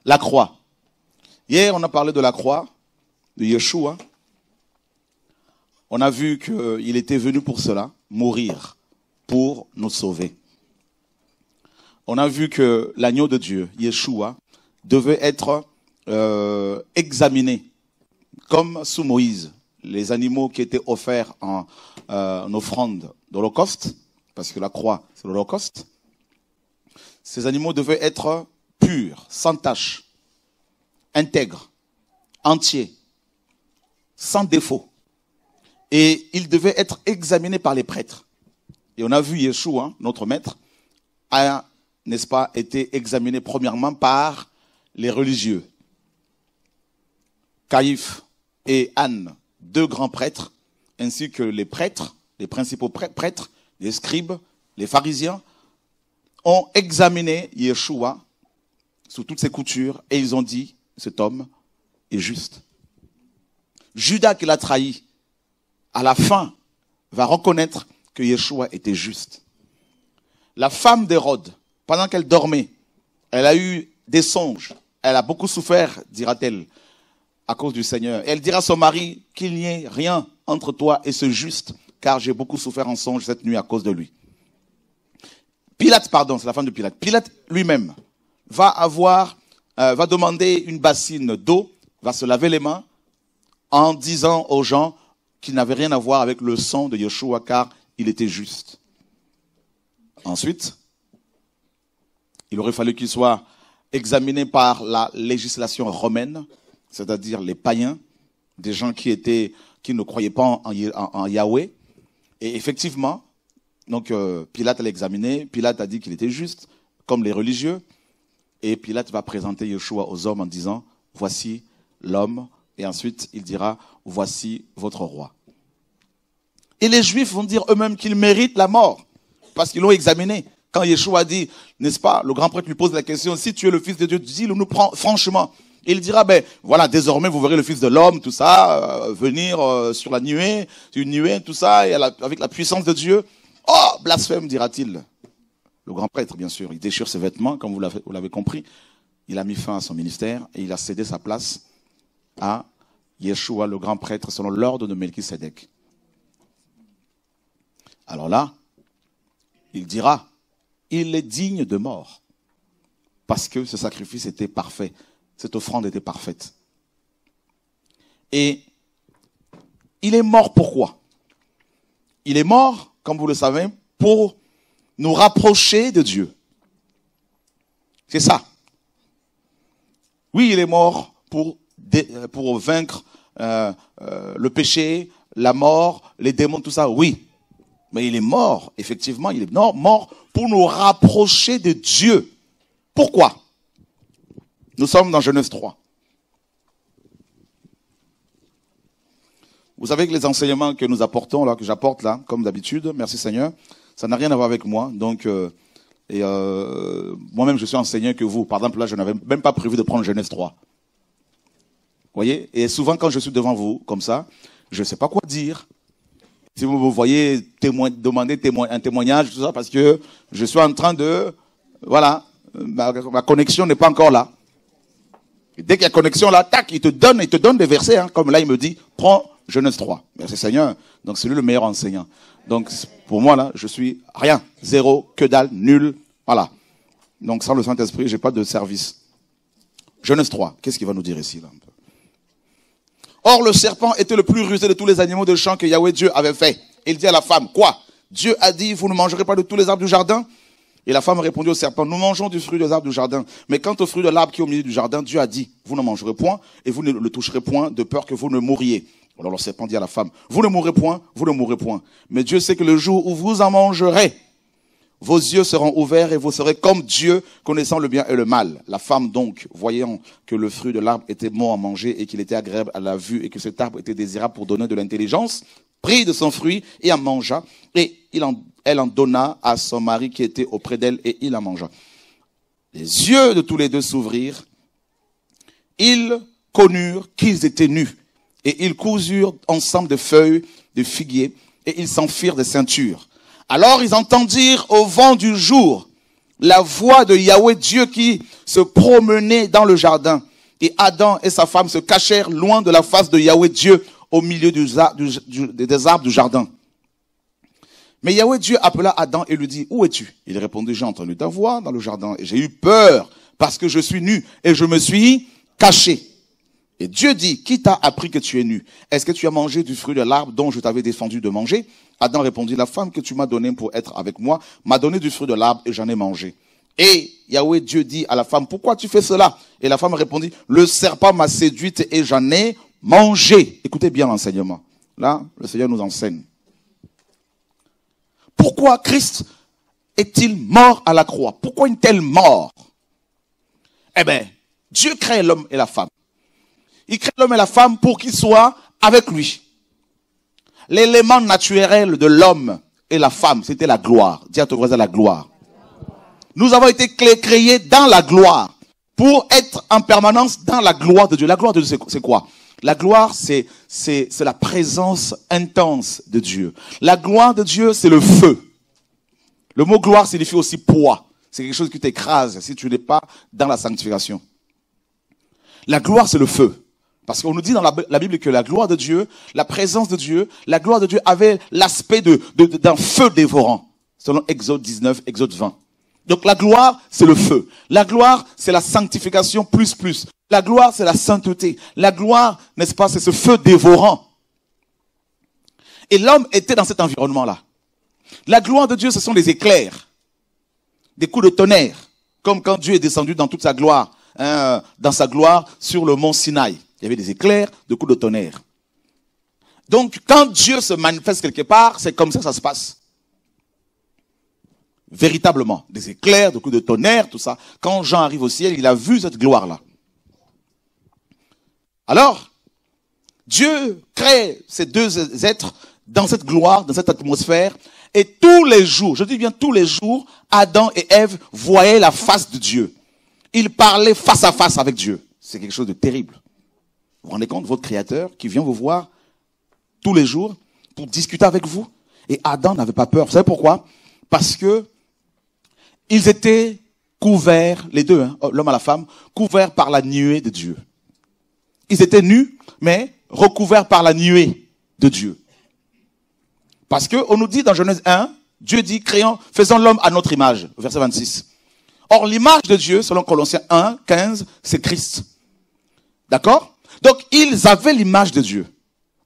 La croix. Hier, on a parlé de la croix, de Yeshua. On a vu qu'il était venu pour cela, mourir, pour nous sauver. On a vu que l'agneau de Dieu, Yeshua, devait être examiné, comme sous Moïse. Les animaux qui étaient offerts en offrande d'Holocauste, parce que la croix, c'est l'Holocauste, ces animaux devaient être purs, sans tache, intègres, entiers, sans défaut. Et ils devaient être examinés par les prêtres. Et on a vu Yeshua, notre maître, a, n'est-ce pas, été examiné premièrement par les religieux. Caïphe et Anne, deux grands prêtres, ainsi que les prêtres, les principaux prêtres, les scribes, les pharisiens, ont examiné Yeshua sous toutes ses coutures et ils ont dit, cet homme est juste. Judas qui l'a trahi, à la fin, va reconnaître que Yeshua était juste. La femme d'Hérode, pendant qu'elle dormait, elle a eu des songes. Elle a beaucoup souffert, dira-t-elle, à cause du Seigneur. Elle dira à son mari qu'il n'y ait rien entre toi et ce juste, car j'ai beaucoup souffert en songe cette nuit à cause de lui. Pilate, pardon, c'est la femme de Pilate. Pilate lui-même va demander une bassine d'eau, va se laver les mains en disant aux gens qu'il n'avait rien à voir avec le sang de Yeshua, car il était juste. Ensuite, il aurait fallu qu'il soit examiné par la législation romaine, c'est-à-dire les païens, des gens qui ne croyaient pas en Yahweh. Et effectivement, donc Pilate l'a examiné, Pilate a dit qu'il était juste, comme les religieux, et Pilate va présenter Yeshua aux hommes en disant, voici l'homme, et ensuite il dira, voici votre roi. Et les Juifs vont dire eux-mêmes qu'ils méritent la mort, parce qu'ils l'ont examiné. Quand Yeshua dit, n'est-ce pas, le grand prêtre lui pose la question, si tu es le Fils de Dieu, dis-le nous franchement. Il dira, ben voilà, désormais vous verrez le Fils de l'homme, tout ça, venir sur la nuée, une nuée, tout ça, et avec la puissance de Dieu. Oh, blasphème, dira-t-il. Le grand prêtre, bien sûr, il déchire ses vêtements, comme vous l'avez compris. Il a mis fin à son ministère et il a cédé sa place à Yeshua, le grand prêtre, selon l'ordre de Melchisédek. Alors là, il dira, il est digne de mort, parce que ce sacrifice était parfait, cette offrande était parfaite. Et il est mort pourquoi? Il est mort, comme vous le savez, pour nous rapprocher de Dieu. C'est ça. Oui, il est mort pour vaincre le péché, la mort, les démons, tout ça, oui. Mais il est mort, effectivement, il est mort pour nous rapprocher de Dieu. Pourquoi? Nous sommes dans Genèse 3. Vous savez que les enseignements que nous apportons, là, que j'apporte là, comme d'habitude, merci Seigneur, ça n'a rien à voir avec moi. Donc, moi-même, je suis enseignant que vous. Par exemple, là, je n'avais même pas prévu de prendre Genèse 3. Vous voyez? Et souvent, quand je suis devant vous, comme ça, je ne sais pas quoi dire. Si vous me voyez demander un témoignage, tout ça, parce que je suis en train de... Voilà, ma connexion n'est pas encore là. Et dès qu'il y a connexion là, tac, il te donne des versets. Hein, comme là, il me dit, prends Genèse 3. Merci Seigneur. Donc c'est lui le meilleur enseignant. Donc pour moi, là, je suis rien, zéro, que dalle, nul. Voilà. Donc sans le Saint-Esprit, j'ai pas de service. Genèse 3, qu'est-ce qu'il va nous dire ici là? Or, le serpent était le plus rusé de tous les animaux de champ que Yahweh Dieu avait fait. Il dit à la femme, quoi? Dieu a dit, vous ne mangerez pas de tous les arbres du jardin? Et la femme répondit au serpent, nous mangeons du fruit des arbres du jardin. Mais quant au fruit de l'arbre qui est au milieu du jardin, Dieu a dit, vous ne mangerez point et vous ne le toucherez point de peur que vous ne mouriez. Alors le serpent dit à la femme, vous ne mourrez point, vous ne mourrez point. Mais Dieu sait que le jour où vous en mangerez, vos yeux seront ouverts et vous serez comme Dieu, connaissant le bien et le mal. La femme donc, voyant que le fruit de l'arbre était bon à manger et qu'il était agréable à la vue et que cet arbre était désirable pour donner de l'intelligence, prit de son fruit et en mangea. Et elle en donna à son mari qui était auprès d'elle et il en mangea. Les yeux de tous les deux s'ouvrirent. Ils connurent qu'ils étaient nus. Et ils cousurent ensemble de feuilles de figuier et ils s'en firent des ceintures. Alors ils entendirent au vent du jour la voix de Yahweh Dieu qui se promenait dans le jardin. Et Adam et sa femme se cachèrent loin de la face de Yahweh Dieu au milieu des arbres du jardin. Mais Yahweh Dieu appela Adam et lui dit, où es-tu? Il répondit, j'ai entendu ta voix dans le jardin et j'ai eu peur parce que je suis nu et je me suis caché. Et Dieu dit, qui t'a appris que tu es nu? Est-ce que tu as mangé du fruit de l'arbre dont je t'avais défendu de manger? Adam répondit, la femme que tu m'as donnée pour être avec moi m'a donné du fruit de l'arbre et j'en ai mangé. Et Yahweh Dieu dit à la femme, pourquoi tu fais cela? Et la femme répondit, le serpent m'a séduite et j'en ai mangé. Écoutez bien l'enseignement. Là, le Seigneur nous enseigne. Pourquoi Christ est-il mort à la croix? Pourquoi une telle mort? Eh bien, Dieu crée l'homme et la femme. Il crée l'homme et la femme pour qu'ils soient avec lui. L'élément naturel de l'homme et la femme, c'était la gloire. Dis à ton voisin la gloire. Nous avons été créés dans la gloire pour être en permanence dans la gloire de Dieu. La gloire de Dieu, c'est quoi? La gloire, c'est la présence intense de Dieu. La gloire de Dieu, c'est le feu. Le mot gloire signifie aussi poids. C'est quelque chose qui t'écrase si tu n'es pas dans la sanctification. La gloire, c'est le feu. Parce qu'on nous dit dans la Bible que la gloire de Dieu, la présence de Dieu, la gloire de Dieu avait l'aspect d'un feu dévorant. Selon Exode 19, Exode 20. Donc la gloire, c'est le feu. La gloire, c'est la sanctification plus. La gloire, c'est la sainteté. La gloire, n'est-ce pas, c'est ce feu dévorant. Et l'homme était dans cet environnement-là. La gloire de Dieu, ce sont des éclairs, des coups de tonnerre, comme quand Dieu est descendu dans toute sa gloire, dans sa gloire sur le mont Sinaï. Il y avait des éclairs, des coups de tonnerre. Donc, quand Dieu se manifeste quelque part, c'est comme ça que ça se passe. Véritablement, des éclairs, des coups de tonnerre, tout ça. Quand Jean arrive au ciel, il a vu cette gloire-là. Alors, Dieu crée ces deux êtres dans cette gloire, dans cette atmosphère, et tous les jours, je dis bien tous les jours, Adam et Ève voyaient la face de Dieu. Ils parlaient face à face avec Dieu. C'est quelque chose de terrible. Vous vous rendez compte, votre Créateur qui vient vous voir tous les jours pour discuter avec vous. Et Adam n'avait pas peur. Vous savez pourquoi? Parce que ils étaient couverts, les deux, l'homme et la femme, couverts par la nuée de Dieu. Ils étaient nus, mais recouverts par la nuée de Dieu. Parce que on nous dit dans Genèse 1, Dieu dit, faisons l'homme à notre image, verset 26. Or, l'image de Dieu, selon Colossiens 1, 15, c'est Christ. D'accord? Donc, ils avaient l'image de Dieu.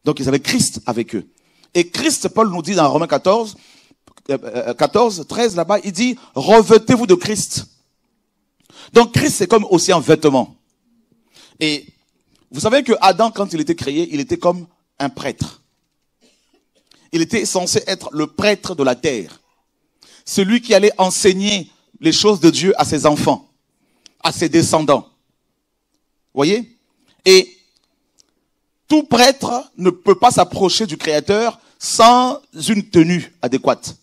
Donc, ils avaient Christ avec eux. Et Christ, Paul nous dit dans Romains 14, 13, là-bas, il dit, revêtez-vous de Christ. Donc, Christ, c'est comme aussi un vêtement. Et vous savez que Adam, quand il était créé, il était comme un prêtre. Il était censé être le prêtre de la terre. Celui qui allait enseigner les choses de Dieu à ses enfants, à ses descendants. Voyez? Et tout prêtre ne peut pas s'approcher du Créateur sans une tenue adéquate.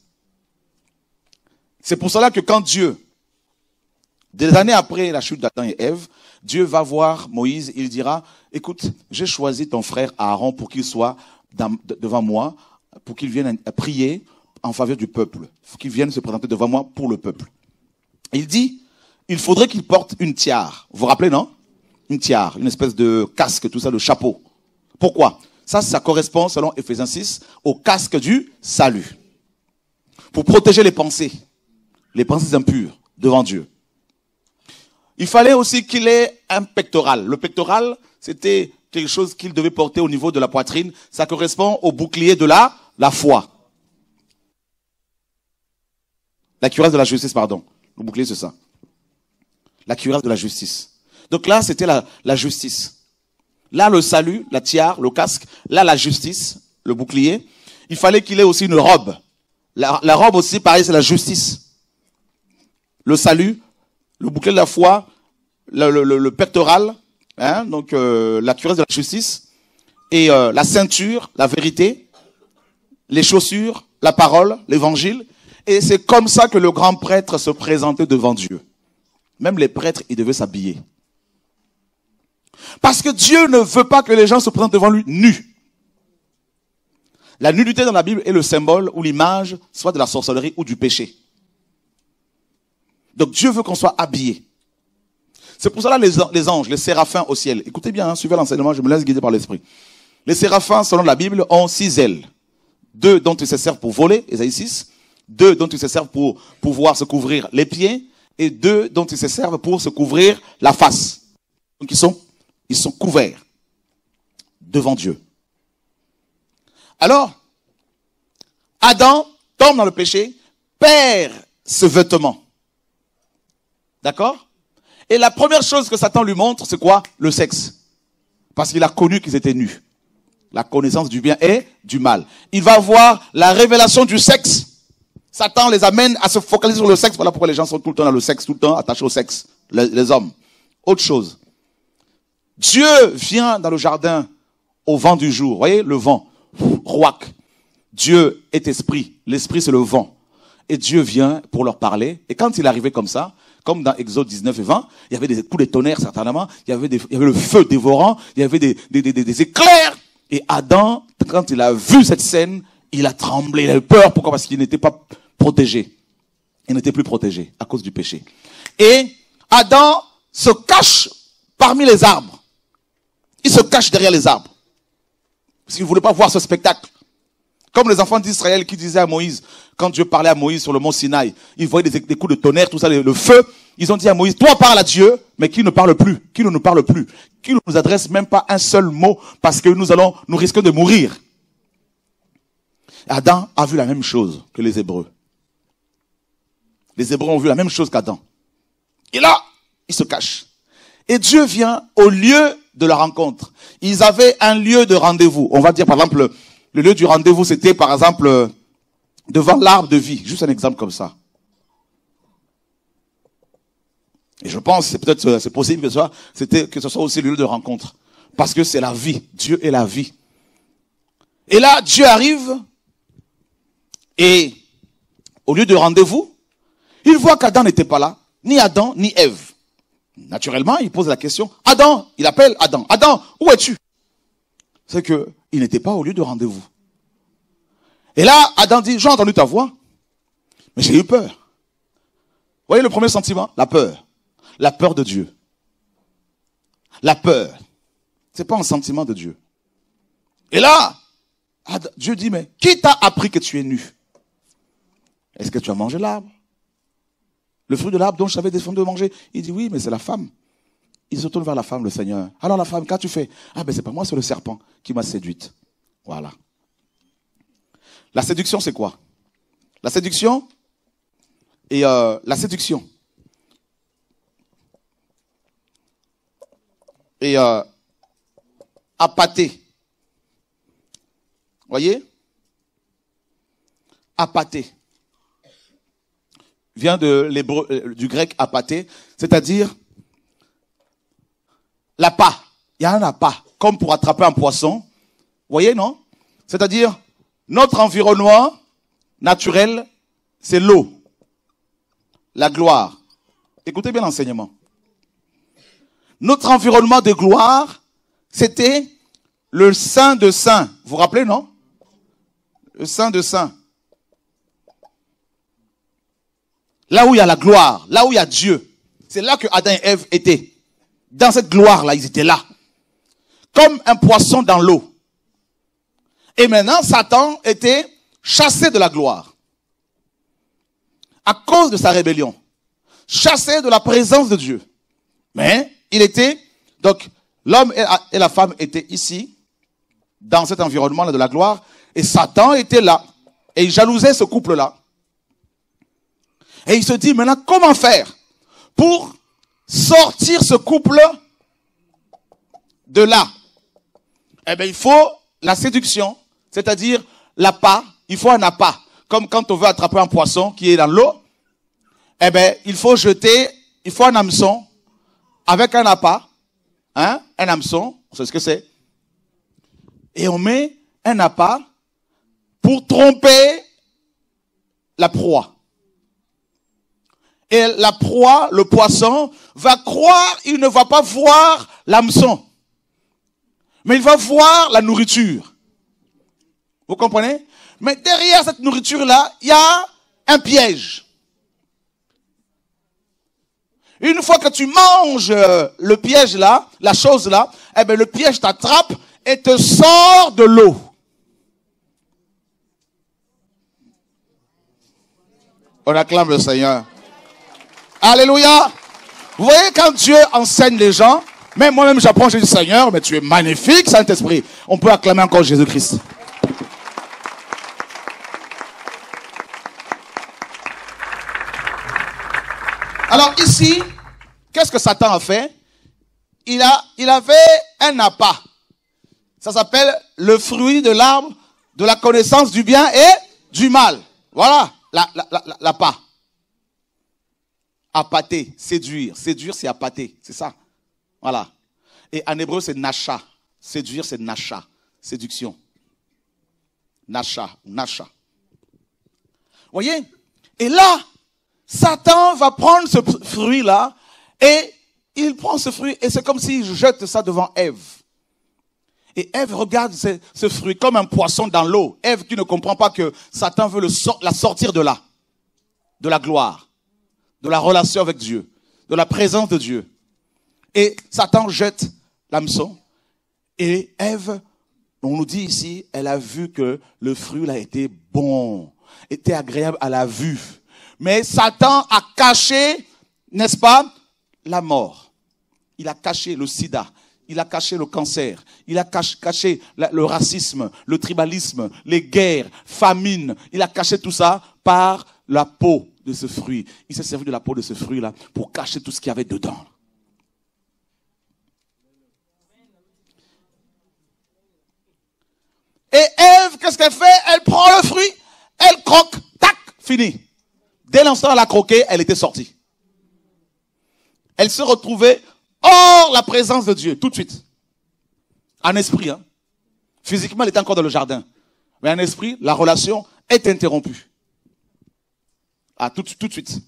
C'est pour cela que quand Dieu, des années après la chute d'Adam et Ève, Dieu va voir Moïse, il dira, écoute, j'ai choisi ton frère Aaron pour qu'il soit devant moi, pour qu'il vienne prier en faveur du peuple, pour qu'il vienne se présenter devant moi pour le peuple. Il dit, il faudrait qu'il porte une tiare. Vous vous rappelez, non? Une tiare, une espèce de casque, tout ça, de chapeau. Pourquoi? Ça correspond, selon Ephésiens 6, au casque du salut. Pour protéger les pensées impures devant Dieu. Il fallait aussi qu'il ait un pectoral. Le pectoral, c'était quelque chose qu'il devait porter au niveau de la poitrine. Ça correspond au bouclier de la foi. La cuirasse de la justice, pardon. Le bouclier, c'est ça. La cuirasse de la justice. Donc là, c'était la justice. Là, le salut, la tiare, le casque. Là, la justice, le bouclier. Il fallait qu'il ait aussi une robe. La robe aussi, pareil, c'est la justice. Le salut, le bouclier de la foi, le pectoral, donc la cuirasse de la justice, et la ceinture, la vérité, les chaussures, la parole, l'évangile. Et c'est comme ça que le grand prêtre se présentait devant Dieu. Même les prêtres, ils devaient s'habiller. Parce que Dieu ne veut pas que les gens se présentent devant lui nus. La nudité dans la Bible est le symbole ou l'image, soit de la sorcellerie ou du péché. Donc Dieu veut qu'on soit habillé. C'est pour cela les anges, les séraphins au ciel. Écoutez bien, hein, suivez l'enseignement, je me laisse guider par l'esprit. Les séraphins, selon la Bible, ont 6 ailes. 2 dont ils se servent pour voler, Ésaïe 6. 2 dont ils se servent pour pouvoir se couvrir les pieds. Et 2 dont ils se servent pour se couvrir la face. Donc ils sont couverts devant Dieu. Alors, Adam tombe dans le péché, perd ce vêtement. D'accord? Et la première chose que Satan lui montre, c'est quoi? Le sexe. Parce qu'il a connu qu'ils étaient nus. La connaissance du bien et du mal. Il va voir la révélation du sexe. Satan les amène à se focaliser sur le sexe. Voilà pourquoi les gens sont tout le temps dans le sexe, tout le temps attachés au sexe. Les hommes. Autre chose. Dieu vient dans le jardin au vent du jour. Vous voyez, le vent. Rouac. Dieu est esprit. L'esprit, c'est le vent. Et Dieu vient pour leur parler. Et quand il arrivait comme ça, comme dans Exode 19 et 20, il y avait des coups de tonnerre certainement, il y avait le feu dévorant, il y avait des éclairs. Et Adam, quand il a vu cette scène, il a tremblé, il a eu peur. Pourquoi? Parce qu'il n'était pas protégé. Il n'était plus protégé à cause du péché. Et Adam se cache parmi les arbres. Il se cache derrière les arbres. Parce qu'il ne voulait pas voir ce spectacle. Comme les enfants d'Israël qui disaient à Moïse, quand Dieu parlait à Moïse sur le mont Sinaï, ils voyaient des coups de tonnerre, tout ça, le feu. Ils ont dit à Moïse, toi parle à Dieu, mais qui ne parle plus, qui ne nous parle plus, qui ne nous adresse même pas un seul mot, parce que nous risquons de mourir. Adam a vu la même chose que les Hébreux. Les Hébreux ont vu la même chose qu'Adam. Et là, ils se cachent. Et Dieu vient au lieu de la rencontre. Ils avaient un lieu de rendez-vous. On va dire par exemple, le lieu du rendez-vous, c'était par exemple devant l'arbre de vie. Juste un exemple comme ça. Et je pense, c'est possible que ce soit aussi le lieu de rencontre. Parce que c'est la vie. Dieu est la vie. Et là, Dieu arrive. Et au lieu de rendez-vous, il voit qu'Adam n'était pas là. Ni Adam, ni Ève. Naturellement, il pose la question. Adam, il appelle Adam. Adam, où es-tu? C'est que il n'était pas au lieu de rendez-vous. Et là, Adam dit, j'ai entendu ta voix, mais j'ai eu peur. Vous voyez le premier sentiment? La peur. La peur de Dieu. La peur. C'est pas un sentiment de Dieu. Et là, Dieu dit, mais qui t'a appris que tu es nu? Est-ce que tu as mangé l'arbre? Le fruit de l'arbre dont je t'avais défendu de manger? Il dit, oui, mais c'est la femme. Il se tourne vers la femme, le Seigneur. Alors la femme, qu'as-tu fait? Ah ben c'est pas moi, c'est le serpent qui m'a séduite. Voilà. La séduction, c'est quoi? La séduction et appâter. Voyez? Appâter. Vient de l'hébreu, du grec appâter, c'est-à-dire l'appât. Il y a un appât, comme pour attraper un poisson. Voyez, non? C'est-à-dire, notre environnement naturel, c'est l'eau, la gloire. Écoutez bien l'enseignement. Notre environnement de gloire, c'était le Saint de Saints. Vous vous rappelez, non? Le Saint de Saints. Là où il y a la gloire, là où il y a Dieu. C'est là que Adam et Ève étaient. Dans cette gloire-là, ils étaient là. Comme un poisson dans l'eau. Et maintenant, Satan était chassé de la gloire. À cause de sa rébellion. Chassé de la présence de Dieu. Mais, donc, l'homme et la femme étaient ici, dans cet environnement-là de la gloire, et Satan était là. Et il jalousait ce couple-là. Et il se dit, maintenant, comment faire pour sortir ce couple de là? Eh bien, il faut la séduction, c'est-à-dire l'appât. Il faut un appât. Comme quand on veut attraper un poisson qui est dans l'eau, eh bien, il faut un hameçon avec un appât. Hein? Un hameçon, vous savez ce que c'est? Et on met un appât pour tromper la proie. Et la proie, le poisson, va croire, il ne va pas voir l'hameçon. Mais il va voir la nourriture. Vous comprenez? Mais derrière cette nourriture-là, il y a un piège. Une fois que tu manges le piège là, la chose là, eh bien le piège t'attrape et te sort de l'eau. On acclame le Seigneur. Alléluia. Vous voyez quand Dieu enseigne les gens, même moi-même j'apprends, je dis Seigneur, mais tu es magnifique Saint-Esprit. On peut acclamer encore Jésus-Christ. Alors ici, qu'est-ce que Satan a fait? Il avait un appât. Ça s'appelle le fruit de l'arbre de la connaissance du bien et du mal. Voilà, l'appât. Appâter, séduire. Séduire, c'est appâter, c'est ça. Voilà. Et en hébreu, c'est nasha. Séduire, c'est nasha. Séduction. Nasha, nasha. Vous voyez? Et là, Satan va prendre ce fruit-là et il prend ce fruit et c'est comme s'il jette ça devant Ève. Et Ève regarde ce fruit comme un poisson dans l'eau. Ève qui ne comprend pas que Satan veut la sortir de là. De la gloire. De la relation avec Dieu. De la présence de Dieu. Et Satan jette l'hameçon. Et Ève, on nous dit ici, elle a vu que le fruit là était bon. Était agréable à la vue. Mais Satan a caché, n'est-ce pas, la mort. Il a caché le sida. Il a caché le cancer. Il a caché le racisme, le tribalisme, les guerres, famine. Il a caché tout ça par la peau de ce fruit. Il s'est servi de la peau de ce fruit-là pour cacher tout ce qu'il y avait dedans. Et Ève, qu'est-ce qu'elle fait? Elle prend le fruit, elle croque, tac, fini. Dès l'instant où elle a croqué, elle était sortie. Elle se retrouvait hors la présence de Dieu, tout de suite. En esprit, hein. Physiquement, elle était encore dans le jardin. Mais en esprit, la relation est interrompue. Ah, tout de suite.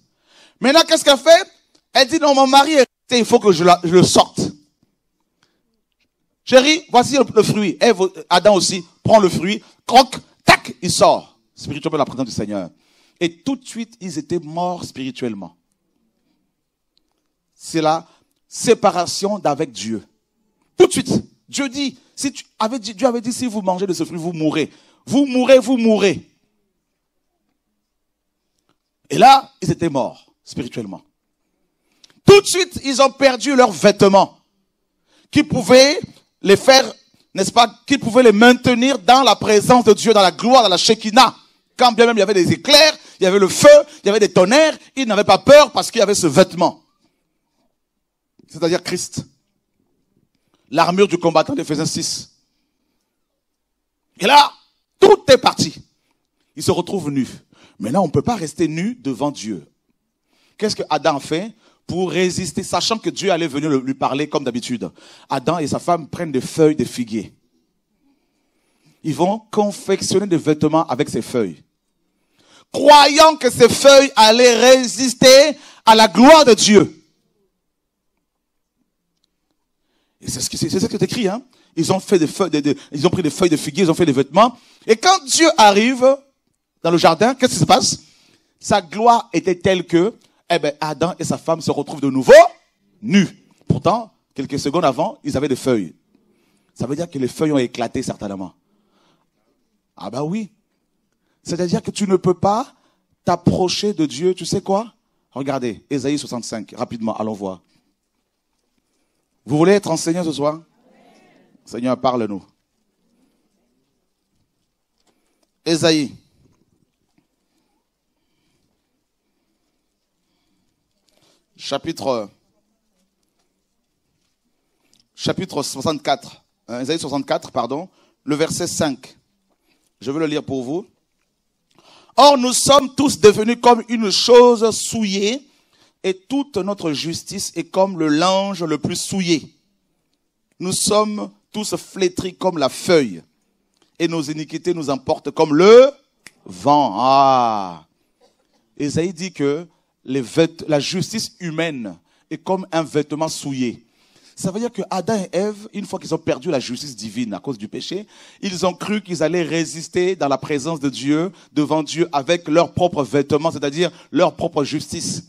Maintenant, qu'est-ce qu'elle fait? Elle dit, non, mon mari est resté, il faut que je le sorte. Chérie, voici le fruit. Adam aussi prend le fruit, croque, tac, il sort. Spirituellement, la présence du Seigneur. Et tout de suite, ils étaient morts spirituellement. C'est la séparation d'avec Dieu. Tout de suite. Dieu dit, Dieu avait dit, si vous mangez de ce fruit, vous mourrez. Vous mourrez, vous mourrez. Et là, ils étaient morts spirituellement. Tout de suite, ils ont perdu leurs vêtements qui pouvaient les faire, n'est-ce pas, qui pouvaient les maintenir dans la présence de Dieu, dans la gloire, dans la Shekinah. Quand bien même il y avait des éclairs, il y avait le feu, il y avait des tonnerres, ils n'avaient pas peur parce qu'il y avait ce vêtement. C'est-à-dire Christ. L'armure du combattant d'Éphésiens 6. Et là, tout est parti. Ils se retrouvent nus. Maintenant, on ne peut pas rester nus devant Dieu. Qu'est-ce que Adam fait pour résister, sachant que Dieu allait venir lui parler comme d'habitude? Adam et sa femme prennent des feuilles de figuier. Ils vont confectionner des vêtements avec ces feuilles. Croyant que ces feuilles allaient résister à la gloire de Dieu. Et c'est ce qui est écrit, hein. Ils ont fait ils ont pris des feuilles de figuier, ils ont fait des vêtements. Et quand Dieu arrive dans le jardin, qu'est-ce qui se passe? Sa gloire était telle que, Adam et sa femme se retrouvent de nouveau nus. Pourtant, quelques secondes avant, ils avaient des feuilles. Ça veut dire que les feuilles ont éclaté certainement. Ah bah oui. C'est-à-dire que tu ne peux pas t'approcher de Dieu. Tu sais quoi? Regardez, Ésaïe 65, rapidement, allons voir. Vous voulez être enseigné ce soir? Seigneur, parle-nous. Ésaïe. Chapitre 64. Ésaïe 64, pardon. Le verset 5. Je veux le lire pour vous. Or, nous sommes tous devenus comme une chose souillée, et toute notre justice est comme le linge le plus souillé. Nous sommes tous flétris comme la feuille, et nos iniquités nous emportent comme le vent. Ah! Ésaïe dit que la justice humaine est comme un vêtement souillé. Ça veut dire que Adam et Ève, une fois qu'ils ont perdu la justice divine à cause du péché, ils ont cru qu'ils allaient résister dans la présence de Dieu, devant Dieu, avec leurs propres vêtements, c'est-à-dire leur propre justice.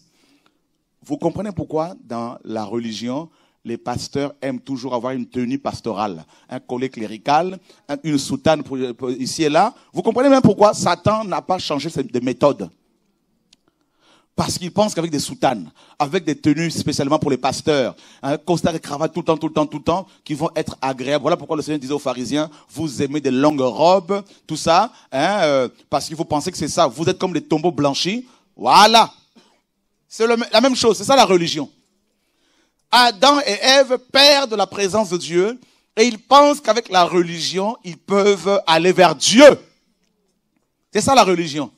Vous comprenez pourquoi dans la religion, les pasteurs aiment toujours avoir une tenue pastorale, un collet clérical, une soutane pour ici et là. Vous comprenez même pourquoi Satan n'a pas changé de méthode. Parce qu'il pense qu'avec des soutanes, avec des tenues spécialement pour les pasteurs, un costard et cravate tout le temps, qui vont être agréables. Voilà pourquoi le Seigneur disait aux pharisiens, vous aimez des longues robes, tout ça, parce qu'il faut penser que c'est ça. Vous êtes comme des tombeaux blanchis. Voilà. C'est la même chose, c'est ça la religion. Adam et Ève perdent la présence de Dieu et ils pensent qu'avec la religion, ils peuvent aller vers Dieu. C'est ça la religion.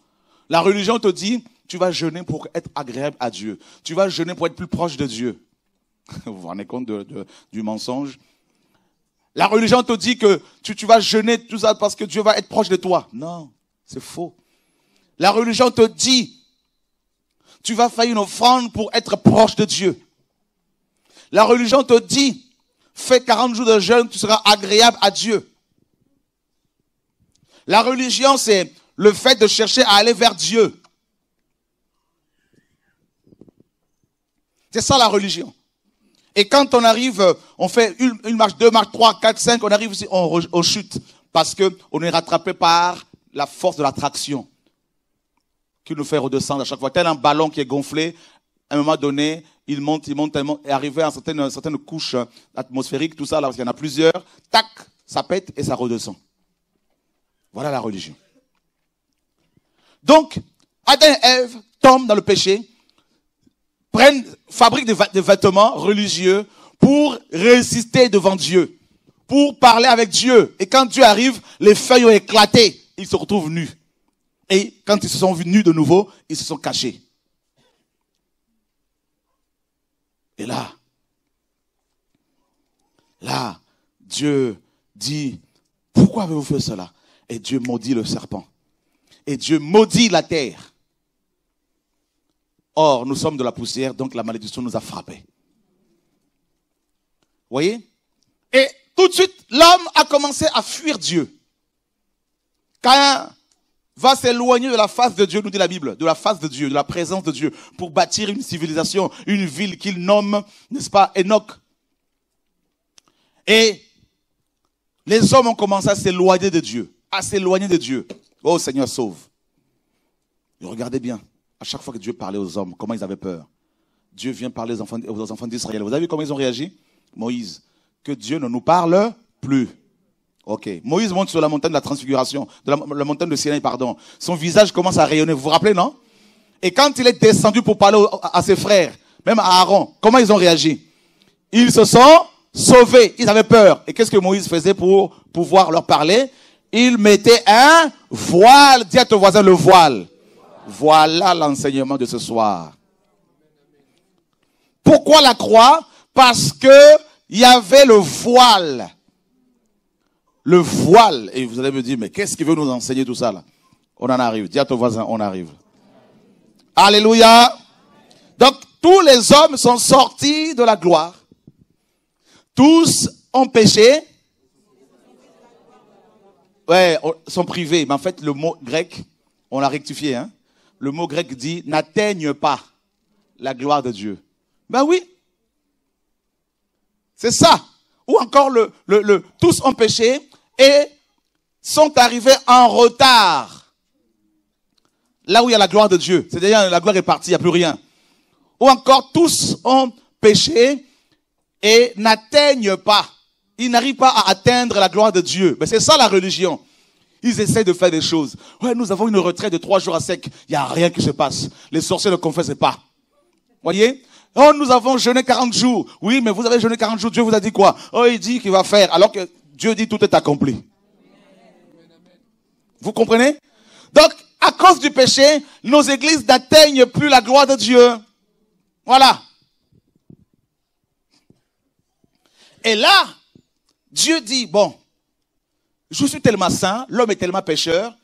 La religion te dit, tu vas jeûner pour être agréable à Dieu. Tu vas jeûner pour être plus proche de Dieu. Vous vous rendez compte du mensonge? La religion te dit que tu vas jeûner tout ça parce que Dieu va être proche de toi. Non, c'est faux. La religion te dit, tu vas faire une offrande pour être proche de Dieu. La religion te dit, fais 40 jours de jeûne, tu seras agréable à Dieu. La religion, c'est le fait de chercher à aller vers Dieu. C'est ça la religion. Et quand on arrive, on fait une marche, 2 marches, 3, 4, 5, on arrive ici, on chute. Parce qu'on est rattrapé par la force de l'attraction qui nous fait redescendre à chaque fois. Tel un ballon qui est gonflé, à un moment donné, il monte tellement, et arrivé à certaines couches atmosphériques, tout ça, là, parce qu'il y en a plusieurs, tac, ça pète et ça redescend. Voilà la religion. Donc, Adam et Ève tombent dans le péché, fabriquent des vêtements religieux pour résister devant Dieu, pour parler avec Dieu. Et quand Dieu arrive, les feuilles ont éclaté, ils se retrouvent nus. Et quand ils se sont vus nus de nouveau, ils se sont cachés. Et là, Dieu dit, pourquoi avez-vous fait cela? Et Dieu maudit le serpent. Et Dieu maudit la terre. Or, nous sommes de la poussière, donc la malédiction nous a frappés. Voyez? Et tout de suite, l'homme a commencé à fuir Dieu. Caïn va s'éloigner de la face de Dieu, nous dit la Bible, de la face de Dieu, de la présence de Dieu, pour bâtir une civilisation, une ville qu'il nomme, n'est-ce pas, Enoch. Et les hommes ont commencé à s'éloigner de Dieu, Oh Seigneur, sauve. Et regardez bien, à chaque fois que Dieu parlait aux hommes, comment ils avaient peur. Dieu vient parler aux enfants d'Israël. Vous avez vu comment ils ont réagi? Moïse, que Dieu ne nous parle plus. Ok. Moïse monte sur la montagne de la transfiguration, la montagne de Sinaï, pardon. Son visage commence à rayonner. Vous vous rappelez, non? Et quand il est descendu pour parler à ses frères, même à Aaron, comment ils ont réagi? Ils se sont sauvés. Ils avaient peur. Et qu'est-ce que Moïse faisait pour pouvoir leur parler? Il mettait un voile. Dis à ton voisin le voile. Voilà l'enseignement de ce soir. Pourquoi la croix? Parce que il y avait le voile. Le voile. Et vous allez me dire, mais qu'est-ce qui veut nous enseigner tout ça là? On en arrive. Dis à ton voisin, on arrive. Alléluia. Donc, tous les hommes sont sortis de la gloire. Tous ont péché. Ouais, sont privés. Mais en fait, le mot grec, on l'a rectifié. Hein? Le mot grec dit, n'atteignent pas la gloire de Dieu. Ben oui. C'est ça. Ou encore, tous ont péché et sont arrivés en retard. Là où il y a la gloire de Dieu. C'est-à-dire, la gloire est partie, il n'y a plus rien. Ou encore, tous ont péché et n'atteignent pas. Ils n'arrivent pas à atteindre la gloire de Dieu. Mais c'est ça la religion. Ils essaient de faire des choses. Ouais, nous avons une retraite de 3 jours à sec. Il n'y a rien qui se passe. Les sorciers ne confessent pas. Voyez? Oh, nous avons jeûné 40 jours. Oui, mais vous avez jeûné 40 jours. Dieu vous a dit quoi? Oh, il dit qu'il va faire. Alors que Dieu dit tout est accompli. Vous comprenez? Donc, à cause du péché, nos églises n'atteignent plus la gloire de Dieu. Voilà. Et là, Dieu dit, bon, je suis tellement saint, l'homme est tellement pécheur,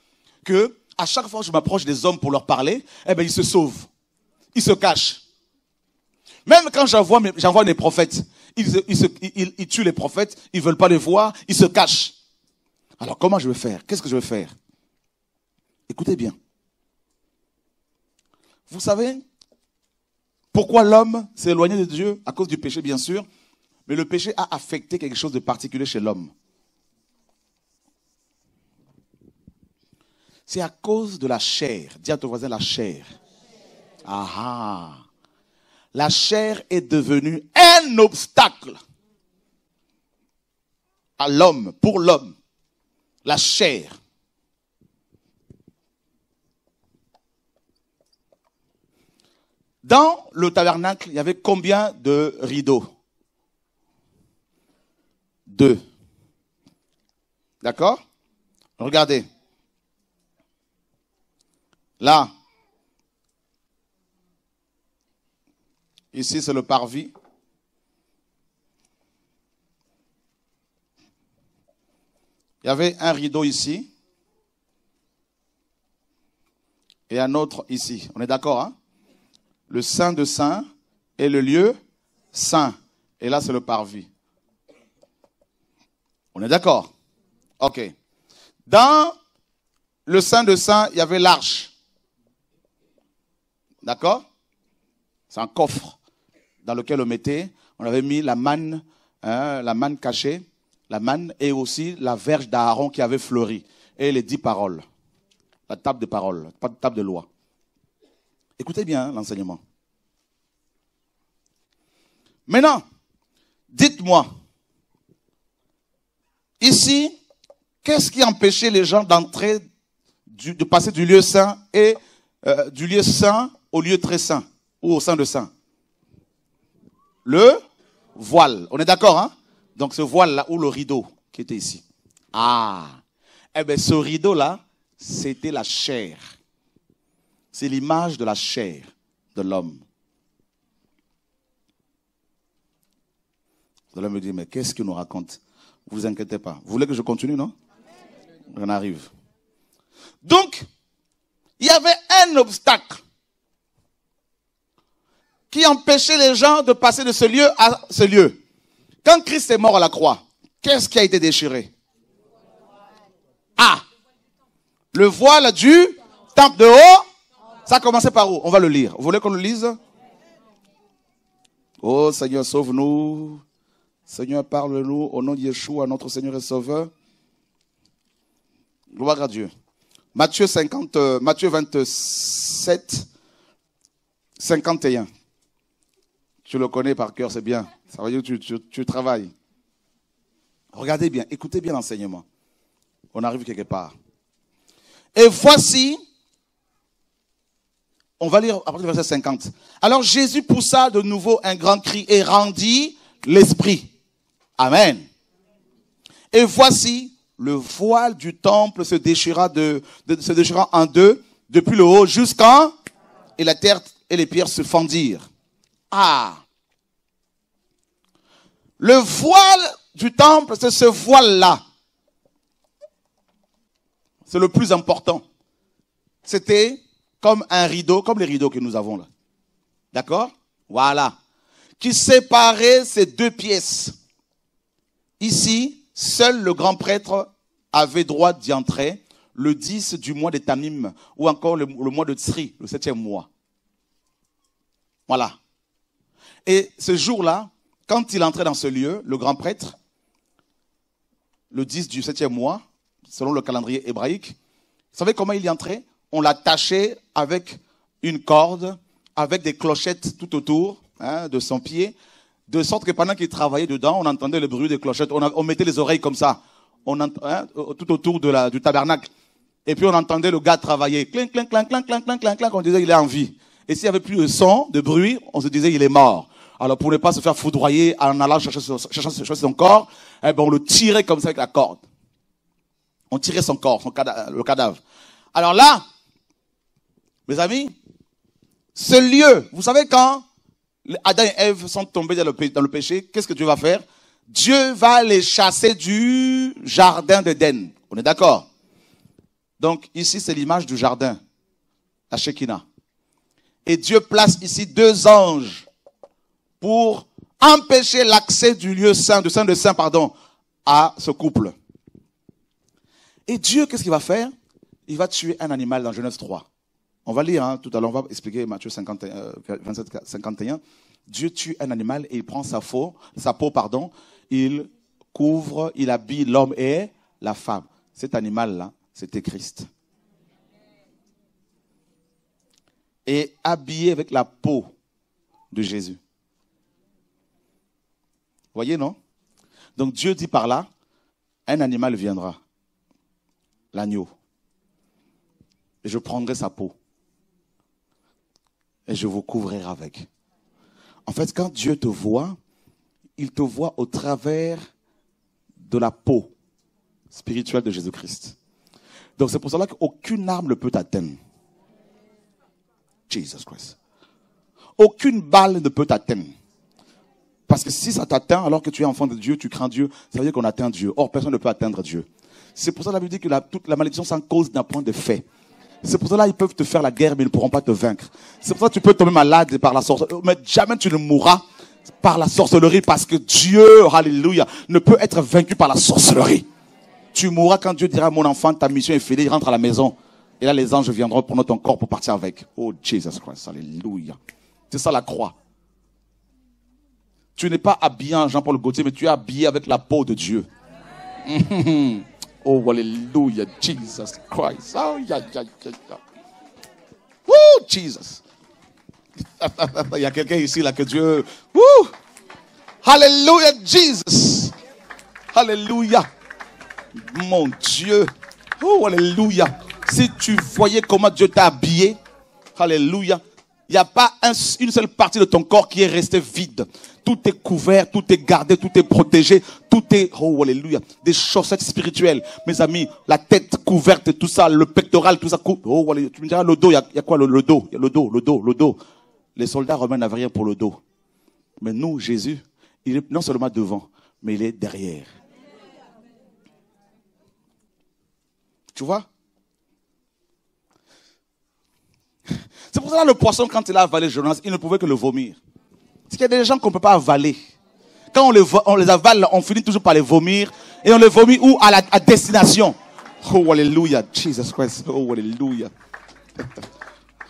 que à chaque fois que je m'approche des hommes pour leur parler, eh ben, ils se sauvent. Ils se cachent. Même quand j'envoie des prophètes, ils tuent les prophètes, ils ne veulent pas les voir, ils se cachent. Alors comment je vais faire? Qu'est-ce que je vais faire? Écoutez bien. Vous savez, Pourquoi l'homme s'est éloigné de Dieu? À cause du péché, bien sûr. Mais le péché a affecté quelque chose de particulier chez l'homme. C'est à cause de la chair. Dis à ton voisin la chair. Ah ah. La chair est devenue un obstacle à l'homme, pour l'homme. La chair. Dans le tabernacle, il y avait combien de rideaux? 2. D'accord? Regardez. Là. Ici, c'est le parvis. Il y avait un rideau ici. Et un autre ici. On est d'accord, hein? Le Saint de Saint et le lieu saint. Et là, c'est le parvis. On est d'accord? Ok. Dans le Saint de Saint, il y avait l'arche. D'accord? C'est un coffre dans lequel on avait mis la manne cachée, la manne et aussi la verge d'Aaron qui avait fleuri. Et les 10 paroles. La table de paroles, pas de table de loi. Écoutez bien l'enseignement. Maintenant, dites-moi, ici, qu'est-ce qui empêchait les gens d'entrer, de passer du lieu saint et du lieu saint au lieu très saint ou au sein de saint? Le voile. On est d'accord, hein? Donc ce voile-là ou le rideau qui était ici. Ah, eh bien ce rideau-là, c'était la chair. C'est l'image de la chair de l'homme. Vous allez me dire, mais qu'est-ce qu'il nous raconte? Vous vous inquiétez pas. Vous voulez que je continue, non? On arrive. Donc, il y avait un obstacle qui empêchait les gens de passer de ce lieu à ce lieu. Quand Christ est mort à la croix, qu'est-ce qui a été déchiré? Ah! Le voile du temple de haut. Ça a commencé par où? On va le lire. Vous voulez qu'on le lise? Oh Seigneur, sauve-nous. Seigneur, parle-nous au nom de Yeshua, notre Seigneur et Sauveur. Gloire à Dieu. Matthieu 27, 51. Tu le connais par cœur, c'est bien. Ça veut dire que tu travailles. Regardez bien, écoutez bien l'enseignement. On arrive quelque part. Et voici, on va lire après le verset 50. Alors Jésus poussa de nouveau un grand cri et rendit l'esprit. Amen. Et voici, le voile du temple se déchira en deux, depuis le haut jusqu'en, et la terre et les pierres se fendirent. Ah! Le voile du temple, c'est ce voile-là. C'est le plus important. C'était comme un rideau, comme les rideaux que nous avons là. D'accord? Voilà. Qui séparait ces deux pièces. Ici, seul le grand prêtre avait droit d'y entrer le 10 du mois de Tamim, ou encore le mois de Tsri, le 7e mois. Voilà. Et ce jour-là, quand il entrait dans ce lieu, le grand prêtre, le 10 du 7e mois, selon le calendrier hébraïque, vous savez comment il y entrait? On l'attachait avec une corde, avec des clochettes tout autour de son pied, de sorte que pendant qu'il travaillait dedans, on entendait le bruit des clochettes, on mettait les oreilles comme ça, tout autour du tabernacle. Et puis on entendait le gars travailler, clink, clink, clink, clink, clink, clink, clink, clink, on disait il est en vie. Et s'il n'y avait plus de son, de bruit, on se disait il est mort. Alors pour ne pas se faire foudroyer en allant chercher son corps, eh ben on le tirait comme ça avec la corde. On tirait son corps, le cadavre. Alors là, mes amis, ce lieu, vous savez quand Adam et Ève sont tombés dans le péché, qu'est-ce que Dieu va faire? Dieu va les chasser du jardin d'Éden. On est d'accord? Donc ici c'est l'image du jardin, la Shekinah. Et Dieu place ici 2 anges pour empêcher l'accès du lieu saint, du Saint de Saint, à ce couple. Et Dieu, qu'est-ce qu'il va faire? Il va tuer un animal dans Genèse 3. On va lire, hein, tout à l'heure, on va expliquer Matthieu 27, 51. Dieu tue un animal et il prend sa peau, il couvre, il habille l'homme et la femme. Cet animal-là, c'était Christ. Et habillé avec la peau de Jésus. Voyez, non? Donc Dieu dit par là, un animal viendra, l'agneau, et je prendrai sa peau, et je vous couvrirai avec. En fait, quand Dieu te voit, il te voit au travers de la peau spirituelle de Jésus-Christ. Donc c'est pour cela qu'aucune arme ne peut t'atteindre. Jesus Christ. Aucune balle ne peut t'atteindre. Parce que si ça t'atteint, alors que tu es enfant de Dieu, tu crains Dieu, ça veut dire qu'on atteint Dieu. Or, personne ne peut atteindre Dieu. C'est pour ça que la Bible dit que toute la malédiction s'en cause d'un point de fait. C'est pour cela qu'ils peuvent te faire la guerre, mais ils ne pourront pas te vaincre. C'est pour ça que tu peux tomber malade par la sorcellerie, mais jamais tu ne mourras par la sorcellerie, parce que Dieu, alléluia, ne peut être vaincu par la sorcellerie. Tu mourras quand Dieu dira, mon enfant, ta mission est finie, rentre à la maison. Et là, les anges viendront prendre ton corps pour partir avec. Oh, Jesus Christ, alléluia. C'est ça la croix. Tu n'es pas habillé en Jean-Paul Gaultier, mais tu es habillé avec la peau de Dieu. Oh, alléluia, Jesus Christ. Oh, oh, Jesus. Il y a quelqu'un ici là que Dieu... Alléluia, Jesus. Alléluia. Mon Dieu. Oh, alléluia. Si tu voyais comment Dieu t'a habillé, alléluia, il n'y a pas une seule partie de ton corps qui est restée vide. Tout est couvert, tout est gardé, tout est protégé, tout est, oh alléluia, des chaussettes spirituelles. Mes amis, la tête couverte, tout ça, le pectoral, tout ça. Oh alléluia. Tu me diras, le dos, il y a quoi le dos? Il y a le dos. Les soldats romains n'avaient rien pour le dos. Mais nous, Jésus, il est non seulement devant, mais il est derrière. Tu vois? C'est pour ça que le poisson, quand il a avalé Jonas, il ne pouvait que le vomir. Parce qu'il y a des gens qu'on ne peut pas avaler. Quand on les avale, on finit toujours par les vomir. Et on les vomit où? À destination. Oh, alléluia. Jesus Christ. Oh, alléluia.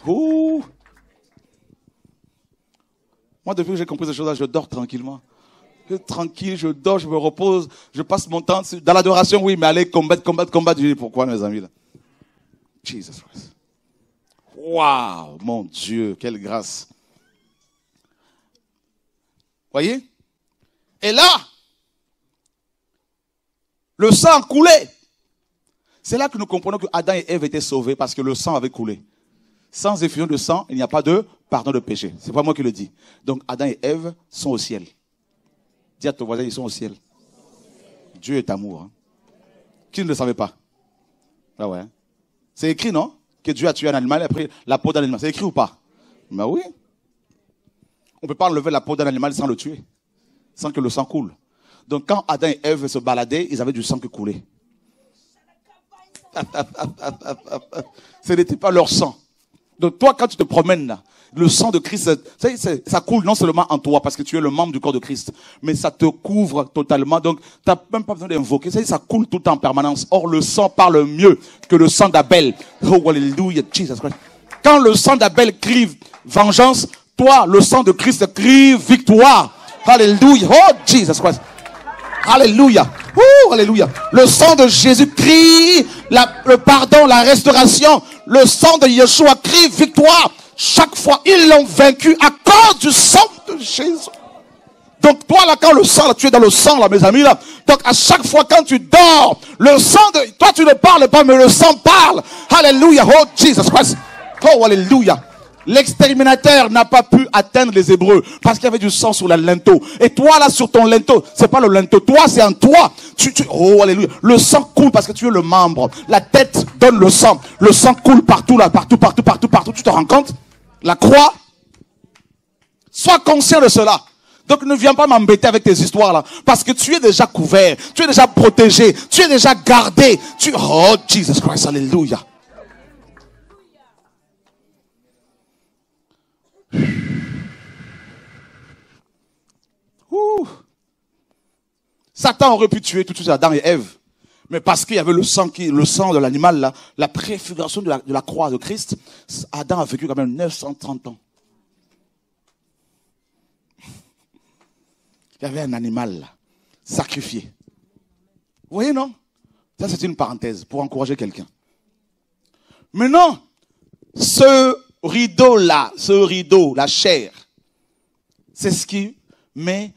Oh. Moi, depuis que j'ai compris ces choses-là, je dors tranquillement. Je suis tranquille, je dors, je me repose. Je passe mon temps dans l'adoration, oui, mais aller combattre. Je dis, pourquoi, mes amis, là? Jesus Christ. Waouh, mon Dieu, quelle grâce. Voyez? Et là, le sang coulait. C'est là que nous comprenons que Adam et Ève étaient sauvés parce que le sang avait coulé. Sans effusion de sang, il n'y a pas de pardon de péché. C'est pas moi qui le dis. Donc Adam et Ève sont au ciel. Dis à ton voisin, ils sont au ciel. Dieu est amour. Hein. Qui ne le savait pas? Ah ouais. C'est écrit, non? Que Dieu a tué un animal et après la peau d'un animal. C'est écrit ou pas? Ben oui. On ne peut pas enlever la peau d'un animal sans le tuer. Sans que le sang coule. Donc quand Adam et Ève se baladaient, ils avaient du sang qui coulait. Ce n'était pas leur sang. Donc toi, quand tu te promènes là, le sang de Christ, ça coule non seulement en toi parce que tu es le membre du corps de Christ, mais ça te couvre totalement. Donc tu n'as même pas besoin d'invoquer. Ça coule tout en permanence. Or le sang parle mieux que le sang d'Abel. Oh alléluia, Jesus Christ. Quand le sang d'Abel crie vengeance, toi, le sang de Christ crie victoire. Alléluia. Oh Jesus Christ. Alléluia. Alléluia. Le sang de Jésus crie le pardon, la restauration. Le sang de Yeshua crie victoire. Chaque fois, ils l'ont vaincu à cause du sang de Jésus. Donc toi là, quand le sang, là, tu es dans le sang là, mes amis là. Donc à chaque fois quand tu dors, le sang de... Toi tu ne parles pas, mais le sang parle. Alléluia. Oh Jesus Christ. Oh alléluia. L'exterminateur n'a pas pu atteindre les Hébreux parce qu'il y avait du sang sur le linteau. Et toi là sur ton linteau, c'est pas le linteau, toi c'est en toi. Oh alléluia. Le sang coule parce que tu es le membre. La tête donne le sang. Le sang coule partout là, partout. Tu te rends compte? La croix. Sois conscient de cela. Donc ne viens pas m'embêter avec tes histoires là. Parce que tu es déjà couvert. Tu es déjà protégé. Tu es déjà gardé. Oh Jesus Christ, alléluia. Satan aurait pu tuer tout de suite Adam et Ève. Mais parce qu'il y avait le sang de l'animal, là, la préfiguration de la croix de Christ, Adam a vécu quand même 930 ans. Il y avait un animal là, sacrifié. Vous voyez, non? Ça, c'est une parenthèse pour encourager quelqu'un. Maintenant, ce rideau-là, la chair, c'est ce qui met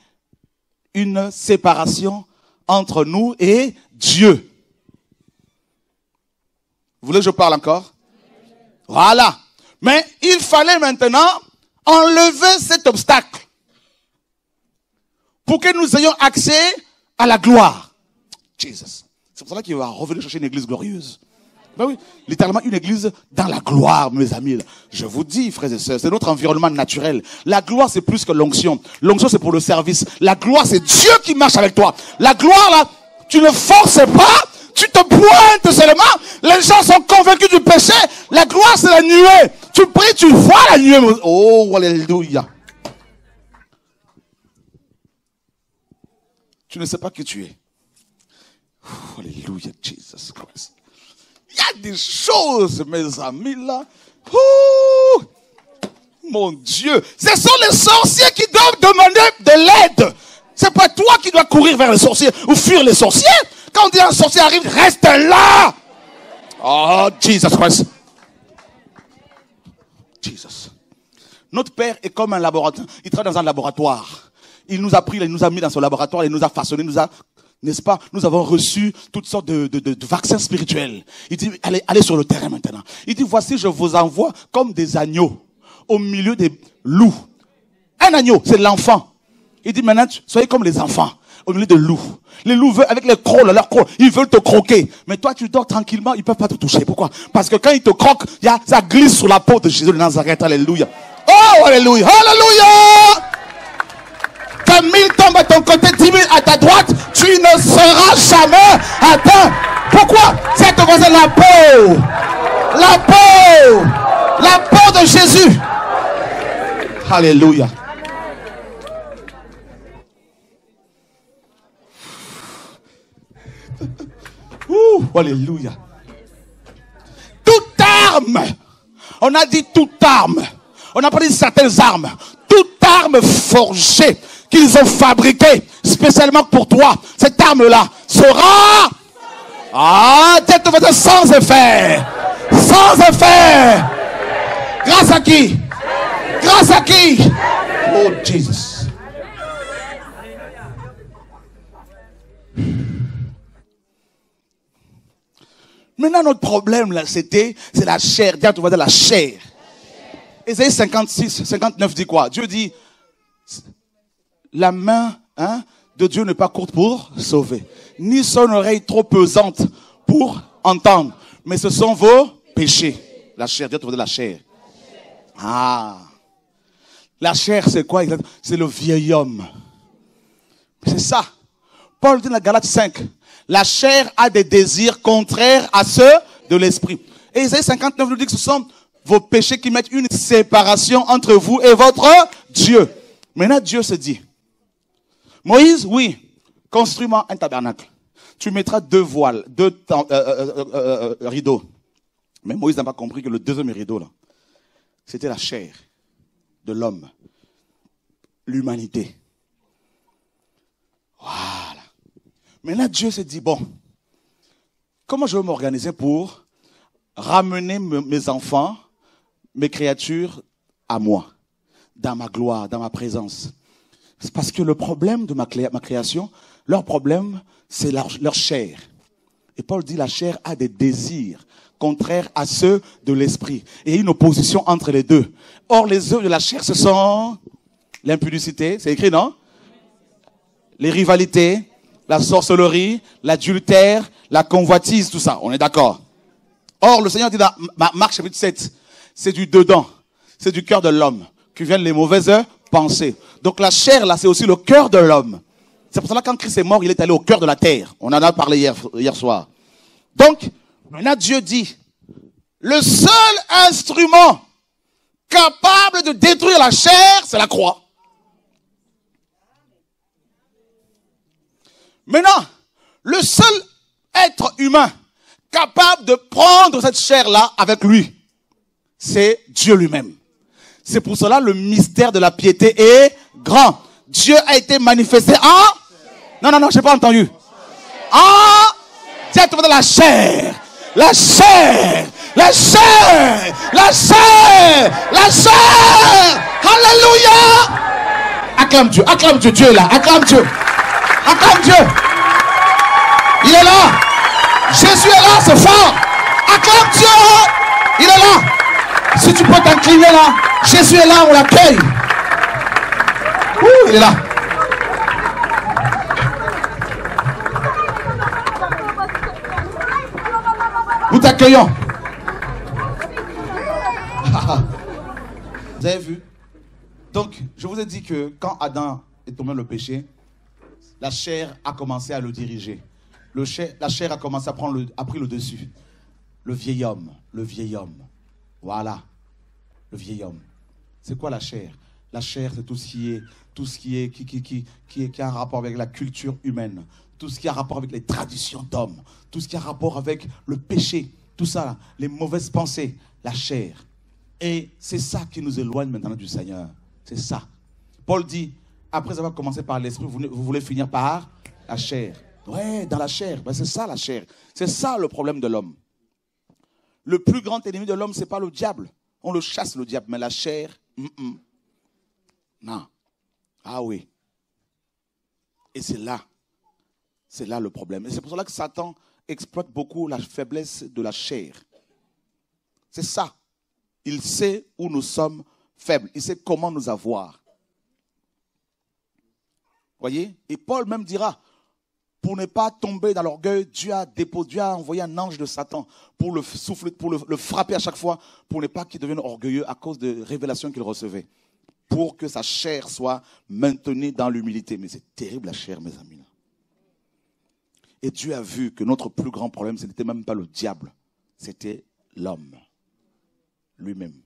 une séparation entre nous et Dieu. Vous voulez que je parle encore? Voilà. Mais il fallait maintenant enlever cet obstacle pour que nous ayons accès à la gloire. Jesus. C'est pour ça qu'il va revenir chercher une église glorieuse. Ben oui, littéralement une église dans la gloire, mes amis. Je vous dis, frères et sœurs, c'est notre environnement naturel. La gloire, c'est plus que l'onction. L'onction, c'est pour le service. La gloire, c'est Dieu qui marche avec toi. La gloire, là, tu ne forces pas, tu te pointes seulement. Les gens sont convaincus du péché. La gloire, c'est la nuée. Tu pries, tu vois la nuée. Oh, alléluia. Tu ne sais pas qui tu es. Oh, alléluia, Jesus Christ. Il y a des choses, mes amis, là. Ouh, mon Dieu. Ce sont les sorciers qui doivent demander de l'aide. C'est pas toi qui dois courir vers les sorciers ou fuir les sorciers. Quand on dit un sorcier arrive, reste là. Oh, Jesus Christ. Jesus. Notre Père est comme un laboratoire. Il travaille dans un laboratoire. Il nous a pris, il nous a mis dans son laboratoire, il nous a façonné, n'est-ce pas? Nous avons reçu toutes sortes de vaccins spirituels. Il dit, allez sur le terrain maintenant. Il dit, voici, je vous envoie comme des agneaux au milieu des loups. Un agneau, c'est l'enfant. Il dit, maintenant, soyez comme les enfants au milieu des loups. Les loups veulent, avec les crocs, leurs crocs, ils veulent te croquer. Mais toi, tu dors tranquillement, ils ne peuvent pas te toucher. Pourquoi? Parce que quand ils te croquent, ça glisse sur la peau de Jésus de Nazareth. Alléluia. Oh, alléluia. Alléluia. Que 1000 tombent à ton côté, 10 000 à ta droite, tu ne seras jamais atteint. Pourquoi? C'est te voisin la peau. La peau de Jésus. Alléluia. Alléluia. Toute arme. On a dit toute arme. On n'a pas dit certaines armes. Toute arme forgée qu'ils ont fabriquée spécialement pour toi, cette arme-là sera sans effet. Sans effet. Grâce à qui? Grâce à qui? Oh Jesus. Maintenant, notre problème, là, c'est la chair. Dis à ton voisin, la chair. Ésaïe 59 dit quoi? Dieu dit, la main de Dieu n'est pas courte pour sauver, ni son oreille trop pesante pour entendre. Mais ce sont vos péchés. La chair, dis à ton voisin, la chair. Ah. La chair, c'est quoi? C'est le vieil homme. C'est ça. Paul dit dans la Galates 5. La chair a des désirs contraires à ceux de l'esprit. Et Ésaïe 59 nous dit que ce sont vos péchés qui mettent une séparation entre vous et votre Dieu. Maintenant, Dieu se dit, Moïse, oui, construis-moi un tabernacle. Tu mettras 2 voiles, 2 rideaux. Mais Moïse n'a pas compris que le deuxième rideau, là, c'était la chair de l'homme. L'humanité. Voilà. Maintenant, Dieu s'est dit, bon, comment je vais m'organiser pour ramener mes enfants, mes créatures à moi, dans ma gloire, dans ma présence? C'est parce que le problème de ma création, leur problème, c'est leur chair. Et Paul dit, la chair a des désirs contraires à ceux de l'esprit. Et il y a une opposition entre les deux. Or, les œuvres de la chair, ce sont l'impudicité, c'est écrit, non? Les rivalités, la sorcellerie, l'adultère, la convoitise, tout ça. On est d'accord. Or, le Seigneur dit dans Marc chapitre 7, c'est du dedans, c'est du cœur de l'homme que viennent les mauvaises pensées. Donc la chair, là, c'est aussi le cœur de l'homme. C'est pour cela que quand Christ est mort, il est allé au cœur de la terre. On en a parlé hier soir. Donc, maintenant Dieu dit, le seul instrument capable de détruire la chair, c'est la croix. Maintenant, le seul être humain capable de prendre cette chair-là avec lui, c'est Dieu lui-même. C'est pour cela le mystère de la piété est grand. Dieu a été manifesté en... Non, j'ai pas entendu. Directement dans la chair. La chair. La chair. La chair. La chair. Alléluia. Acclame Dieu. Acclame Dieu. Dieu est là. Acclame Dieu. Acclame Dieu. Il est là. Jésus est là. C'est fort. Acclame Dieu. Il est là. Si tu peux t'incliner là. Jésus est là. On l'accueille. Il est là. Nous t'accueillons. Vous avez vu? Donc, je vous ai dit que quand Adam est tombé dans le péché, la chair a commencé à le diriger. La chair a commencé a pris le dessus. Le vieil homme. Voilà. Le vieil homme. C'est quoi la chair? La chair, c'est tout ce qui a un rapport avec la culture humaine, tout ce qui a un rapport avec les traditions d'hommes, tout ce qui a un rapport avec le péché, tout ça, les mauvaises pensées, la chair. Et c'est ça qui nous éloigne maintenant du Seigneur. C'est ça. Paul dit, après avoir commencé par l'esprit, vous voulez finir par la chair. Ouais, dans la chair. Ben, c'est ça la chair. C'est ça le problème de l'homme. Le plus grand ennemi de l'homme, c'est pas le diable. On le chasse le diable, mais la chair, non. Ah oui. Et c'est là le problème. Et c'est pour cela que Satan exploite beaucoup la faiblesse de la chair. C'est ça. Il sait où nous sommes faibles. Il sait comment nous avoir. Voyez? Et Paul même dira, pour ne pas tomber dans l'orgueil, Dieu a envoyé un ange de Satan pour le souffler, pour le frapper à chaque fois, pour ne pas qu'il devienne orgueilleux à cause de révélations qu'il recevait. Pour que sa chair soit maintenue dans l'humilité. Mais c'est terrible la chair, mes amis. Et Dieu a vu que notre plus grand problème, ce n'était même pas le diable, c'était l'homme lui-même.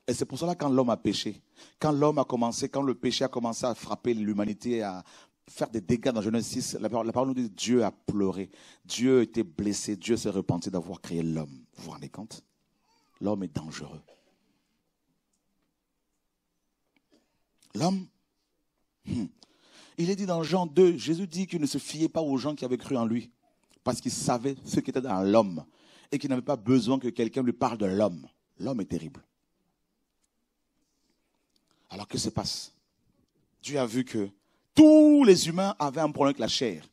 Et c'est pour cela que quand l'homme a péché, quand le péché a commencé à frapper l'humanité, à faire des dégâts dans Genèse 6, la parole nous dit Dieu a pleuré, Dieu était blessé, Dieu s'est repenti d'avoir créé l'homme. Vous vous rendez compte? L'homme est dangereux. L'homme, il est dit dans Jean 2, Jésus dit qu'il ne se fiait pas aux gens qui avaient cru en lui, parce qu'il savait ce qui était dans l'homme, et qu'il n'avait pas besoin que quelqu'un lui parle de l'homme. L'homme est terrible. Alors que se passe? Dieu a vu que tous les humains avaient un problème avec la chair.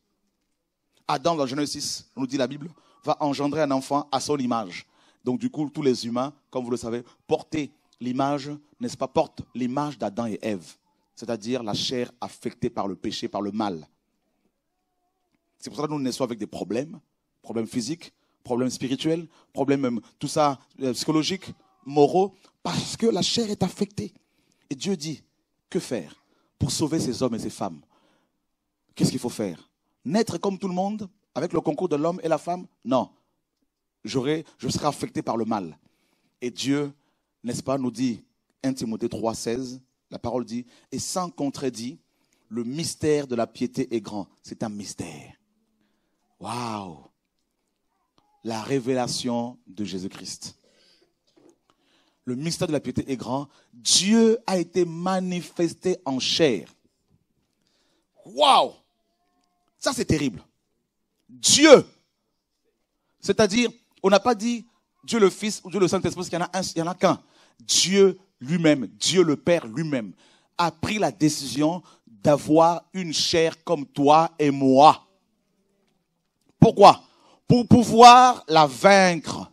Adam, dans Genèse 6, on nous dit la Bible, va engendrer un enfant à son image. Donc du coup, tous les humains, comme vous le savez, portaient l'image, n'est-ce pas, portent l'image d'Adam et Ève. C'est-à-dire la chair affectée par le péché, par le mal. C'est pour ça que nous naissons avec des problèmes physiques, problèmes spirituels, problèmes même, tout ça, psychologiques, moraux, parce que la chair est affectée. Et Dieu dit, que faire pour sauver ces hommes et ces femmes? Qu'est-ce qu'il faut faire? Naître comme tout le monde, avec le concours de l'homme et la femme? Non. Je serai affecté par le mal. Et Dieu, n'est-ce pas, nous dit, 1 Timothée 3,16, la parole dit, et sans contredit, le mystère de la piété est grand. C'est un mystère. Waouh! La révélation de Jésus-Christ. Le mystère de la piété est grand. Dieu a été manifesté en chair. Waouh! Ça, c'est terrible. Dieu. C'est-à-dire, on n'a pas dit Dieu le Fils ou Dieu le Saint-Esprit, parce qu'il y en a qu'un. Dieu lui-même, Dieu le Père lui-même, a pris la décision d'avoir une chair comme toi et moi. Pourquoi? Pour pouvoir la vaincre,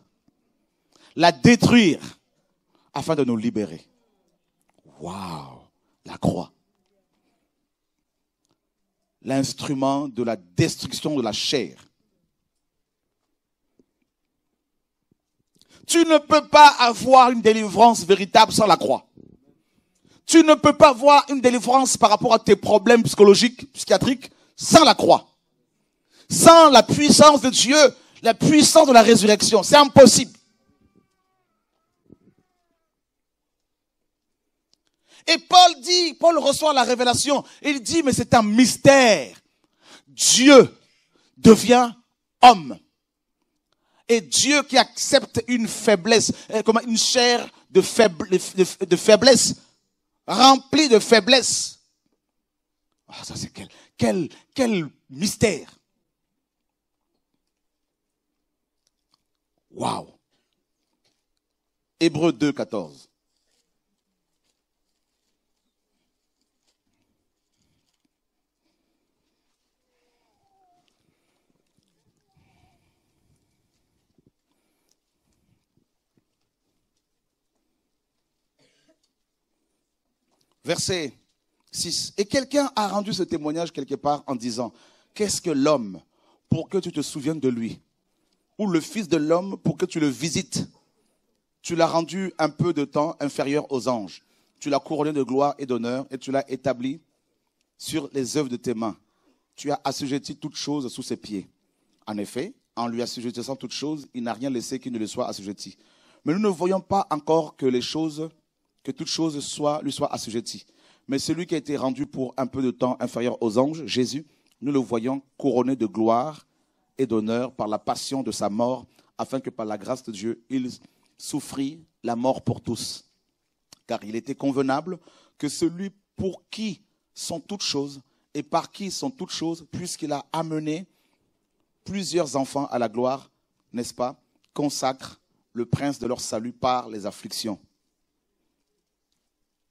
la détruire, afin de nous libérer. Waouh! La croix. L'instrument de la destruction de la chair. Tu ne peux pas avoir une délivrance véritable sans la croix. Tu ne peux pas avoir une délivrance par rapport à tes problèmes psychologiques, psychiatriques, sans la croix. Sans la puissance de Dieu, la puissance de la résurrection. C'est impossible. Et Paul reçoit la révélation. Il dit, mais c'est un mystère. Dieu devient homme. Et Dieu qui accepte une faiblesse, comme une chair de faiblesse, remplie de faiblesse. Ah, ça c'est quel mystère. Waouh. Hébreux 2, 14. Verset 6. Et quelqu'un a rendu ce témoignage quelque part en disant, qu'est-ce que l'homme pour que tu te souviennes de lui? Ou le fils de l'homme pour que tu le visites? Tu l'as rendu un peu de temps inférieur aux anges. Tu l'as couronné de gloire et d'honneur et tu l'as établi sur les œuvres de tes mains. Tu as assujetti toutes choses sous ses pieds. En effet, en lui assujettissant toutes choses, il n'a rien laissé qui ne lui soit assujetti. Mais nous ne voyons pas encore que toutes choses lui soient assujetties. Mais celui qui a été rendu pour un peu de temps inférieur aux anges, Jésus, nous le voyons couronné de gloire et d'honneur par la passion de sa mort, afin que par la grâce de Dieu, il souffrit la mort pour tous. Car il était convenable que celui pour qui sont toutes choses et par qui sont toutes choses, puisqu'il a amené plusieurs enfants à la gloire, n'est-ce pas, consacre le prince de leur salut par les afflictions,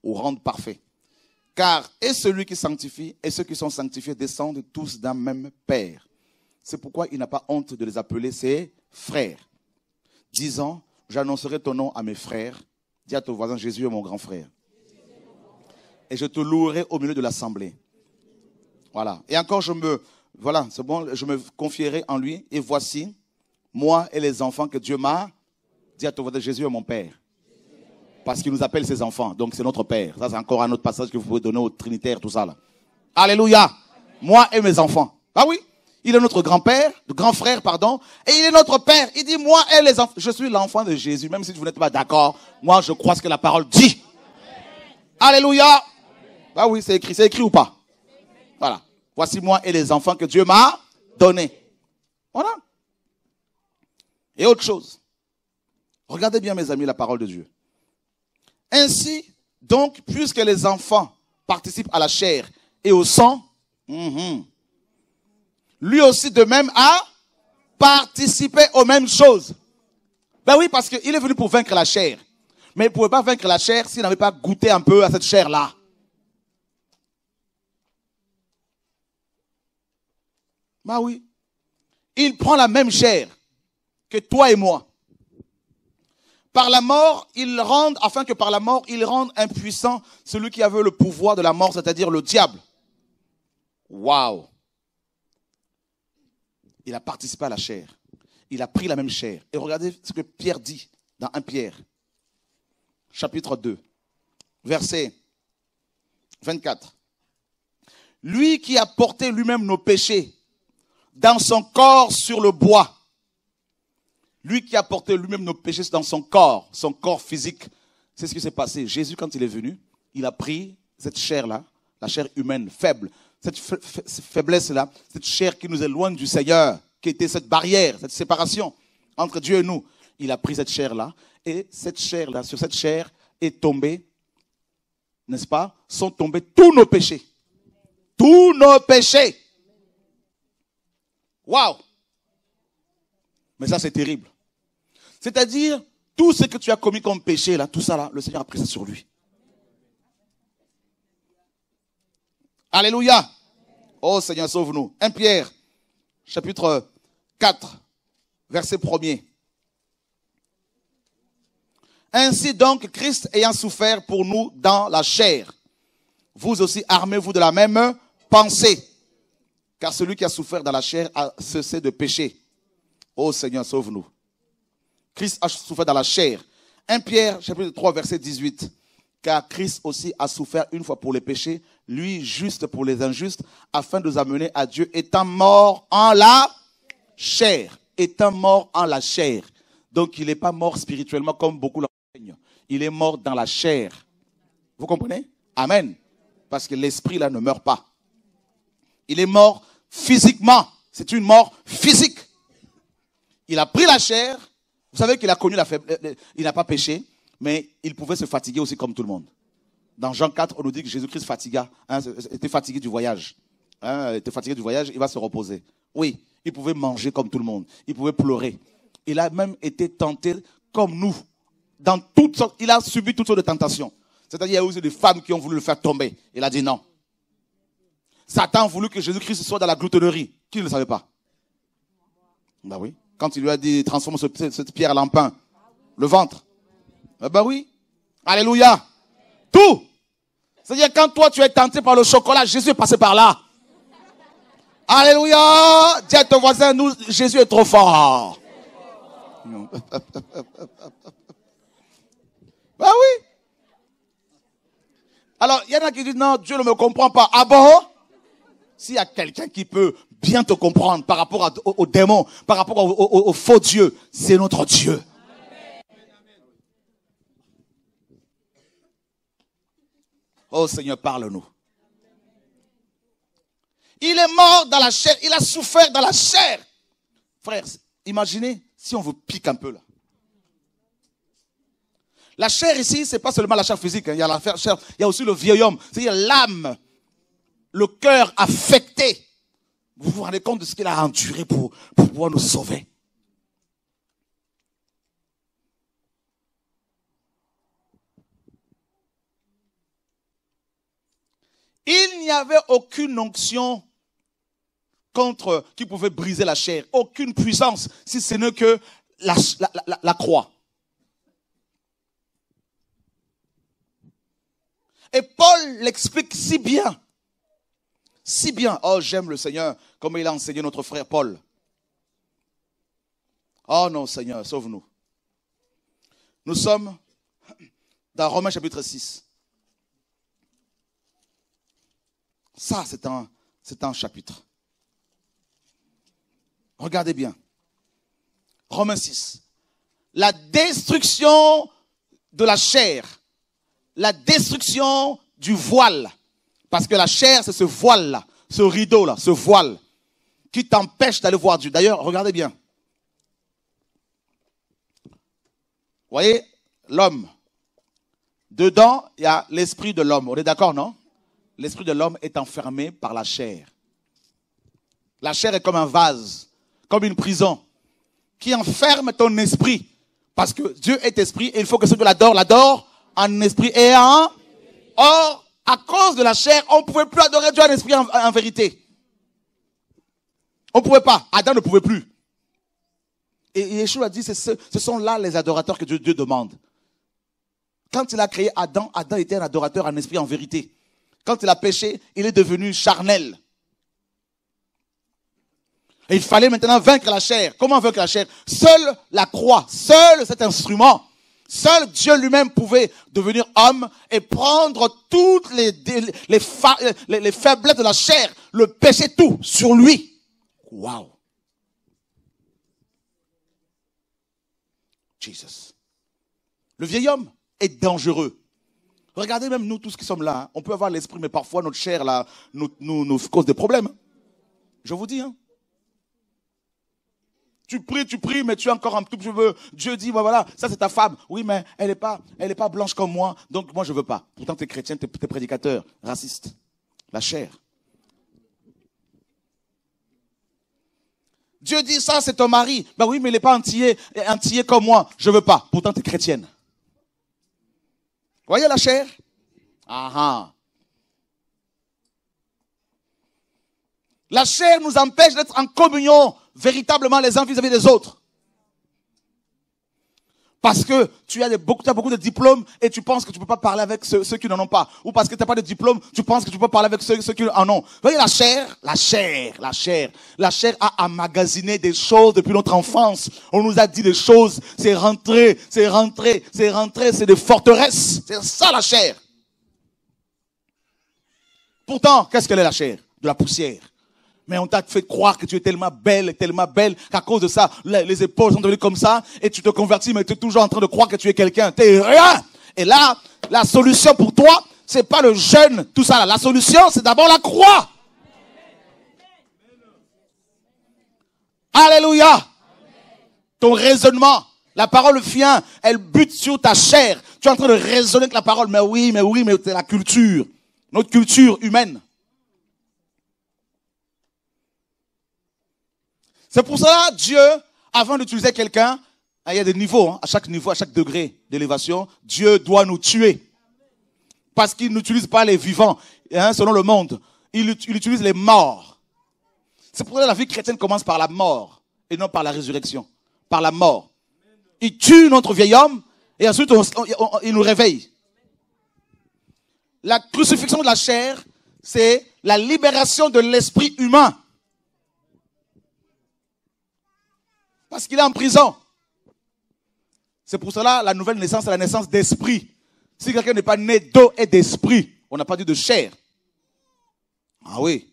ou rende parfait. Car et celui qui sanctifie et ceux qui sont sanctifiés descendent tous d'un même Père. C'est pourquoi il n'a pas honte de les appeler ses frères, disant, j'annoncerai ton nom à mes frères. Dis à ton voisin, Jésus est mon grand frère. Et je te louerai au milieu de l'assemblée. Voilà. Et encore, je me confierai en lui. Et voici, moi et les enfants que Dieu m'a. Dis à ton voisin, Jésus est mon Père. Parce qu'il nous appelle ses enfants. Donc c'est notre Père. Ça, c'est encore un autre passage que vous pouvez donner aux Trinitaires, tout ça là. Alléluia. Moi et mes enfants. Ah oui. Il est notre grand-père, grand frère, pardon. Et il est notre Père. Il dit, moi et les enfants. Je suis l'enfant de Jésus. Même si vous n'êtes pas d'accord. Moi, je crois ce que la parole dit. Alléluia. Ah oui, c'est écrit ou pas? Voilà. Voici moi et les enfants que Dieu m'a donnés. Voilà. Et autre chose. Regardez bien, mes amis, la parole de Dieu. Ainsi, donc, puisque les enfants participent à la chair et au sang, lui aussi de même a participé aux mêmes choses. Ben oui, parce qu'il est venu pour vaincre la chair. Mais il ne pouvait pas vaincre la chair s'il n'avait pas goûté un peu à cette chair-là. Ben oui. Il prend la même chair que toi et moi. Par la mort, afin que par la mort, il rende impuissant celui qui avait le pouvoir de la mort, c'est-à-dire le diable. Waouh! Il a participé à la chair. Il a pris la même chair. Et regardez ce que Pierre dit dans 1 Pierre, chapitre 2, verset 24. Lui qui a porté lui-même nos péchés dans son corps sur le bois. Lui qui a porté lui-même nos péchés dans son corps physique. C'est ce qui s'est passé. Jésus, quand il est venu, il a pris cette chair-là, la chair humaine faible, cette faiblesse-là, cette chair qui nous éloigne du Seigneur, qui était cette barrière, cette séparation entre Dieu et nous. Il a pris cette chair-là, et cette chair-là, sur cette chair est tombé, n'est-ce pas, sont tombés tous nos péchés. Tous nos péchés. Waouh! Mais ça, c'est terrible. C'est-à-dire, tout ce que tu as commis comme péché, là, tout ça, là, le Seigneur a pris ça sur lui. Alléluia. Oh Seigneur, sauve-nous. 1 Pierre, chapitre 4, verset 1er. Ainsi donc, Christ ayant souffert pour nous dans la chair, vous aussi armez-vous de la même pensée. Car celui qui a souffert dans la chair a cessé de pécher. Oh Seigneur, sauve-nous. Christ a souffert dans la chair. 1 Pierre, chapitre 3, verset 18. Car Christ aussi a souffert une fois pour les péchés, lui juste pour les injustes, afin de nous amener à Dieu, étant mort en la chair. Étant mort en la chair. Donc il n'est pas mort spirituellement comme beaucoup l'enseignent. Il est mort dans la chair. Vous comprenez? Amen. Parce que l'esprit là ne meurt pas. Il est mort physiquement. C'est une mort physique. Il a pris la chair. Vous savez qu'il a connu la faiblesse. Il n'a pas péché, mais il pouvait se fatiguer aussi comme tout le monde. Dans Jean 4, on nous dit que Jésus-Christ était fatigué du voyage. Était fatigué du voyage, il va se reposer. Oui, il pouvait manger comme tout le monde. Il pouvait pleurer. Il a même été tenté comme nous. Dans toutes sortes, il a subi toutes sortes de tentations. C'est-à-dire, il y a aussi des femmes qui ont voulu le faire tomber. Il a dit non. Satan a voulu que Jésus-Christ soit dans la gloutonnerie. Qui ne le savait pas? Ben oui. Quand il lui a dit, transforme cette pierre en pain. Le ventre. Ben oui. Alléluia. Tout. C'est-à-dire, quand toi, tu es tenté par le chocolat, Jésus est passé par là. Alléluia. Dis à ton voisin, nous, Jésus est trop fort. Ben oui. Alors, il y en a qui disent, non, Dieu ne me comprend pas. Ah bon? S'il y a quelqu'un qui peut bien te comprendre par rapport aux démons, par rapport aux faux dieux, c'est notre Dieu. Oh Seigneur, parle-nous. Il est mort dans la chair, il a souffert dans la chair. Frères, imaginez si on vous pique un peu là. La chair ici, c'est pas seulement la chair physique, hein. Il y a la chair, il y a aussi le vieil homme, c'est-à-dire l'âme, le cœur affecté. Vous vous rendez compte de ce qu'il a enduré pour pouvoir nous sauver. Il n'y avait aucune onction qui pouvait briser la chair, aucune puissance, si ce n'est que la croix. Et Paul l'explique si bien. Si bien. Oh, j'aime le Seigneur, comme il a enseigné notre frère Paul. Oh non, Seigneur, sauve-nous. Nous sommes dans Romains chapitre 6. Ça, c'est un chapitre. Regardez bien. Romains 6. La destruction de la chair. La destruction du voile. Parce que la chair, c'est ce voile-là, ce rideau-là, ce voile, qui t'empêche d'aller voir Dieu. D'ailleurs, regardez bien. Vous voyez, l'homme. Dedans, il y a l'esprit de l'homme. On est d'accord, non? L'esprit de l'homme est enfermé par la chair. La chair est comme un vase, comme une prison, qui enferme ton esprit. Parce que Dieu est esprit et il faut que ceux qui l'adorent en esprit et en... Or, à cause de la chair, on ne pouvait plus adorer Dieu en esprit en vérité. On ne pouvait pas. Adam ne pouvait plus. Et Yeshua a dit, ce sont là les adorateurs que Dieu demande. Quand il a créé Adam, Adam était un adorateur en esprit en vérité. Quand il a péché, il est devenu charnel. Et il fallait maintenant vaincre la chair. Comment vaincre la chair? Seule la croix, seul cet instrument. Seul Dieu lui-même pouvait devenir homme et prendre toutes les faiblesses de la chair, le péché, tout sur lui. Waouh! Jesus. Le vieil homme est dangereux. Regardez même nous tous qui sommes là. Hein. On peut avoir l'esprit, mais parfois notre chair là, nous cause des problèmes. Je vous dis, hein. Tu pries, mais tu es encore un tout petit peu. Dieu dit, voilà, ça c'est ta femme. Oui, mais elle est pas blanche comme moi, donc moi je veux pas. Pourtant tu es chrétien, tu es prédicateur, raciste. La chair. Dieu dit, ça c'est ton mari. Ben oui, mais il n'est pas antillais comme moi. Je veux pas. Pourtant tu es chrétienne. Voyez la chair? Ah ah. La chair nous empêche d'être en communion véritablement les uns vis-à-vis des autres. Parce que tu as beaucoup de diplômes et tu penses que tu ne peux pas parler avec ceux qui n'en ont pas. Ou parce que tu n'as pas de diplôme, tu penses que tu peux parler avec ceux qui en ont. Vous voyez la chair? La chair a emmagasiné des choses depuis notre enfance. On nous a dit des choses, c'est rentré, c'est des forteresses. C'est ça la chair. Pourtant, qu'est-ce qu'elle est la chair? De la poussière. Mais on t'a fait croire que tu es tellement belle, qu'à cause de ça, les épaules sont devenues comme ça, et tu te convertis, mais tu es toujours en train de croire que tu es quelqu'un. Tu es rien. Et là, la solution pour toi, c'est pas le jeûne, tout ça là. La solution, c'est d'abord la croix. Alléluia. Ton raisonnement, la parole vient, elle bute sur ta chair. Tu es en train de raisonner avec la parole. Mais c'est la culture. Notre culture humaine. C'est pour ça, Dieu, avant d'utiliser quelqu'un, il y a des niveaux, à chaque niveau, à chaque degré d'élévation, Dieu doit nous tuer. Parce qu'il n'utilise pas les vivants, selon le monde. Il utilise les morts. C'est pour ça que la vie chrétienne commence par la mort et non par la résurrection. Par la mort. Il tue notre vieil homme et ensuite il nous réveille. La crucifixion de la chair, c'est la libération de l'esprit humain. Parce qu'il est en prison. C'est pour cela la nouvelle naissance, c'est la naissance d'esprit. Si quelqu'un n'est pas né d'eau et d'esprit, on n'a pas dit de chair. Ah oui.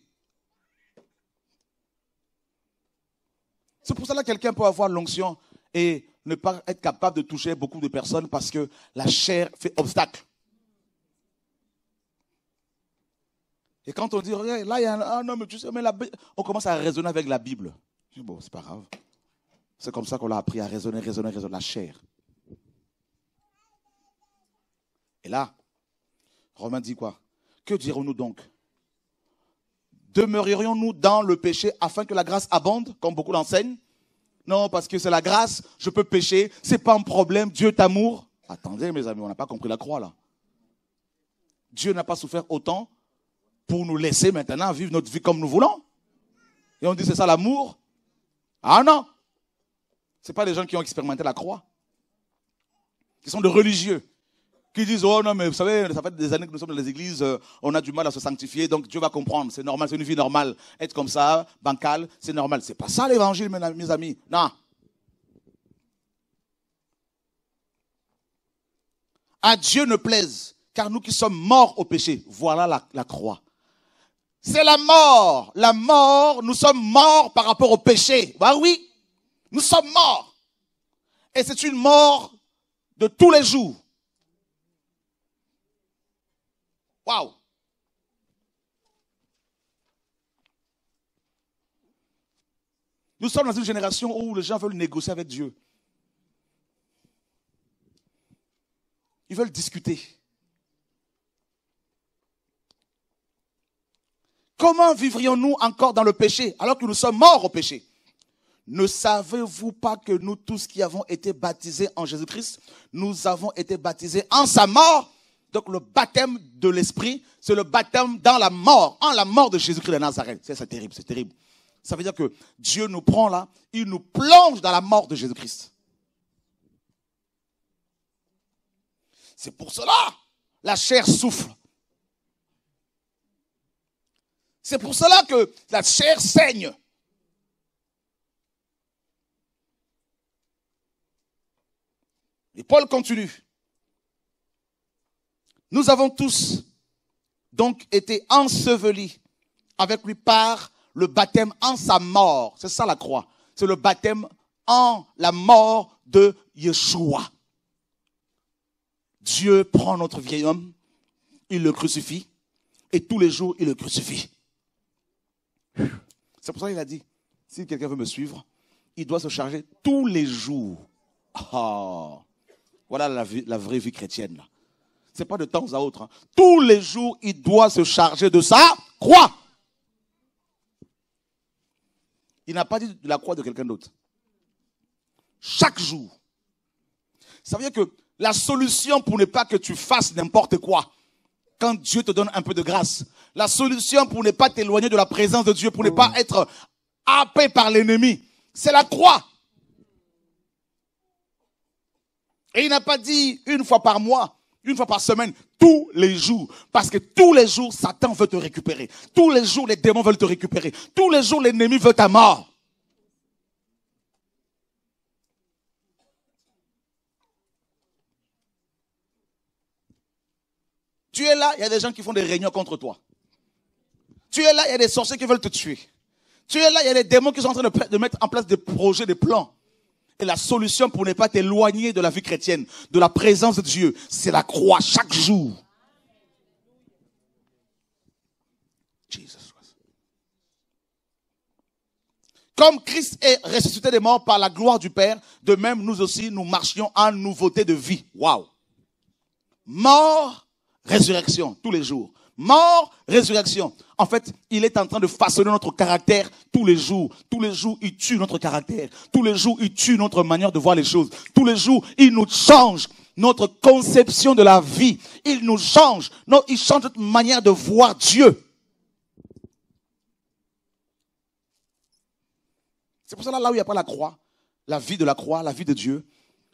C'est pour cela que quelqu'un peut avoir l'onction et ne pas être capable de toucher beaucoup de personnes parce que la chair fait obstacle. Et quand on dit, regarde, là il y a un homme, tu sais, mais on commence à raisonner avec la Bible. Bon, c'est pas grave. C'est comme ça qu'on l'a appris à raisonner la chair. Et là, Romain dit quoi? Que dirons-nous donc? Demeurerions-nous dans le péché afin que la grâce abonde, comme beaucoup l'enseignent? Non, parce que c'est la grâce, je peux pécher, c'est pas un problème, Dieu t'amour. Attendez mes amis, on n'a pas compris la croix là. Dieu n'a pas souffert autant pour nous laisser maintenant vivre notre vie comme nous voulons. Et on dit c'est ça l'amour? Ah non! Ce pas les gens qui ont expérimenté la croix. Qui sont des religieux. Qui disent, oh non, mais vous savez, ça fait des années que nous sommes dans les églises, on a du mal à se sanctifier, donc Dieu va comprendre, c'est normal, c'est une vie normale. Être comme ça, bancal, c'est normal. C'est pas ça l'évangile, mes amis. Non. À Dieu ne plaise, car nous qui sommes morts au péché, voilà la croix. C'est la mort. La mort, nous sommes morts par rapport au péché. Bah oui, nous sommes morts. Et c'est une mort de tous les jours. Waouh! Nous sommes dans une génération où les gens veulent négocier avec Dieu. Ils veulent discuter. Comment vivrions-nous encore dans le péché alors que nous sommes morts au péché? Ne savez-vous pas que nous tous qui avons été baptisés en Jésus-Christ, nous avons été baptisés en sa mort? Donc le baptême de l'esprit, c'est le baptême dans la mort, en la mort de Jésus-Christ de Nazareth. C'est terrible, c'est terrible. Ça veut dire que Dieu nous prend là, il nous plonge dans la mort de Jésus-Christ. C'est pour cela, la chair souffle. C'est pour cela que la chair saigne. Et Paul continue. Nous avons tous donc été ensevelis avec lui par le baptême en sa mort. C'est ça la croix. C'est le baptême en la mort de Yeshua. Dieu prend notre vieil homme, il le crucifie, et tous les jours il le crucifie. C'est pour ça qu'il a dit, si quelqu'un veut me suivre, il doit se charger tous les jours. Oh, voilà la vraie vie chrétienne là. C'est pas de temps à autre. Tous les jours, il doit se charger de sa croix. Il n'a pas dit de la croix de quelqu'un d'autre. Chaque jour. Ça veut dire que la solution pour ne pas que tu fasses n'importe quoi, quand Dieu te donne un peu de grâce, la solution pour ne pas t'éloigner de la présence de Dieu, pour ne pas être happé par l'ennemi, c'est la croix. Et il n'a pas dit une fois par mois, une fois par semaine, tous les jours. Parce que tous les jours, Satan veut te récupérer. Tous les jours, les démons veulent te récupérer. Tous les jours, l'ennemi veut ta mort. Tu es là, il y a des gens qui font des réunions contre toi. Tu es là, il y a des sorciers qui veulent te tuer. Tu es là, il y a des démons qui sont en train de mettre en place des projets, des plans. Et la solution pour ne pas t'éloigner de la vie chrétienne, de la présence de Dieu, c'est la croix chaque jour. Jesus Christ. Comme Christ est ressuscité des morts par la gloire du Père, de même nous aussi, nous marchions en nouveauté de vie. Waouh! Mort, résurrection, tous les jours. Mort, résurrection. En fait, il est en train de façonner notre caractère tous les jours. Tous les jours, il tue notre caractère. Tous les jours, il tue notre manière de voir les choses. Tous les jours, il nous change notre conception de la vie. Il nous change. Non, il change notre manière de voir Dieu. C'est pour ça là où il n'y a pas la croix, la vie de la croix, la vie de Dieu,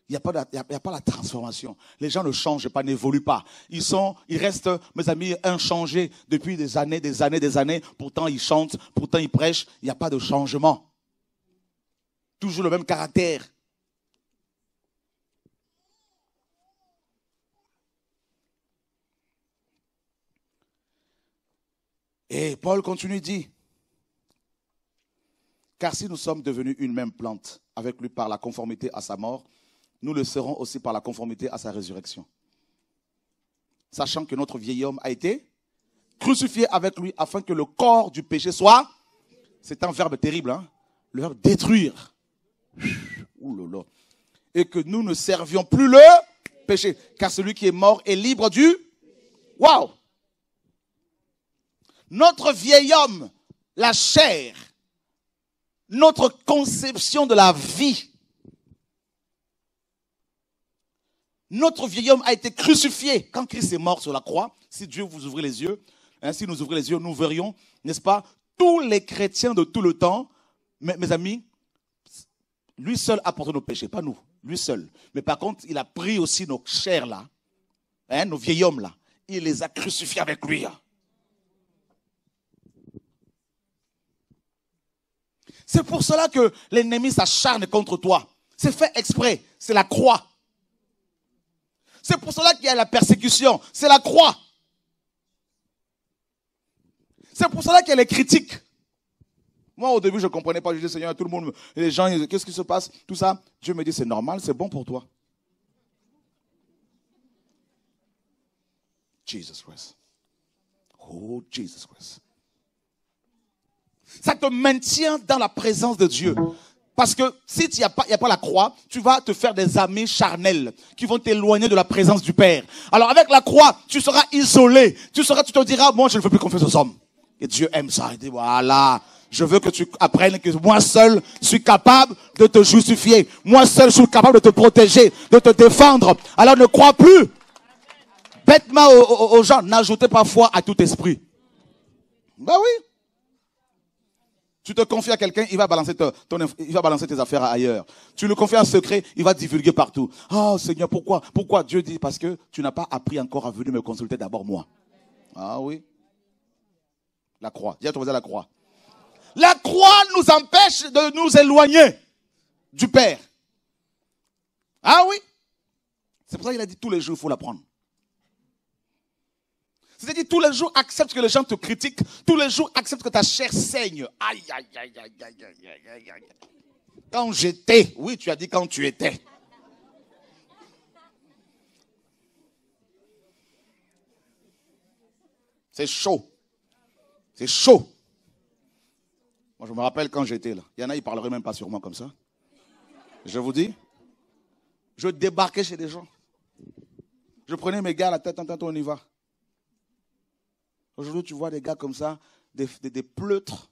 il n'y a pas la transformation. Les gens ne changent pas, n'évoluent pas. Ils restent, mes amis, inchangés depuis des années. Pourtant, ils chantent, pourtant, ils prêchent. Il n'y a pas de changement. Toujours le même caractère. Et Paul continue, dit, car si nous sommes devenus une même plante avec lui par la conformité à sa mort, nous le serons aussi par la conformité à sa résurrection. Sachant que notre vieil homme a été crucifié avec lui afin que le corps du péché soit, c'est un verbe terrible, hein, le verbe détruire. Ouh là là. Et que nous ne servions plus le péché, car celui qui est mort est libre du... Waouh! Notre vieil homme, la chair, notre conception de la vie. Notre vieil homme a été crucifié. Quand Christ est mort sur la croix, si Dieu vous ouvrait les yeux, si nous ouvrait les yeux, nous verrions, n'est-ce pas, tous les chrétiens de tout le temps, mes amis, lui seul a porté nos péchés, pas nous, lui seul. Mais par contre, il a pris aussi nos chairs là, nos vieils hommes là, il les a crucifiés avec lui. C'est pour cela que l'ennemi s'acharne contre toi. C'est fait exprès. C'est la croix. C'est pour cela qu'il y a la persécution. C'est la croix. C'est pour cela qu'il y a les critiques. Moi, au début, je ne comprenais pas. Je disais, Seigneur, tout le monde, les gens, qu'est-ce qui se passe? Tout ça. Dieu me dit, c'est normal, c'est bon pour toi. Jesus Christ. Oh, Jesus Christ. Ça te maintient dans la présence de Dieu. Parce que si il n'y a pas la croix, tu vas te faire des amis charnels qui vont t'éloigner de la présence du Père. Alors avec la croix, tu seras isolé. Tu te diras, moi je ne veux plus confiance aux hommes. Et Dieu aime ça. Il dit, voilà, je veux que tu apprennes que moi seul suis capable de te justifier. Moi seul suis capable de te protéger, de te défendre. Alors ne crois plus bêtement aux gens. N'ajoutez pas foi à tout esprit. Ben oui. Tu te confies à quelqu'un, il va balancer tes affaires ailleurs. Tu le confies en secret, il va divulguer partout. Oh Seigneur, pourquoi? Pourquoi? Dieu dit, parce que tu n'as pas appris encore à venir me consulter d'abord moi. Ah oui. La croix. Dis à ton voisin la croix. La croix nous empêche de nous éloigner du Père. Ah oui. C'est pour ça qu'il a dit tous les jours, il faut la prendre. C'est-à-dire tous les jours, accepte que les gens te critiquent. Tous les jours, accepte que ta chair saigne. Aïe, aïe, aïe, aïe, aïe, aïe, aïe, aïe. Quand j'étais, oui, tu as dit quand tu étais. C'est chaud. C'est chaud. Moi, je me rappelle quand j'étais là. Il y en a, ils ne parleraient même pas sur moi comme ça. Je vous dis, je débarquais chez des gens. Je prenais mes gars à la tête, on y va. Aujourd'hui, tu vois des gars comme ça, des pleutres.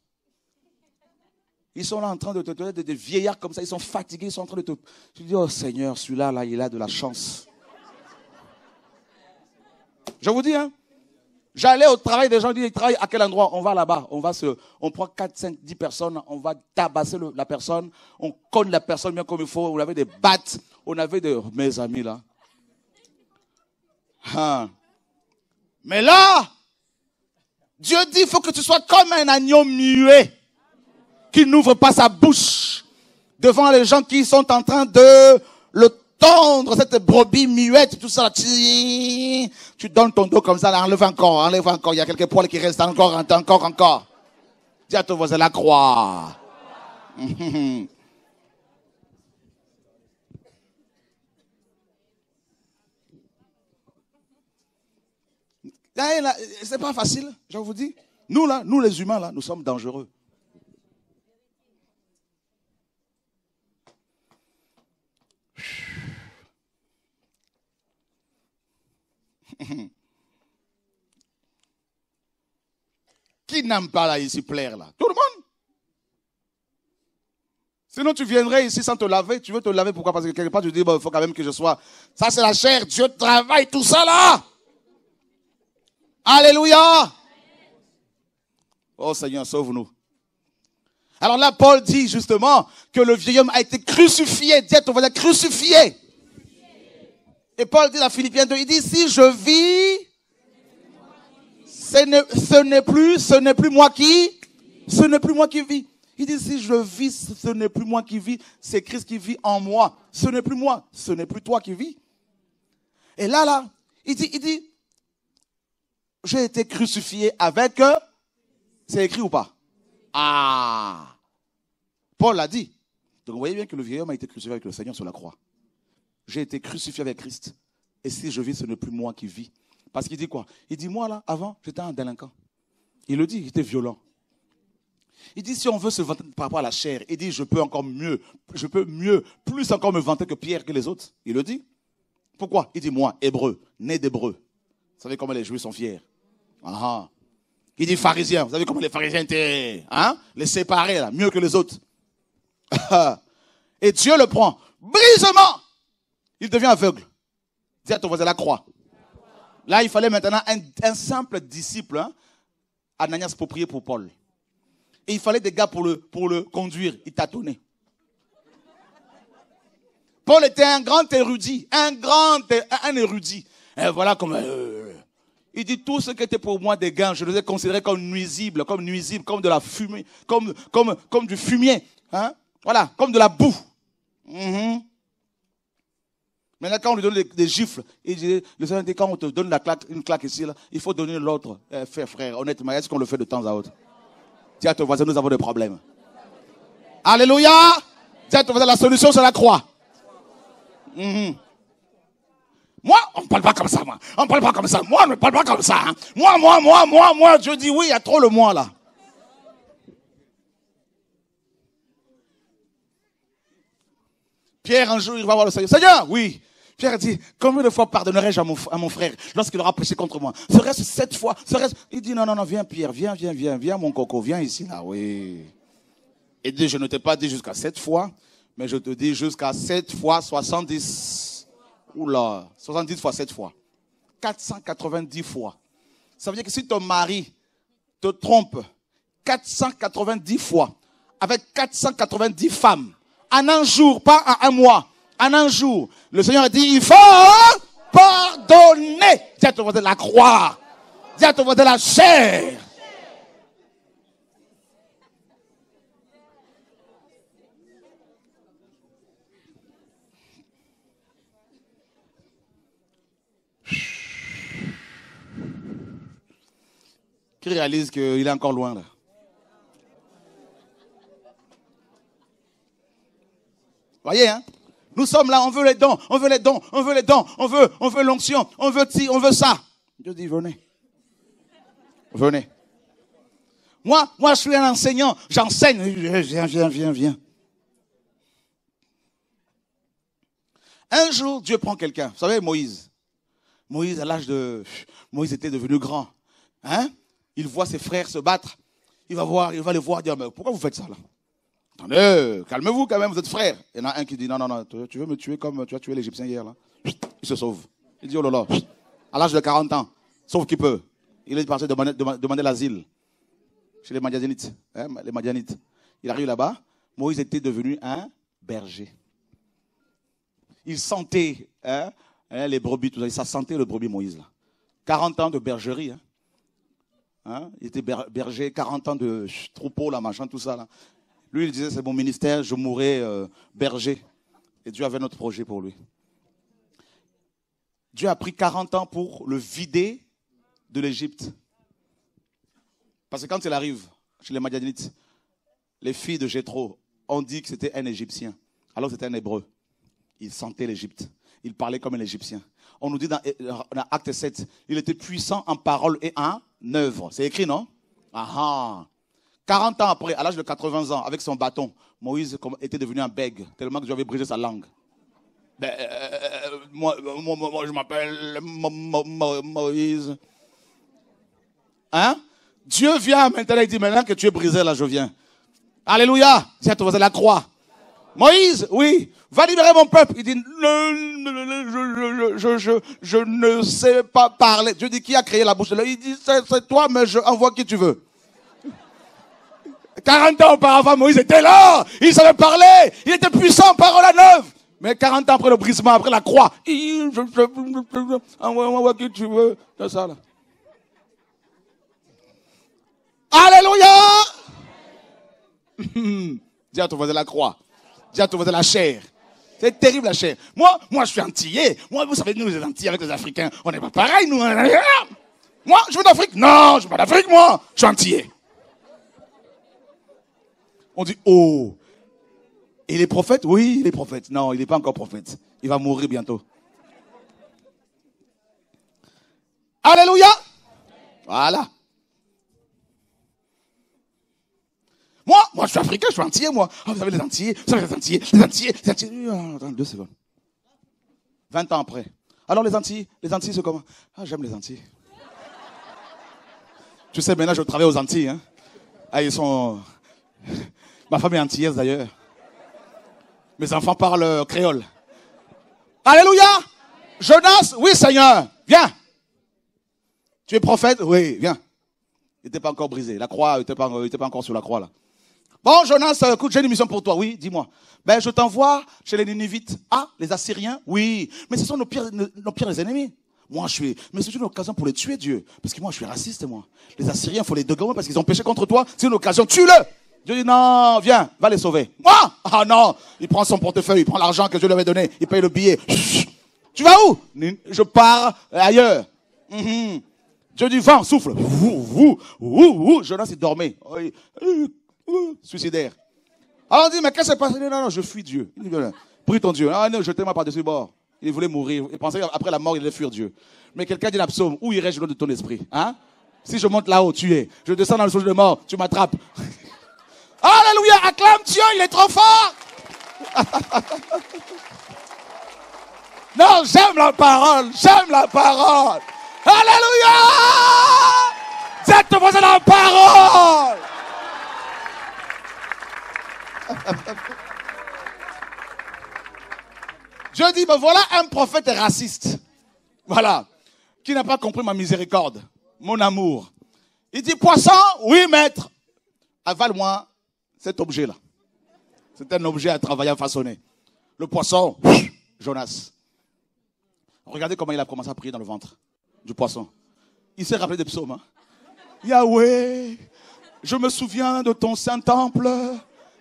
Ils sont là en train de te donner des vieillards comme ça, ils sont fatigués, ils sont en train de te... Tu dis, oh Seigneur, celui-là, là, il a de la chance. Je vous dis, hein. J'allais au travail, des gens disent, ils travaillent à quel endroit? On va là-bas, on prend 4, 5, 10 personnes, on va tabasser la personne, on cogne la personne bien comme il faut, on avait des battes, on avait mes amis là. Hein. Mais là, Dieu dit, il faut que tu sois comme un agneau muet, qui n'ouvre pas sa bouche devant les gens qui sont en train de le tondre, cette brebis muette, tout ça. Tu donnes ton dos comme ça, enlève encore, il y a quelques poils qui restent encore. Dis à ton voisin, la croix. C'est pas facile, je vous dis. Nous les humains là, nous sommes dangereux. Qui n'aime pas là ici plaire là? Tout le monde. Sinon tu viendrais ici sans te laver. Tu veux te laver, pourquoi? Parce que quelque part tu dis, il faut quand même que je sois. Ça c'est la chair, Dieu travaille tout ça là. Alléluia. Oh Seigneur, sauve-nous. Alors là, Paul dit justement que le vieil homme a été crucifié. Dis à ton voisin, crucifié. Et Paul dit à Philippiens 2, il dit, si je vis, ce n'est plus moi qui vis. Il dit, si je vis, ce n'est plus moi qui vis, c'est Christ qui vit en moi. Ce n'est plus moi, ce n'est plus toi qui vis. Et là, il dit, j'ai été crucifié avec eux. C'est écrit ou pas? Ah! Paul l'a dit. Donc vous voyez bien que le vieil homme a été crucifié avec le Seigneur sur la croix. J'ai été crucifié avec Christ. Et si je vis, ce n'est plus moi qui vis. Parce qu'il dit quoi? Il dit, moi là, avant, j'étais un délinquant. Il le dit, il était violent. Il dit, si on veut se vanter par rapport à la chair, il dit, je peux plus encore me vanter que Pierre, que les autres. Il le dit. Pourquoi? Il dit, moi, hébreu, né d'hébreu. Vous savez comment les Juifs sont fiers? Ah. Il dit pharisien. Vous savez comment les pharisiens étaient, hein? Les séparés, là, mieux que les autres. Et Dieu le prend. Brisement. Il devient aveugle. Dis à ton voisin, la croix. Là, il fallait maintenant un simple disciple, hein, Ananias, pour prier pour Paul. Et il fallait des gars pour le conduire. Il tâtonnait. Paul était un grand érudit. Un érudit. Et voilà comment... il dit, tout ce qui était pour moi des gains, je les ai considérés comme nuisibles, comme de la fumée, comme du fumier. Hein? Voilà, comme de la boue. Maintenant, quand on lui donne des gifles, il dit, le Seigneur dit, quand on te donne une claque ici, là, il faut donner l'autre. Frère, honnêtement, est-ce qu'on le fait de temps à autre? Dis à ton voisin, nous avons des problèmes. Alléluia! Dis à ton voisin, la solution, c'est la croix. Moi, on ne parle pas comme ça, moi. On ne parle pas comme ça. Moi, on ne parle pas comme ça. Hein. Moi. Je dis oui, il y a trop le moi là. Pierre, un jour, il va voir le Seigneur. Seigneur, oui. Pierre dit, combien de fois pardonnerai-je à mon frère lorsqu'il aura péché contre moi? Serait-ce 7 fois? Il dit, non, viens Pierre, viens mon coco, viens ici là, oui. Il dit, je ne t'ai pas dit jusqu'à 7 fois, mais je te dis jusqu'à 7 fois 70. Oula, 70 fois 7 fois. 490 fois. Ça veut dire que si ton mari te trompe 490 fois, avec 490 femmes, en un jour, pas en un mois, en un jour, le Seigneur a dit, il faut pardonner. Dis à ton voisin la croix. Dis à ton voisin la chair. Qui réalise qu'il est encore loin là. Voyez, hein? Nous sommes là, on veut les dons, on veut l'onction, on veut ça. Dieu dit, venez. Venez. Moi, je suis un enseignant, j'enseigne. Viens. Un jour, Dieu prend quelqu'un. Vous savez, Moïse. Moïse, à l'âge de... Moïse était devenu grand. Hein? Il voit ses frères se battre. Il va les voir, dire, mais pourquoi vous faites ça là? Attendez, calmez-vous quand même, vous êtes frères. Il y en a un qui dit, non, tu veux me tuer comme tu as tué l'Égyptien hier là? Il se sauve. Il dit, oh là là, à l'âge de 40 ans, sauf qu'il peut. Il est parti demander l'asile chez les Madianites. Hein, les Madianites. Il arrive là-bas, Moïse était devenu un berger. Il sentait les brebis, tout ça. Ça sentait le brebis Moïse là. 40 ans de bergerie. Hein? Il était berger, 40 ans de troupeau, là, machin, tout ça là. Lui, il disait, c'est mon ministère, je mourrai berger. Et Dieu avait notre projet pour lui. Dieu a pris 40 ans pour le vider de l'Égypte. Parce que quand il arrive chez les Madianites, les filles de Jéthro ont dit que c'était un Égyptien. Alors c'était un Hébreu. Il sentait l'Égypte. Il parlait comme un Égyptien. On nous dit dans Acte 7, il était puissant en parole et en œuvre. C'est écrit, non? 40 ans après, à l'âge de 80 ans, avec son bâton, Moïse était devenu un bègue, tellement que Dieu avait brisé sa langue. moi, je m'appelle Moïse. Hein? Dieu vient maintenant, il dit maintenant que tu es brisé, là, je viens. Alléluia. Dis à ton voisin, la croix. Moïse, oui, va libérer mon peuple. Il dit, je ne sais pas parler. Dieu dit, qui a créé la bouche de l'homme? Il dit, c'est toi, mais je envoie qui tu veux. 40 ans auparavant, Moïse était là. Il savait parler. Il était puissant, parole à neuf. Mais 40 ans après le brisement, après la croix, envoie qui tu veux. C'est ça, là. Alléluia. Dis à ton voisin la croix. Dis à ton voisin la chair. C'est terrible la chair. Moi, je suis antillais. Moi, vous savez, nous les Antillais avec les Africains, on n'est pas pareil, nous. Moi, je veux d'Afrique. Non, je veux pas d'Afrique, moi. Je suis antillais. On dit, oh. Et les prophètes? Oui, les prophètes. Non, il n'est pas encore prophète. Il va mourir bientôt. Alléluia. Voilà. Moi, je suis africain, je suis antillais, moi. Oh, vous savez, les Antillais, les Antillais. Attends, 2 secondes. 20 ans après. Alors, les Antillais, c'est comment? Ah, j'aime les Antillais. Tu sais, maintenant, je travaille aux Antilles, hein. Ah, ils sont... Ma femme est antillaise, d'ailleurs. Mes enfants parlent créole. Alléluia! Jonas, oui, Seigneur, viens. Tu es prophète? Oui, viens. Il n'était pas encore brisé. La croix, il n'était pas encore sur la croix, là. Bon, Jonas, écoute, j'ai une mission pour toi. Oui, dis-moi. Ben, je t'envoie chez les Ninivites. Ah, les Assyriens? Oui. Mais ce sont nos pires ennemis. Moi, mais c'est une occasion pour les tuer, Dieu. Parce que moi, je suis raciste, moi. Les Assyriens, il faut les dégommer parce qu'ils ont péché contre toi. C'est une occasion, tue-le. Dieu dit, non, viens, va les sauver. Moi? Ah non. Il prend son portefeuille, il prend l'argent que Dieu lui avait donné, il paye le billet. Tu vas où? Je pars ailleurs. Dieu dit, vent, souffle. Jonas, il dormait. Suicidaire. Alors on dit, mais qu'est-ce qui s'est passé? Non, je fuis Dieu. Prie ton Dieu. Ah non, jetez-moi par-dessus bord. Il voulait mourir. Il pensait qu'après la mort, il allait fuir Dieu. Mais quelqu'un dit dans le psaume, où irais-je loin de ton esprit? Hein? Si je monte là-haut, tu es. Je descends dans le souche de mort, tu m'attrapes. Alléluia, acclame Dieu, il est trop fort. Non, j'aime la parole. Alléluia. Dites-moi c'est la parole. Dieu dit, ben voilà un prophète raciste. Voilà. Qui n'a pas compris ma miséricorde, mon amour. Il dit, poisson, oui maître. Avale-moi cet objet-là. C'est un objet à travailler, à façonner. Le poisson, Jonas. Regardez comment il a commencé à prier dans le ventre du poisson. Il s'est rappelé des psaumes. Hein? Yahweh, je me souviens de ton saint temple.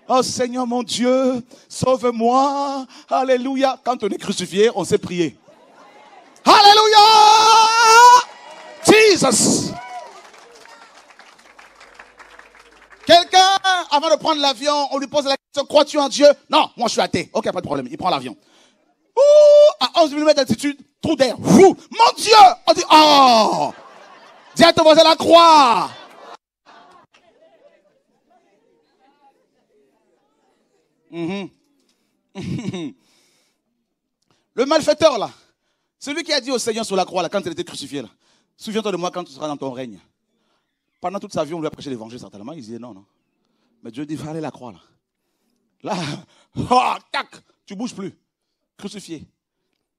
Oh Seigneur mon Dieu, sauve-moi. Alléluia. Quand on est crucifié, on sait prier. Alléluia. Jesus. Quelqu'un, avant de prendre l'avion, on lui pose la question, crois-tu en Dieu? Non, moi je suis athée. Ok, pas de problème, il prend l'avion. À 11 mm d'altitude, trou d'air. Mon Dieu! On dit, oh! Dis à ton voisin la croix. Le malfaiteur là, celui qui a dit au Seigneur sur la croix là, quand il était crucifié là, souviens-toi de moi quand tu seras dans ton règne. Pendant toute sa vie, on lui a prêché l'évangile certainement. Il disait non. Mais Dieu dit, va aller la croix là. Là, oh, tac, tu bouges plus. Crucifié,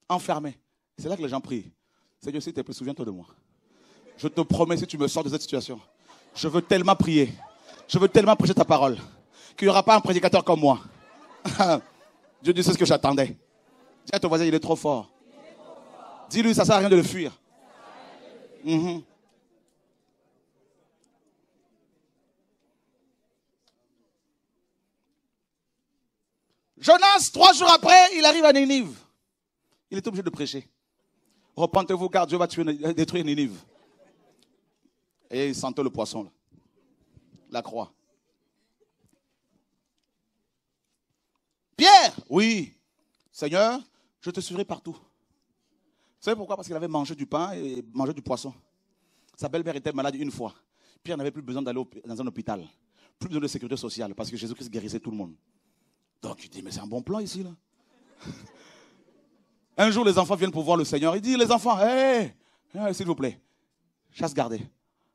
enfermé. C'est là que les gens prient. Seigneur, s'il te plaît, souviens-toi de moi. Je te promets, si tu me sors de cette situation, je veux tellement prier. Je veux tellement prêcher ta parole qu'il n'y aura pas un prédicateur comme moi. Dieu dit, c'est ce que j'attendais. Dis à ton voisin, il est trop fort. Dis-lui, ça ne sert à rien de le fuir. Jonas, 3 jours après, il arrive à Ninive. Il est obligé de prêcher. Repentez-vous car Dieu va détruire Ninive. Et il sentait le poisson, là. La croix. Pierre, oui. Seigneur, je te suivrai partout. Vous savez pourquoi? Parce qu'il avait mangé du pain et mangé du poisson. Sa belle-mère était malade une fois. Pierre n'avait plus besoin d'aller dans un hôpital. Plus besoin de sécurité sociale parce que Jésus-Christ guérissait tout le monde. Donc il dit, mais c'est un bon plan ici, là. Un jour, les enfants viennent pour voir le Seigneur. Il dit, les enfants, hé, s'il vous plaît, chasse gardée.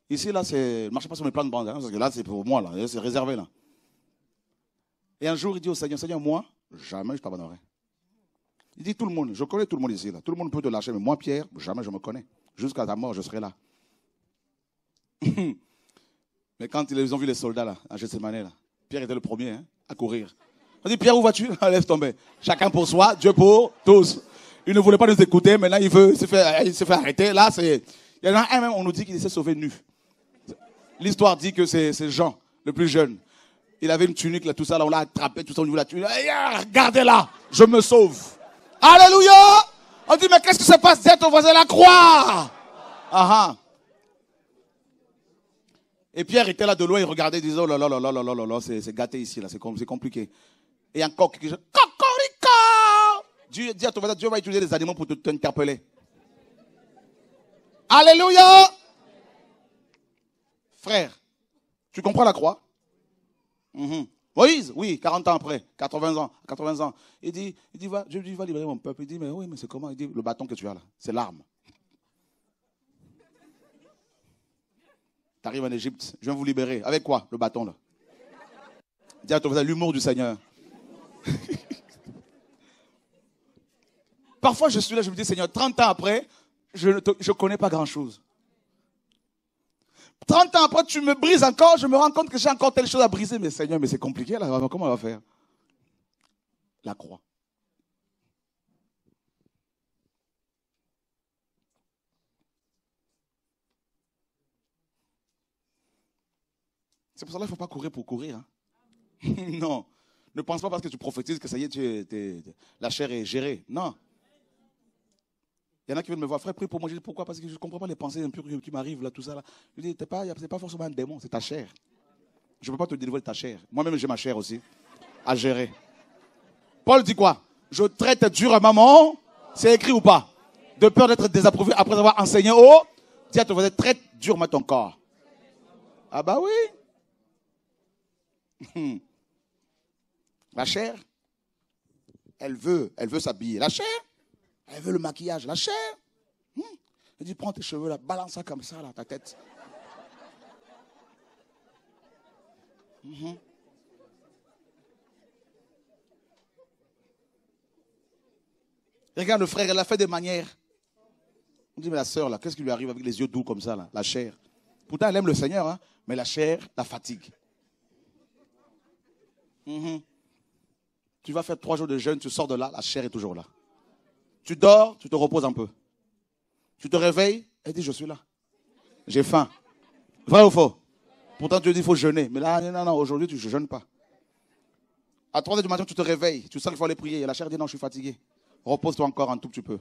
Ici, là, c'est, ne marchez pas sur mes plans de bande, hein, parce que là, c'est pour moi, là, c'est réservé, là. Et un jour, il dit au Seigneur, Seigneur, moi, jamais je t'abandonnerai. Il dit, tout le monde, je connais tout le monde ici, là. Tout le monde peut te lâcher, mais moi, Pierre, jamais je me connais. Jusqu'à ta mort, je serai là. Mais quand ils ont vu les soldats, là, à Gethsemane, là, Pierre était le premier, hein, à courir. On dit, Pierre, où vas-tu? Laisse tomber. Chacun pour soi, Dieu pour tous. Il ne voulait pas nous écouter, maintenant il s'est fait arrêter. Là, il y en a un même, on nous dit qu'il s'est sauvé nu. L'histoire dit que c'est Jean, le plus jeune. Il avait une tunique, là, tout ça, là, on l'a attrapé, tout ça au niveau de la tunique. Regardez-là, je me sauve. Alléluia! On dit, mais qu'est-ce qui se passe? Dis à ton voisin la croix! Ah, et Pierre était là de loin, il regardait, il disait, oh là là là là là là là, c'est gâté ici, là, c'est compliqué. Et un coq qui dit, cocorica! Dieu dit à ton voisin, Dieu va utiliser les animaux pour t'interpeller. Alléluia! Frère, tu comprends la croix? Moïse, oui, 40 ans après, 80 ans. Il dit, Dieu dit, va libérer mon peuple. Il dit, mais oui, mais c'est comment? Il dit, le bâton que tu as là, c'est l'arme. Tu arrives en Égypte, je viens vous libérer. Avec quoi? Le bâton là. Dis à ton voisin, l'humour du Seigneur. Parfois, je suis là, je me dis, Seigneur, 30 ans après, je ne connais pas grand-chose. 30 ans après, tu me brises encore, je me rends compte que j'ai encore telle chose à briser. Mais Seigneur, mais c'est compliqué là, comment on va faire? La croix. C'est pour ça qu'il ne faut pas courir pour courir. Hein. Non. Ne pense pas parce que tu prophétises que ça y est, la chair est gérée. Non. Il y en a qui viennent me voir, frère, prie pour moi. Je dis, pourquoi? Parce que je ne comprends pas les pensées impures qui m'arrivent, là, tout ça. Là. Je dis, c'est pas forcément un démon, c'est ta chair. Je ne peux pas te délivrer de ta chair. Moi-même, j'ai ma chair aussi, à gérer. Paul dit quoi? Je traite durement, c'est écrit ou pas? De peur d'être désapprouvé après avoir enseigné au. Dis à ton voisin, traite durement ton corps. Ah bah oui. La chair, elle veut s'habiller. La chair, elle veut le maquillage. La chair, elle dit, prends tes cheveux là, balance ça comme ça, là, ta tête. Regarde le frère, elle a fait des manières. On dit, mais la sœur, là, qu'est-ce qui lui arrive avec les yeux doux comme ça, là, la chair? Pourtant, elle aime le Seigneur, hein, mais la chair la fatigue. Tu vas faire 3 jours de jeûne, tu sors de là, la chair est toujours là. Tu dors, tu te reposes un peu. Tu te réveilles, elle dit, je suis là. J'ai faim. Vrai ou faux? Pourtant, Dieu dit, il faut jeûner. Mais là, non, aujourd'hui, tu ne jeûnes pas. À 3 heures du matin, tu te réveilles. Tu sens qu'il faut aller prier. Et la chair dit, non, je suis fatigué. Repose-toi encore un tout petit peu.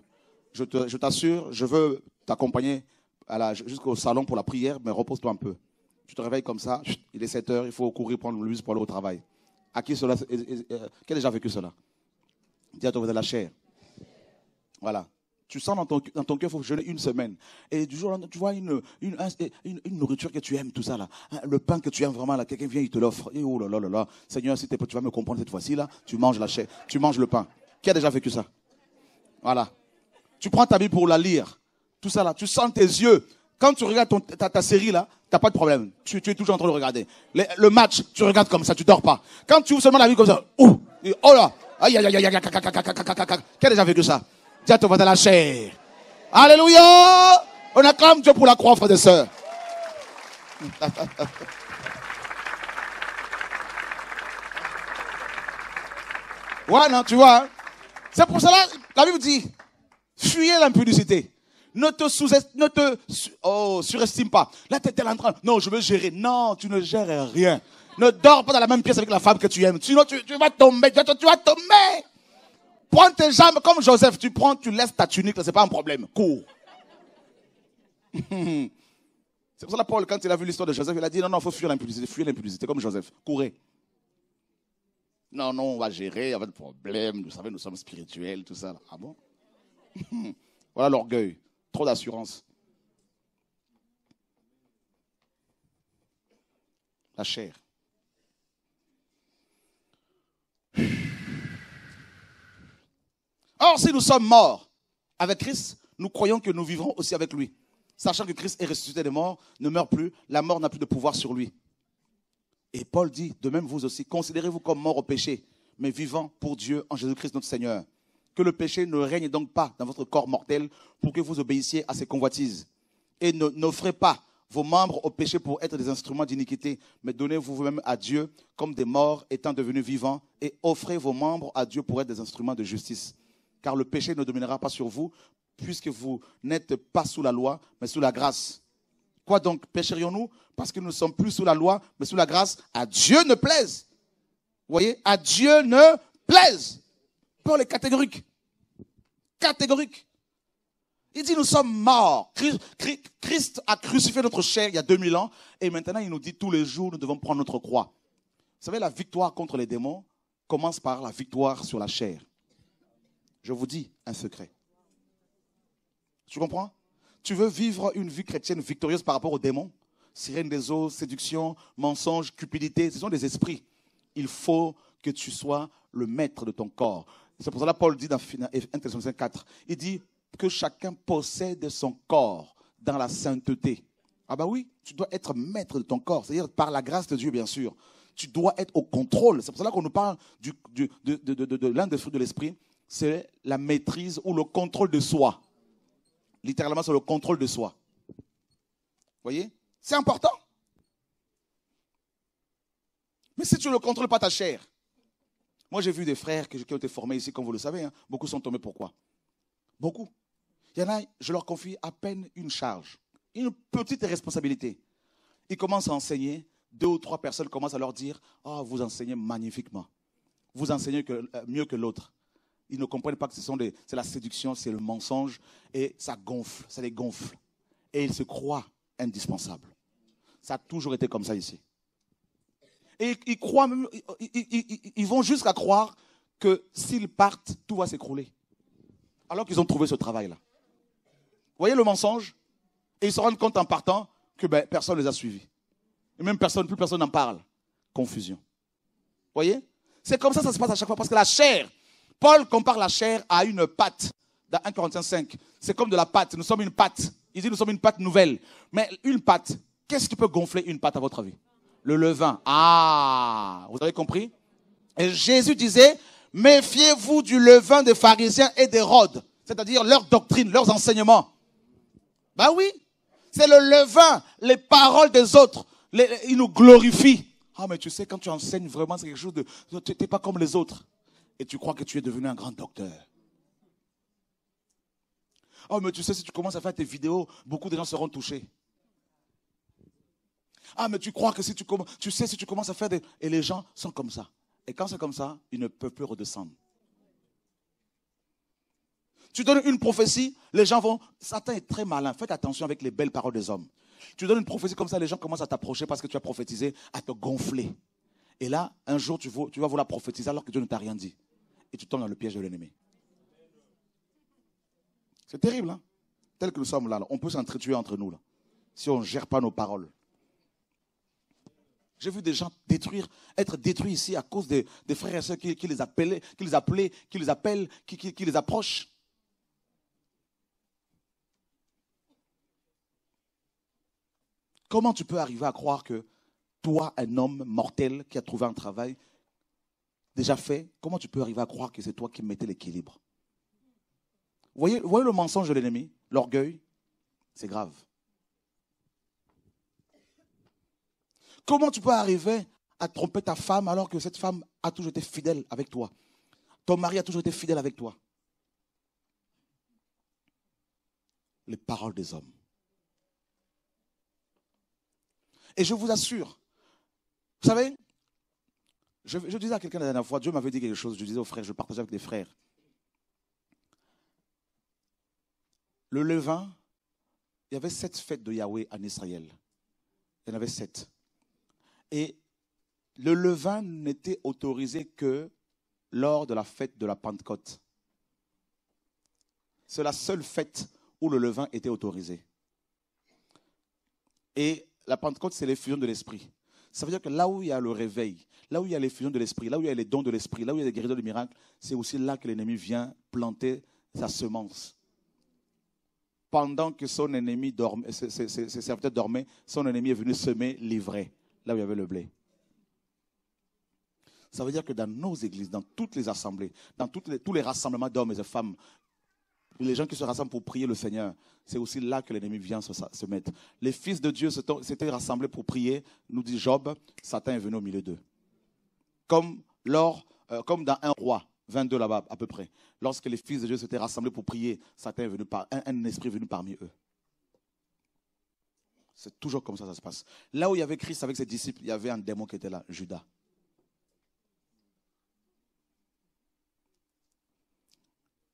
Je t'assure, je veux t'accompagner jusqu'au salon pour la prière, mais repose-toi un peu. Tu te réveilles comme ça, il est 7 heures, il faut courir prendre le bus pour aller au travail. À qui cela? Qui a déjà vécu cela? Dis à ton voisin, la chair. Voilà. Tu sens dans ton cœur, il faut jeûner 1 semaine. Et du jour au lendemain, tu vois une nourriture que tu aimes, tout ça là. Le pain que tu aimes vraiment, là, quelqu'un vient, il te l'offre. Et oh là là là là. Seigneur, si tu vas me comprendre cette fois-ci, là, tu manges la chair, tu manges le pain. Qui a déjà vécu ça? Voilà. Tu prends ta Bible pour la lire. Tout ça là, tu sens tes yeux. Quand tu regardes ta série là, tu n'as pas de problème. Tu es toujours en train de regarder. Le match, tu regardes comme ça, tu dors pas. Quand tu ouvres seulement la Bible comme ça, oh là, aïe aïe aïe aïe aïe, qui a déjà vécu ça? Dis à ton voisin, la chair. Alléluia! On acclame Dieu pour la croix, frères et sœurs. Ouais, non, tu vois. Hein? C'est pour cela, la Bible dit, fuyez l'impudicité. Ne te surestime pas. Là, tu es en train, non, je veux gérer. Non, tu ne gères rien. Ne dors pas dans la même pièce avec la femme que tu aimes. Sinon, tu vas tomber. Tu vas tomber. Prends tes jambes comme Joseph. Tu laisses ta tunique, là, c'est pas un problème. Cours. C'est pour ça que Paul, quand il a vu l'histoire de Joseph, il a dit, non, il faut fuir l'impudicité, comme Joseph. Courez. Non, on va gérer, il n'y a pas de problème. Vous savez, nous sommes spirituels, tout ça. Là. Ah bon? Voilà l'orgueil. Trop d'assurance. La chair. Or, si nous sommes morts Avec Christ, nous croyons que nous vivrons aussi avec lui. Sachant que Christ est ressuscité des morts, ne meurt plus, la mort n'a plus de pouvoir sur lui. Et Paul dit, de même vous aussi, considérez-vous comme morts au péché, mais vivants pour Dieu en Jésus-Christ notre Seigneur. Que le péché ne règne donc pas dans votre corps mortel pour que vous obéissiez à ses convoitises. Et n'offrez pas vos membres au péché pour être des instruments d'iniquité, mais donnez-vous vous-même à Dieu comme des morts étant devenus vivants et offrez vos membres à Dieu pour être des instruments de justice. Car le péché ne dominera pas sur vous puisque vous n'êtes pas sous la loi, mais sous la grâce. Quoi donc, pécherions-nous parce que nous ne sommes plus sous la loi, mais sous la grâce? À Dieu ne plaise. Vous voyez, à Dieu ne plaise. Paul est catégorique. Catégorique. Il dit nous sommes morts. Christ a crucifié notre chair il y a 2000 ans et maintenant il nous dit tous les jours nous devons prendre notre croix. Vous savez, la victoire contre les démons commence par la victoire sur la chair. Je vous dis un secret. Tu comprends? Tu veux vivre une vie chrétienne victorieuse par rapport aux démons? Sirène des eaux, séduction, mensonge, cupidité, ce sont des esprits. Il faut que tu sois le maître de ton corps. C'est pour ça que Paul dit dans 1 Thessaloniciens 4, il dit que chacun possède son corps dans la sainteté. Ah bah oui, tu dois être maître de ton corps, c'est-à-dire par la grâce de Dieu bien sûr. Tu dois être au contrôle. C'est pour ça qu'on nous parle de l'un des fruits de l'esprit, c'est la maîtrise ou le contrôle de soi. Littéralement, c'est le contrôle de soi. Vous voyez? C'est important. Mais si tu ne contrôles pas ta chair, moi j'ai vu des frères qui ont été formés ici, comme vous le savez, hein, beaucoup sont tombés pourquoi? Beaucoup. Il y en a, je leur confie à peine une charge, une petite responsabilité. Ils commencent à enseigner, 2 ou 3 personnes commencent à leur dire « Oh, vous enseignez magnifiquement. Vous enseignez mieux que l'autre. » Ils ne comprennent pas que c'est la séduction, c'est le mensonge, et ça gonfle, ça les gonfle. Et ils se croient indispensables. Ça a toujours été comme ça ici. Et ils croient même, ils vont jusqu'à croire que s'ils partent, tout va s'écrouler. Alors qu'ils ont trouvé ce travail-là. Vous voyez le mensonge? Et ils se rendent compte en partant que personne ne les a suivis. Et même plus personne n'en parle. Confusion. Vous voyez? C'est comme ça se passe à chaque fois. Parce que la chair, Paul compare la chair à une pâte. Dans 1 Corinthiens 5, c'est comme de la pâte. Nous sommes une pâte. Il dit nous sommes une pâte nouvelle. Mais une pâte, qu'est-ce qui peut gonfler une pâte à votre avis? Le levain. Ah, vous avez compris? Et Jésus disait, méfiez-vous du levain des pharisiens et d'Hérode. C'est-à-dire leur doctrine, leurs enseignements. Ben oui, c'est le levain, les paroles des autres. Ils nous glorifient. Ah, mais tu sais, quand tu enseignes vraiment, c'est quelque chose de... Tu n'es pas comme les autres. Et tu crois que tu es devenu un grand docteur. Oh, mais tu sais, si tu commences à faire tes vidéos, beaucoup de gens seront touchés. Ah, mais tu crois que si tu commences à faire des... Et les gens sont comme ça. Et quand c'est comme ça, ils ne peuvent plus redescendre. Tu donnes une prophétie, les gens vont... Satan est très malin. Faites attention avec les belles paroles des hommes. Tu donnes une prophétie comme ça, les gens commencent à t'approcher parce que tu as prophétisé, à te gonfler. Et là, un jour, tu vas vouloir prophétiser alors que Dieu ne t'a rien dit. Et tu tombes dans le piège de l'ennemi. C'est terrible, hein? Tel que nous sommes là, on peut s'entretuer entre nous, là, si on ne gère pas nos paroles. J'ai vu des gens être détruits ici à cause des frères et sœurs qui les appellent, qui les approchent. Comment tu peux arriver à croire que toi, un homme mortel qui a trouvé un travail déjà fait, comment tu peux arriver à croire que c'est toi qui mettais l'équilibre? Vous voyez le mensonge de l'ennemi, l'orgueil, c'est grave. Comment tu peux arriver à tromper ta femme alors que cette femme a toujours été fidèle avec toi? Ton mari a toujours été fidèle avec toi. Les paroles des hommes. Et je vous assure, vous savez, je disais à quelqu'un la dernière fois, Dieu m'avait dit quelque chose, je disais aux frères, je partageais avec des frères. Le levain, il y avait 7 fêtes de Yahweh en Israël. Il y en avait 7. Et le levain n'était autorisé que lors de la fête de la Pentecôte. C'est la seule fête où le levain était autorisé. Et la Pentecôte, c'est l'effusion de l'Esprit. Ça veut dire que là où il y a le réveil, là où il y a l'effusion de l'Esprit, là où il y a les dons de l'Esprit, là où il y a les guérisons de miracles, c'est aussi là que l'ennemi vient planter sa semence. pendant que son ennemi dormait, ses serviteurs dormaient, son ennemi est venu semer l'ivraie, là où il y avait le blé. Ça veut dire que dans nos églises, dans toutes les assemblées, dans tous les rassemblements d'hommes et de femmes, les gens qui se rassemblent pour prier le Seigneur, c'est aussi là que l'ennemi vient se mettre. Les fils de Dieu s'étaient rassemblés pour prier, nous dit Job, Satan est venu au milieu d'eux. Comme dans 1 Roi 22 là-bas à peu près, lorsque les fils de Dieu s'étaient rassemblés pour prier, Satan est venu un esprit est venu parmi eux. C'est toujours comme ça se passe. Là où il y avait Christ avec ses disciples, il y avait un démon qui était là, Judas.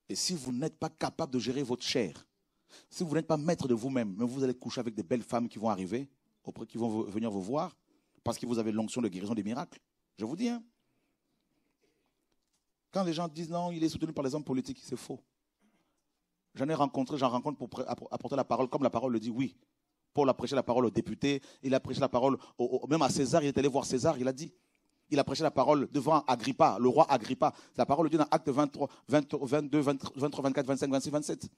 Et si vous n'êtes pas capable de gérer votre chair, si vous n'êtes pas maître de vous-même, mais vous allez coucher avec des belles femmes qui vont arriver, qui vont venir vous voir, parce que vous avez l'onction de guérison des miracles. Je vous dis, hein. Quand les gens disent non, il est soutenu par les hommes politiques, c'est faux. J'en rencontre pour apporter la parole, comme la parole le dit, oui. Paul a prêché la parole aux députés, il a prêché la parole même à César, il est allé voir César, il a dit. Il a prêché la parole devant Agrippa, le roi Agrippa. C'est la parole de Dieu dans Actes 23, 22, 23, 24, 25, 26, 27.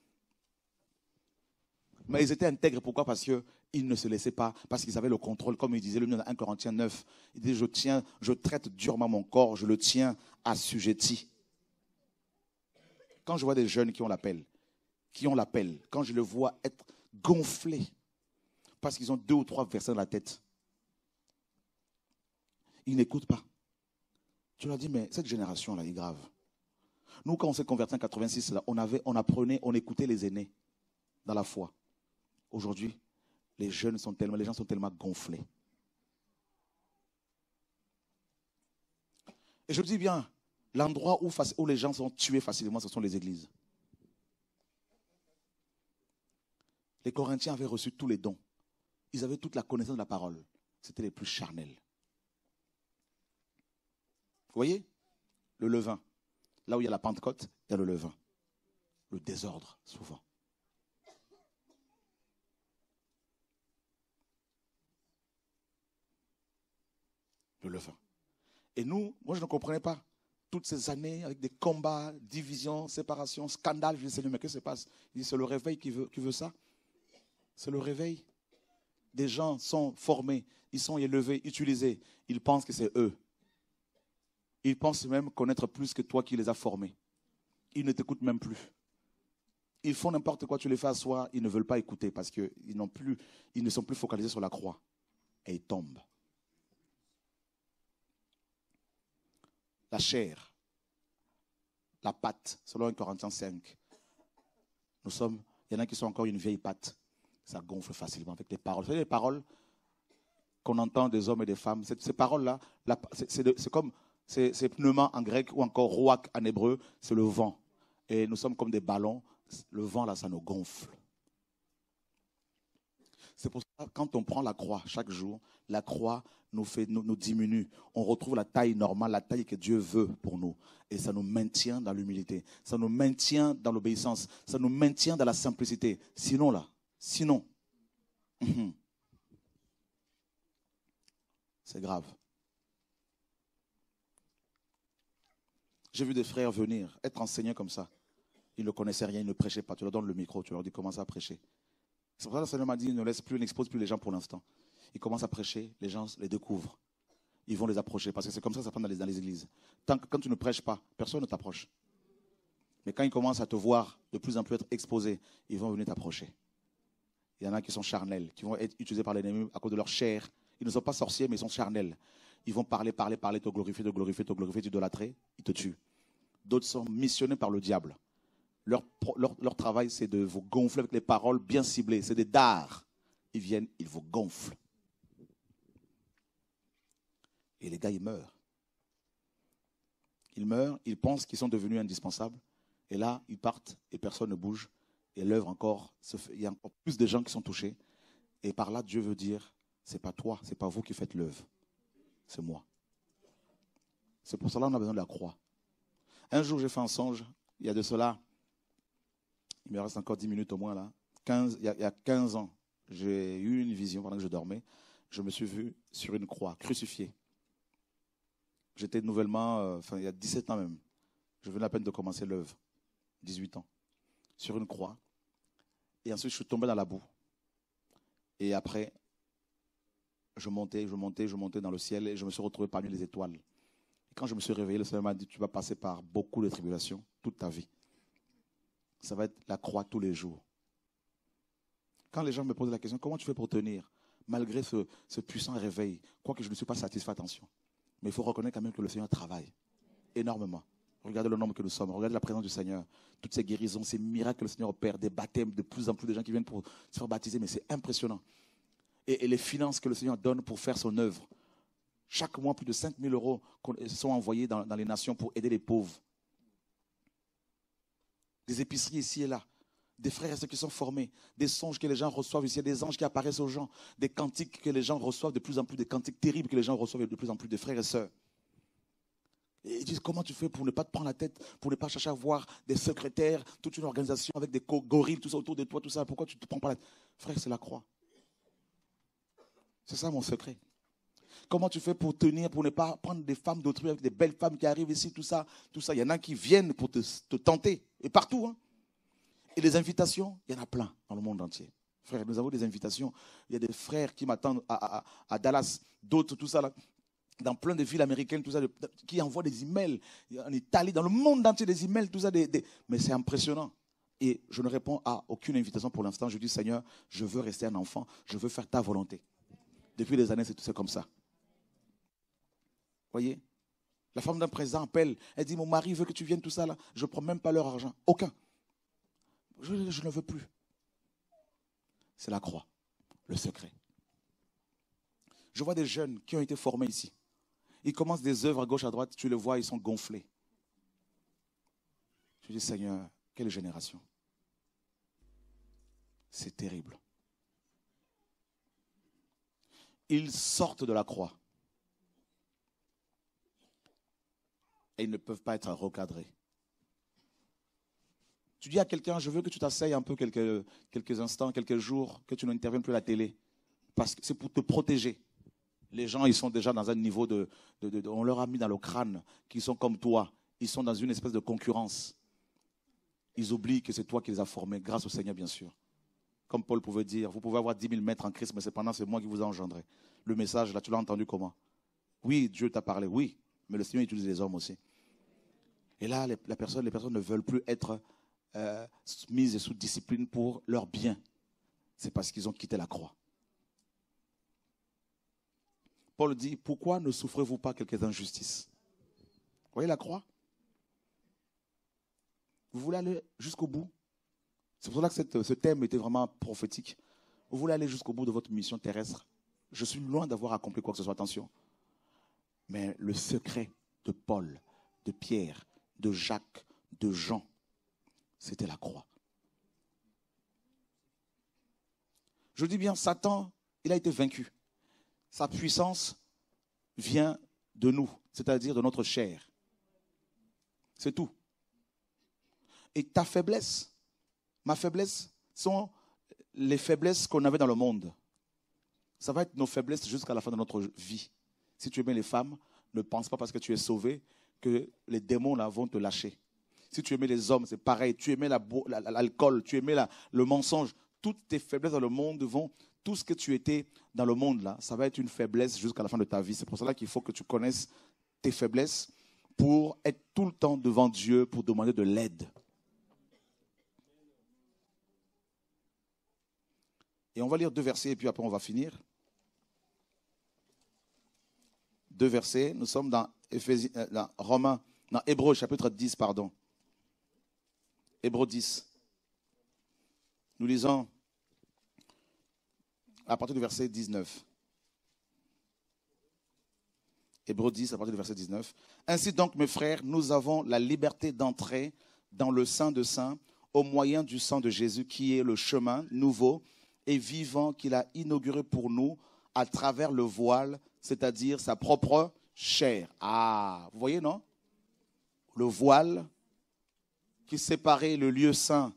Mais ils étaient intègres. Pourquoi? Parce qu'ils ne se laissaient pas, parce qu'ils avaient le contrôle. Comme il disait le dans 1 Corinthiens 9, il dit, je traite durement mon corps, je le tiens assujetti. Quand je vois des jeunes qui ont l'appel, quand je les vois être gonflés, parce qu'ils ont 2 ou 3 versets dans la tête, ils n'écoutent pas. Tu leur dis, mais cette génération-là est grave. Nous, quand on s'est convertis en 86, là, on écoutait les aînés dans la foi. Aujourd'hui, les gens sont tellement gonflés. Et je dis bien, l'endroit où les gens sont tués facilement, ce sont les églises. Les Corinthiens avaient reçu tous les dons. Ils avaient toute la connaissance de la parole. C'était les plus charnels. Vous voyez? Le levain. Là où il y a la Pentecôte, il y a le levain. Le désordre, souvent. Le levain. Et nous, moi je ne comprenais pas. Toutes ces années, avec des combats, divisions, séparations, scandales, je disais, mais qu'est-ce qui se passe? Il dit, c'est le réveil qui veut ça. C'est le réveil. Des gens sont formés, ils sont élevés, utilisés. Ils pensent que c'est eux. Ils pensent même connaître plus que toi qui les as formés. Ils ne t'écoutent même plus. Ils font n'importe quoi, tu les fais asseoir, ils ne veulent pas écouter parce qu'ils ne sont plus focalisés sur la croix. Et ils tombent. La chair, la pâte, selon 1 Corinthiens 5. Il y en a qui sont encore une vieille pâte. Ça gonfle facilement avec les paroles. Vous savez, les paroles qu'on entend des hommes et des femmes, ces paroles-là, c'est pneuma en grec ou encore rouak en hébreu, c'est le vent. Et nous sommes comme des ballons. Le vent, là, ça nous gonfle. C'est pour ça que quand on prend la croix chaque jour, la croix nous diminue. On retrouve la taille normale, la taille que Dieu veut pour nous. Et ça nous maintient dans l'humilité. Ça nous maintient dans l'obéissance. Ça nous maintient dans la simplicité. Sinon, c'est grave. J'ai vu des frères venir, être enseignés comme ça. Ils ne connaissaient rien, ils ne prêchaient pas. Tu leur donnes le micro, tu leur dis commence à prêcher. C'est pour ça que le Seigneur m'a dit n'expose plus les gens pour l'instant. Ils commencent à prêcher, les gens les découvrent. Ils vont les approcher parce que c'est comme ça que ça prend dans les églises. Quand tu ne prêches pas, personne ne t'approche. Mais quand ils commencent à te voir de plus en plus être exposés, ils vont venir t'approcher. Il y en a qui sont charnels, qui vont être utilisés par l'ennemi à cause de leur chair. Ils ne sont pas sorciers, mais ils sont charnels. Ils vont parler, te glorifier, t'idolâtrer, ils te tuent. D'autres sont missionnés par le diable. Leur travail, c'est de vous gonfler avec les paroles bien ciblées. C'est des dards. Ils viennent, ils vous gonflent. Et les gars, ils meurent. Ils meurent, ils pensent qu'ils sont devenus indispensables. Et là, ils partent et personne ne bouge. Et l'œuvre encore, il y a encore plus de gens qui sont touchés. Et par là, Dieu veut dire, c'est pas toi, c'est pas vous qui faites l'œuvre. C'est moi. C'est pour cela qu'on a besoin de la croix. Un jour, j'ai fait un songe. Il y a de cela, il me reste encore 10 minutes au moins là. Il y a 15 ans, j'ai eu une vision pendant que je dormais. Je me suis vu sur une croix, crucifié. J'étais nouvellement, il y a 17 ans même. Je venais à peine de commencer l'œuvre. 18 ans. Sur une croix. Et ensuite, je suis tombé dans la boue. Et après, je montais dans le ciel et je me suis retrouvé parmi les étoiles. Et quand je me suis réveillé, le Seigneur m'a dit, tu vas passer par beaucoup de tribulations toute ta vie. Ça va être la croix tous les jours. Quand les gens me posent la question, comment tu fais pour tenir malgré ce puissant réveil, quoique je ne suis pas satisfait, attention. Mais il faut reconnaître quand même que le Seigneur travaille énormément. Regardez le nombre que nous sommes, regardez la présence du Seigneur, toutes ces guérisons, ces miracles que le Seigneur opère, des baptêmes, de plus en plus de gens qui viennent pour se faire baptiser, mais c'est impressionnant. Et les finances que le Seigneur donne pour faire son œuvre. Chaque mois, plus de 5 000 euros sont envoyés dans les nations pour aider les pauvres. Des épiceries ici et là. Des frères et sœurs qui sont formés. Des songes que les gens reçoivent ici. Des anges qui apparaissent aux gens. Des cantiques que les gens reçoivent de plus en plus. Des cantiques terribles que les gens reçoivent de plus en plus de frères et sœurs. Et ils disent, comment tu fais pour ne pas te prendre la tête, pour ne pas chercher à voir des secrétaires, toute une organisation avec des gorilles, tout ça autour de toi, tout ça. Pourquoi tu ne te prends pas la tête? Frère, c'est la croix. C'est ça mon secret. Comment tu fais pour tenir, pour ne pas prendre des femmes d'autrui, avec des belles femmes qui arrivent ici, tout ça, tout ça. Il y en a qui viennent pour te tenter. Et partout, hein. Et les invitations, il y en a plein dans le monde entier. Frère, nous avons des invitations. Il y a des frères qui m'attendent à Dallas, d'autres, tout ça, là, dans plein de villes américaines, tout ça, qui envoient des emails en Italie, dans le monde entier, des emails, tout ça. Mais c'est impressionnant. Et je ne réponds à aucune invitation pour l'instant. Je dis, Seigneur, je veux rester un enfant, je veux faire ta volonté. Depuis des années, c'est comme ça. Voyez, la femme d'un président appelle, elle dit, mon mari veut que tu viennes, tout ça, là. Je ne prends même pas leur argent. Aucun. Je ne veux plus. C'est la croix, le secret. Je vois des jeunes qui ont été formés ici. Ils commencent des œuvres à gauche, à droite, tu les vois, ils sont gonflés. Je dis, Seigneur, quelle génération. C'est terrible. Ils sortent de la croix. Et ils ne peuvent pas être recadrés. Tu dis à quelqu'un, je veux que tu t'asseyes un peu quelques instants, quelques jours, que tu n'interviennes plus à la télé. Parce que c'est pour te protéger. Les gens, ils sont déjà dans un niveau on leur a mis dans le crâne qu'ils sont comme toi. Ils sont dans une espèce de concurrence. Ils oublient que c'est toi qui les as formés, grâce au Seigneur, bien sûr. Comme Paul pouvait dire, vous pouvez avoir 10 000 maîtres en Christ, mais cependant, c'est moi qui vous ai engendré. Le message, là, tu l'as entendu comment? Oui, Dieu t'a parlé, oui, mais le Seigneur utilise les hommes aussi. Et là, les personnes ne veulent plus être mises sous discipline pour leur bien. C'est parce qu'ils ont quitté la croix. Paul dit, pourquoi ne souffrez-vous pas quelques injustices? Vous voyez la croix? Vous voulez aller jusqu'au bout? C'est pour cela que ce thème était vraiment prophétique. Vous voulez aller jusqu'au bout de votre mission terrestre? Je suis loin d'avoir accompli quoi que ce soit, attention. Mais le secret de Paul, de Pierre, de Jacques, de Jean, c'était la croix. Je dis bien, Satan, il a été vaincu. Sa puissance vient de nous, c'est-à-dire de notre chair. C'est tout. Et ta faiblesse, ma faiblesse, sont les faiblesses qu'on avait dans le monde. Ça va être nos faiblesses jusqu'à la fin de notre vie. Si tu aimais les femmes, ne pense pas parce que tu es sauvé que les démons là vont te lâcher. Si tu aimais les hommes, c'est pareil. Tu aimais l'alcool, tu aimais le mensonge. Toutes tes faiblesses dans le monde tout ce que tu étais dans le monde là, ça va être une faiblesse jusqu'à la fin de ta vie. C'est pour cela qu'il faut que tu connaisses tes faiblesses pour être tout le temps devant Dieu, pour demander de l'aide. Et on va lire 2 versets et puis après on va finir. 2 versets, nous sommes dans Hébreux chapitre 10, pardon. Hébreux 10. Nous lisons à partir du verset 19. Hébreux 10, à partir du verset 19. Ainsi donc, mes frères, nous avons la liberté d'entrer dans le Saint des Saints au moyen du sang de Jésus, qui est le chemin nouveau et vivant qu'il a inauguré pour nous à travers le voile, c'est-à-dire sa propre chair. Ah, vous voyez, non? Le voile qui séparait le lieu saint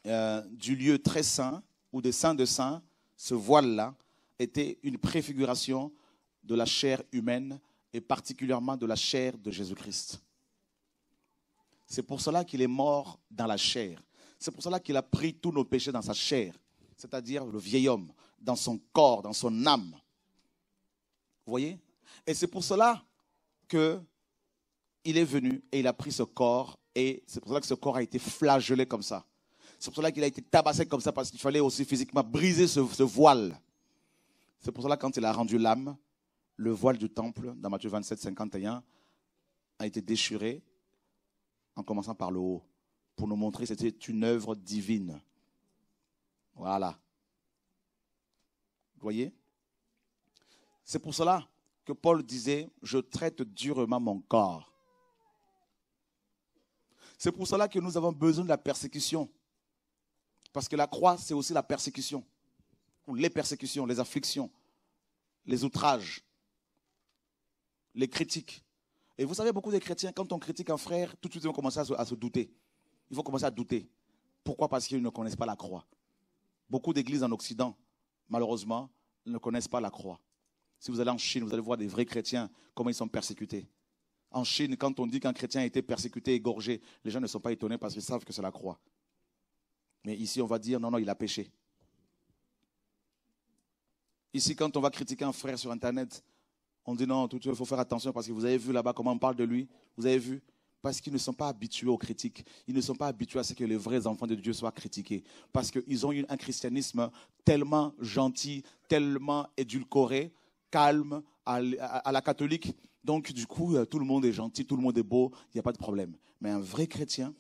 du lieu très saint ou des saints de saints, ce voile-là était une préfiguration de la chair humaine et particulièrement de la chair de Jésus-Christ. C'est pour cela qu'il est mort dans la chair. C'est pour cela qu'il a pris tous nos péchés dans sa chair, c'est-à-dire le vieil homme, dans son corps, dans son âme. Vous voyez? Et c'est pour cela qu'il est venu et il a pris ce corps, et c'est pour cela que ce corps a été flagellé comme ça. C'est pour cela qu'il a été tabassé comme ça, parce qu'il fallait aussi physiquement briser ce voile. C'est pour cela que quand il a rendu l'âme, le voile du temple, dans Matthieu 27, 51, a été déchiré en commençant par le haut, pour nous montrer que c'était une œuvre divine. Voilà. Vous voyez? C'est pour cela que Paul disait, je traite durement mon corps. C'est pour cela que nous avons besoin de la persécution. Parce que la croix, c'est aussi la persécution. Ou les persécutions, les afflictions, les outrages, les critiques. Et vous savez, beaucoup de chrétiens, quand on critique un frère, tout de suite, ils vont commencer à se douter. Ils vont commencer à douter. Pourquoi? Parce qu'ils ne connaissent pas la croix. Beaucoup d'églises en Occident, malheureusement, ne connaissent pas la croix. Si vous allez en Chine, vous allez voir des vrais chrétiens, comment ils sont persécutés. En Chine, quand on dit qu'un chrétien a été persécuté, égorgé, les gens ne sont pas étonnés parce qu'ils savent que c'est la croix. Mais ici, on va dire, non, il a péché. Ici, quand on va critiquer un frère sur Internet, on dit non, il faut faire attention parce que vous avez vu là-bas comment on parle de lui. Vous avez vu? Parce qu'ils ne sont pas habitués aux critiques. Ils ne sont pas habitués à ce que les vrais enfants de Dieu soient critiqués. Parce qu'ils ont eu un christianisme tellement gentil, tellement édulcoré, calme, à la catholique. Donc, du coup, tout le monde est gentil, tout le monde est beau, il n'y a pas de problème. Mais un vrai chrétien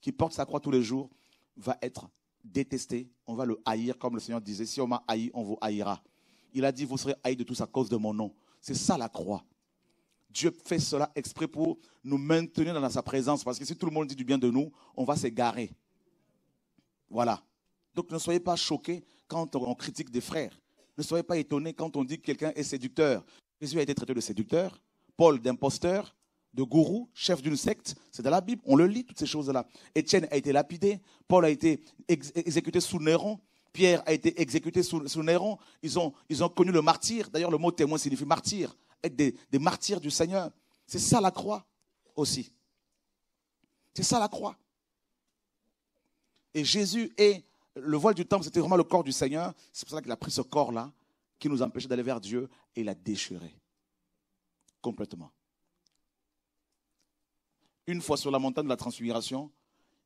qui porte sa croix tous les jours va être détesté. On va le haïr, comme le Seigneur disait. Si on m'a haï, on vous haïra. Il a dit, vous serez haïs de tous à cause de mon nom. C'est ça la croix. Dieu fait cela exprès pour nous maintenir dans sa présence. Parce que si tout le monde dit du bien de nous, on va s'égarer. Voilà. Donc ne soyez pas choqués quand on critique des frères. Ne soyez pas étonnés quand on dit que quelqu'un est séducteur. Jésus a été traité de séducteur, Paul d'imposteur, de gourou, chef d'une secte. C'est dans la Bible, on le lit, toutes ces choses-là. Étienne a été lapidé, Paul a été exécuté sous Néron, Pierre a été exécuté sous Néron. Ils ont connu le martyr. D'ailleurs, le mot témoin signifie martyr. Être des martyrs du Seigneur. C'est ça la croix aussi. C'est ça la croix. Et Jésus et le voile du temple, c'était vraiment le corps du Seigneur. C'est pour ça qu'il a pris ce corps-là qui nous empêchait d'aller vers Dieu et il l'a déchiré. Complètement. Une fois sur la montagne de la transfiguration,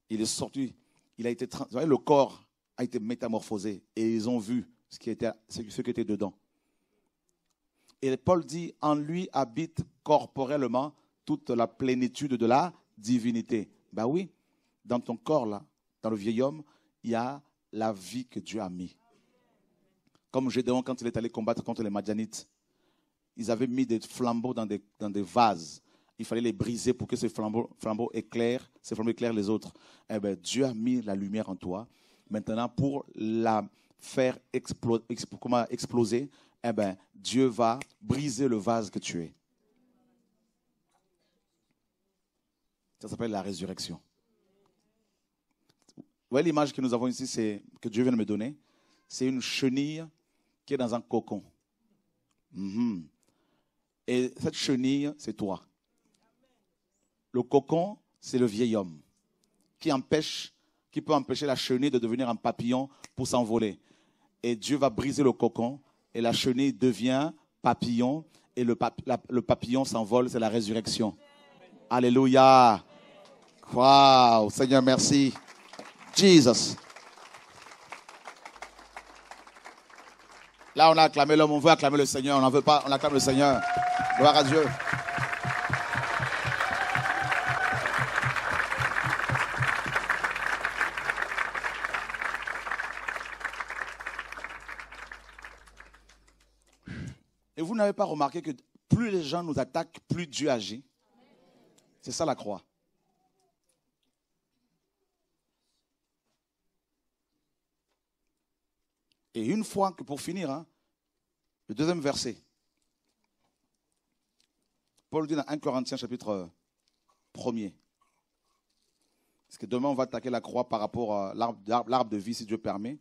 il est sorti. Vous voyez, le corps a été métamorphosé et ils ont vu ce qui était dedans. Et Paul dit, en lui habite corporellement toute la plénitude de la divinité. Ben oui, dans ton corps là, dans le vieil homme, il y a la vie que Dieu a mis. Comme Gédéon, quand il est allé combattre contre les Madianites, ils avaient mis des flambeaux dans des vases. Il fallait les briser pour que ces flambeaux éclairent les autres. Eh bien, Dieu a mis la lumière en toi. Maintenant, pour la faire exploser, eh bien, Dieu va briser le vase que tu es. Ça s'appelle la résurrection. Vous voyez l'image que nous avons ici, que Dieu vient de me donner? C'est une chenille qui est dans un cocon. Et cette chenille, c'est toi. Le cocon, c'est le vieil homme qui peut empêcher la chenille de devenir un papillon pour s'envoler. Et Dieu va briser le cocon et la chenille devient papillon et le papillon s'envole, c'est la résurrection. Alléluia. Waouh, Seigneur, merci. Jesus. Là, on a acclamé l'homme, on veut acclamer le Seigneur, on n'en veut pas, on acclame le Seigneur. Gloire à Dieu. Et vous n'avez pas remarqué que plus les gens nous attaquent, plus Dieu agit? C'est ça la croix. Et une fois que, pour finir, le deuxième verset, Paul dit dans 1 Corinthiens chapitre 1er, parce que demain on va attaquer la croix par rapport à l'arbre de vie si Dieu permet.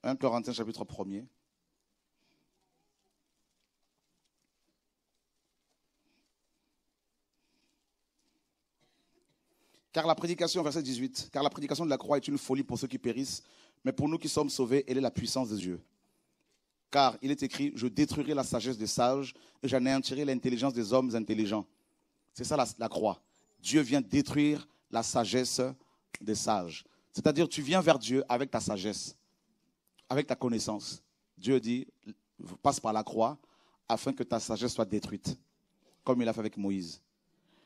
1 Corinthiens chapitre 1er. Car la prédication, verset 18, car la prédication de la croix est une folie pour ceux qui périssent, mais pour nous qui sommes sauvés, elle est la puissance de Dieu. Car il est écrit, je détruirai la sagesse des sages et j'anéantirai l'intelligence des hommes intelligents. C'est ça la croix. Dieu vient détruire la sagesse des sages. C'est-à-dire, tu viens vers Dieu avec ta sagesse, avec ta connaissance. Dieu dit, passe par la croix afin que ta sagesse soit détruite, comme il a fait avec Moïse.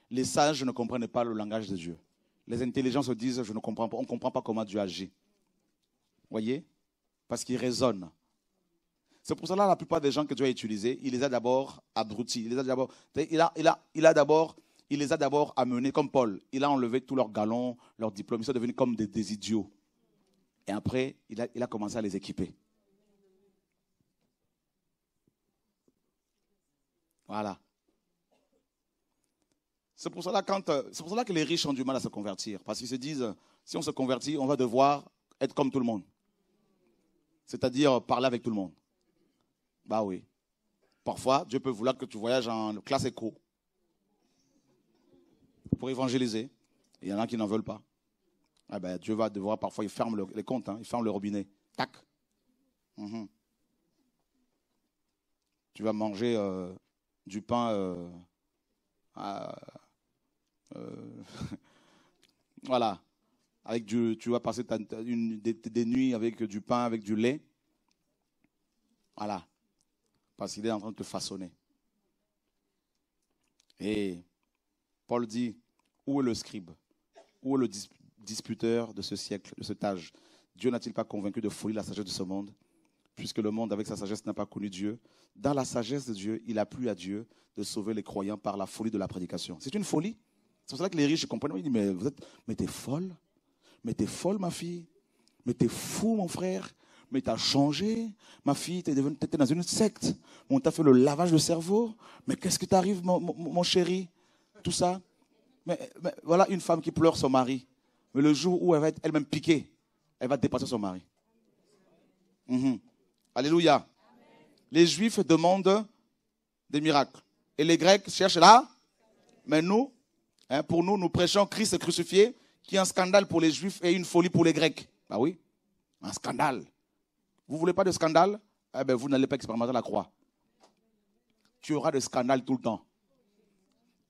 Les sages ne comprennent pas le langage de Dieu. Les intelligents se disent, je ne comprends pas, on ne comprend pas comment Dieu agit. Voyez? Parce qu'il raisonne. C'est pour cela que la plupart des gens que Dieu a utilisés, il les a d'abord abrutis. Il les a d'abord amenés comme Paul. Il a enlevé tous leurs galons, leurs diplômes. Ils sont devenus comme des idiots. Et après, il a commencé à les équiper. Voilà. C'est pour cela que les riches ont du mal à se convertir. Parce qu'ils se disent, si on se convertit, on va devoir être comme tout le monde. C'est-à-dire parler avec tout le monde. Bah oui. Parfois, Dieu peut vouloir que tu voyages en classe éco pour évangéliser. Il y en a qui n'en veulent pas. Ah ben, Dieu va devoir, parfois, il ferme les comptes, il ferme le robinet. Tac. Tu vas manger du pain... voilà. Tu vas passer des nuits avec du pain, avec du lait. Voilà. Parce qu'il est en train de te façonner. Et Paul dit, où est le scribe? Où est le disputeur de ce siècle, de cet âge? Dieu n'a-t-il pas convaincu de folie la sagesse de ce monde? Puisque le monde, avec sa sagesse, n'a pas connu Dieu. Dans la sagesse de Dieu, il a plu à Dieu de sauver les croyants par la folie de la prédication. C'est une folie. C'est pour ça que les riches comprennent. Ils disent, mais t'es folle. Mais t'es folle, ma fille. Mais t'es fou, mon frère. Mais t'as changé. Ma fille, t'étais dans une secte. On t'a fait le lavage de cerveau. Mais qu'est-ce que t'arrive, mon chéri? Tout ça. Mais voilà une femme qui pleure son mari. Mais le jour où elle va être elle-même piquée, elle va dépasser son mari. Alléluia. Amen. Les Juifs demandent des miracles. Et les Grecs cherchent là. Mais nous, pour nous, nous prêchons Christ crucifié, qui est un scandale pour les Juifs et une folie pour les Grecs. Bah oui, un scandale. Vous ne voulez pas de scandale? Eh bien, vous n'allez pas expérimenter la croix. Tu auras des scandales tout le temps.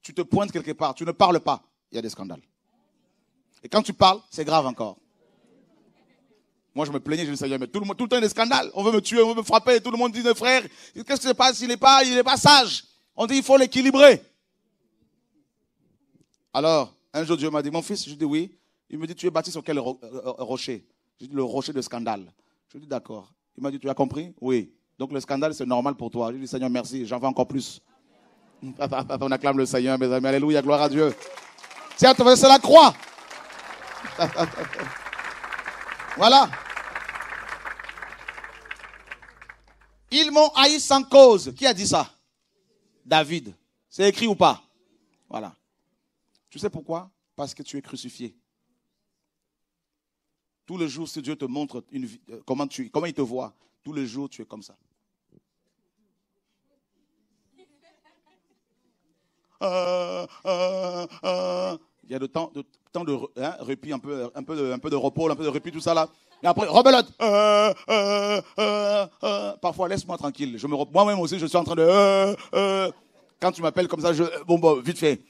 Tu te pointes quelque part, tu ne parles pas, il y a des scandales. Et quand tu parles, c'est grave encore. Moi, je me plaignais, je me disais, mais tout le temps, il y a des scandales. On veut me tuer, on veut me frapper. Tout le monde dit, frère, qu'est-ce qui se passe? Il n'est pas sage. On dit, il faut l'équilibrer. Alors, un jour, Dieu m'a dit, mon fils, je dis oui. Il me dit, tu es bâti sur quel rocher? Je dis, le rocher de scandale. Je dis, d'accord. Il m'a dit, tu as compris? Oui. Donc, le scandale, c'est normal pour toi. Je dis, Seigneur, merci, j'en veux encore plus. On acclame le Seigneur, mes amis. Alléluia, gloire à Dieu. Tiens, c'est la croix. Voilà. Ils m'ont haï sans cause. Qui a dit ça? David. C'est écrit ou pas? Voilà. Tu sais pourquoi? Parce que tu es crucifié. Tous les jours, si Dieu te montre comment il te voit, tous les jours, tu es comme ça. Il y a de temps de répit, un peu de repos, un peu de répit, tout ça là. Et après, rebelote. Parfois, laisse-moi tranquille. Moi-même aussi, je suis en train de... Quand tu m'appelles comme ça, bon, vite fait.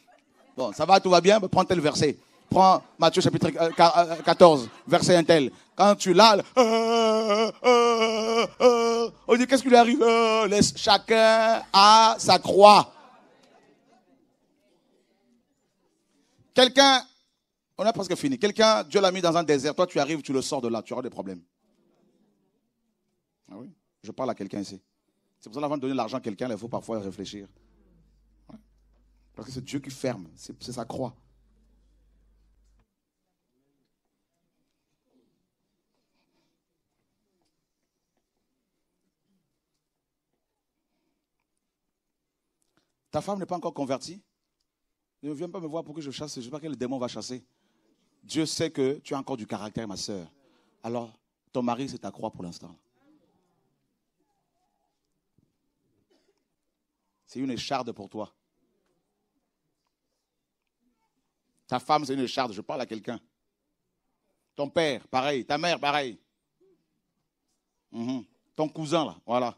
Bon, ça va, tout va bien, prends tel verset. Prends Matthieu chapitre 14, verset un tel. Quand tu l'as, on dit, qu'est-ce qui lui arrive? Laisse chacun à sa croix. Quelqu'un, on a presque fini. Quelqu'un, Dieu l'a mis dans un désert. Toi, tu arrives, tu le sors de là. Tu auras des problèmes. Ah oui, je parle à quelqu'un ici. C'est pour ça qu'avant de donner l'argent à quelqu'un, il faut parfois réfléchir. Ouais. Parce que c'est Dieu qui ferme. C'est sa croix. Ta femme n'est pas encore convertie? Ne viens pas me voir pour que je chasse. Je ne sais pas quel démon va chasser. Dieu sait que tu as encore du caractère, ma soeur. Alors, ton mari, c'est ta croix pour l'instant. C'est une écharde pour toi. Ta femme, c'est une écharde, je parle à quelqu'un. Ton père, pareil. Ta mère, pareil. Ton cousin, là, voilà.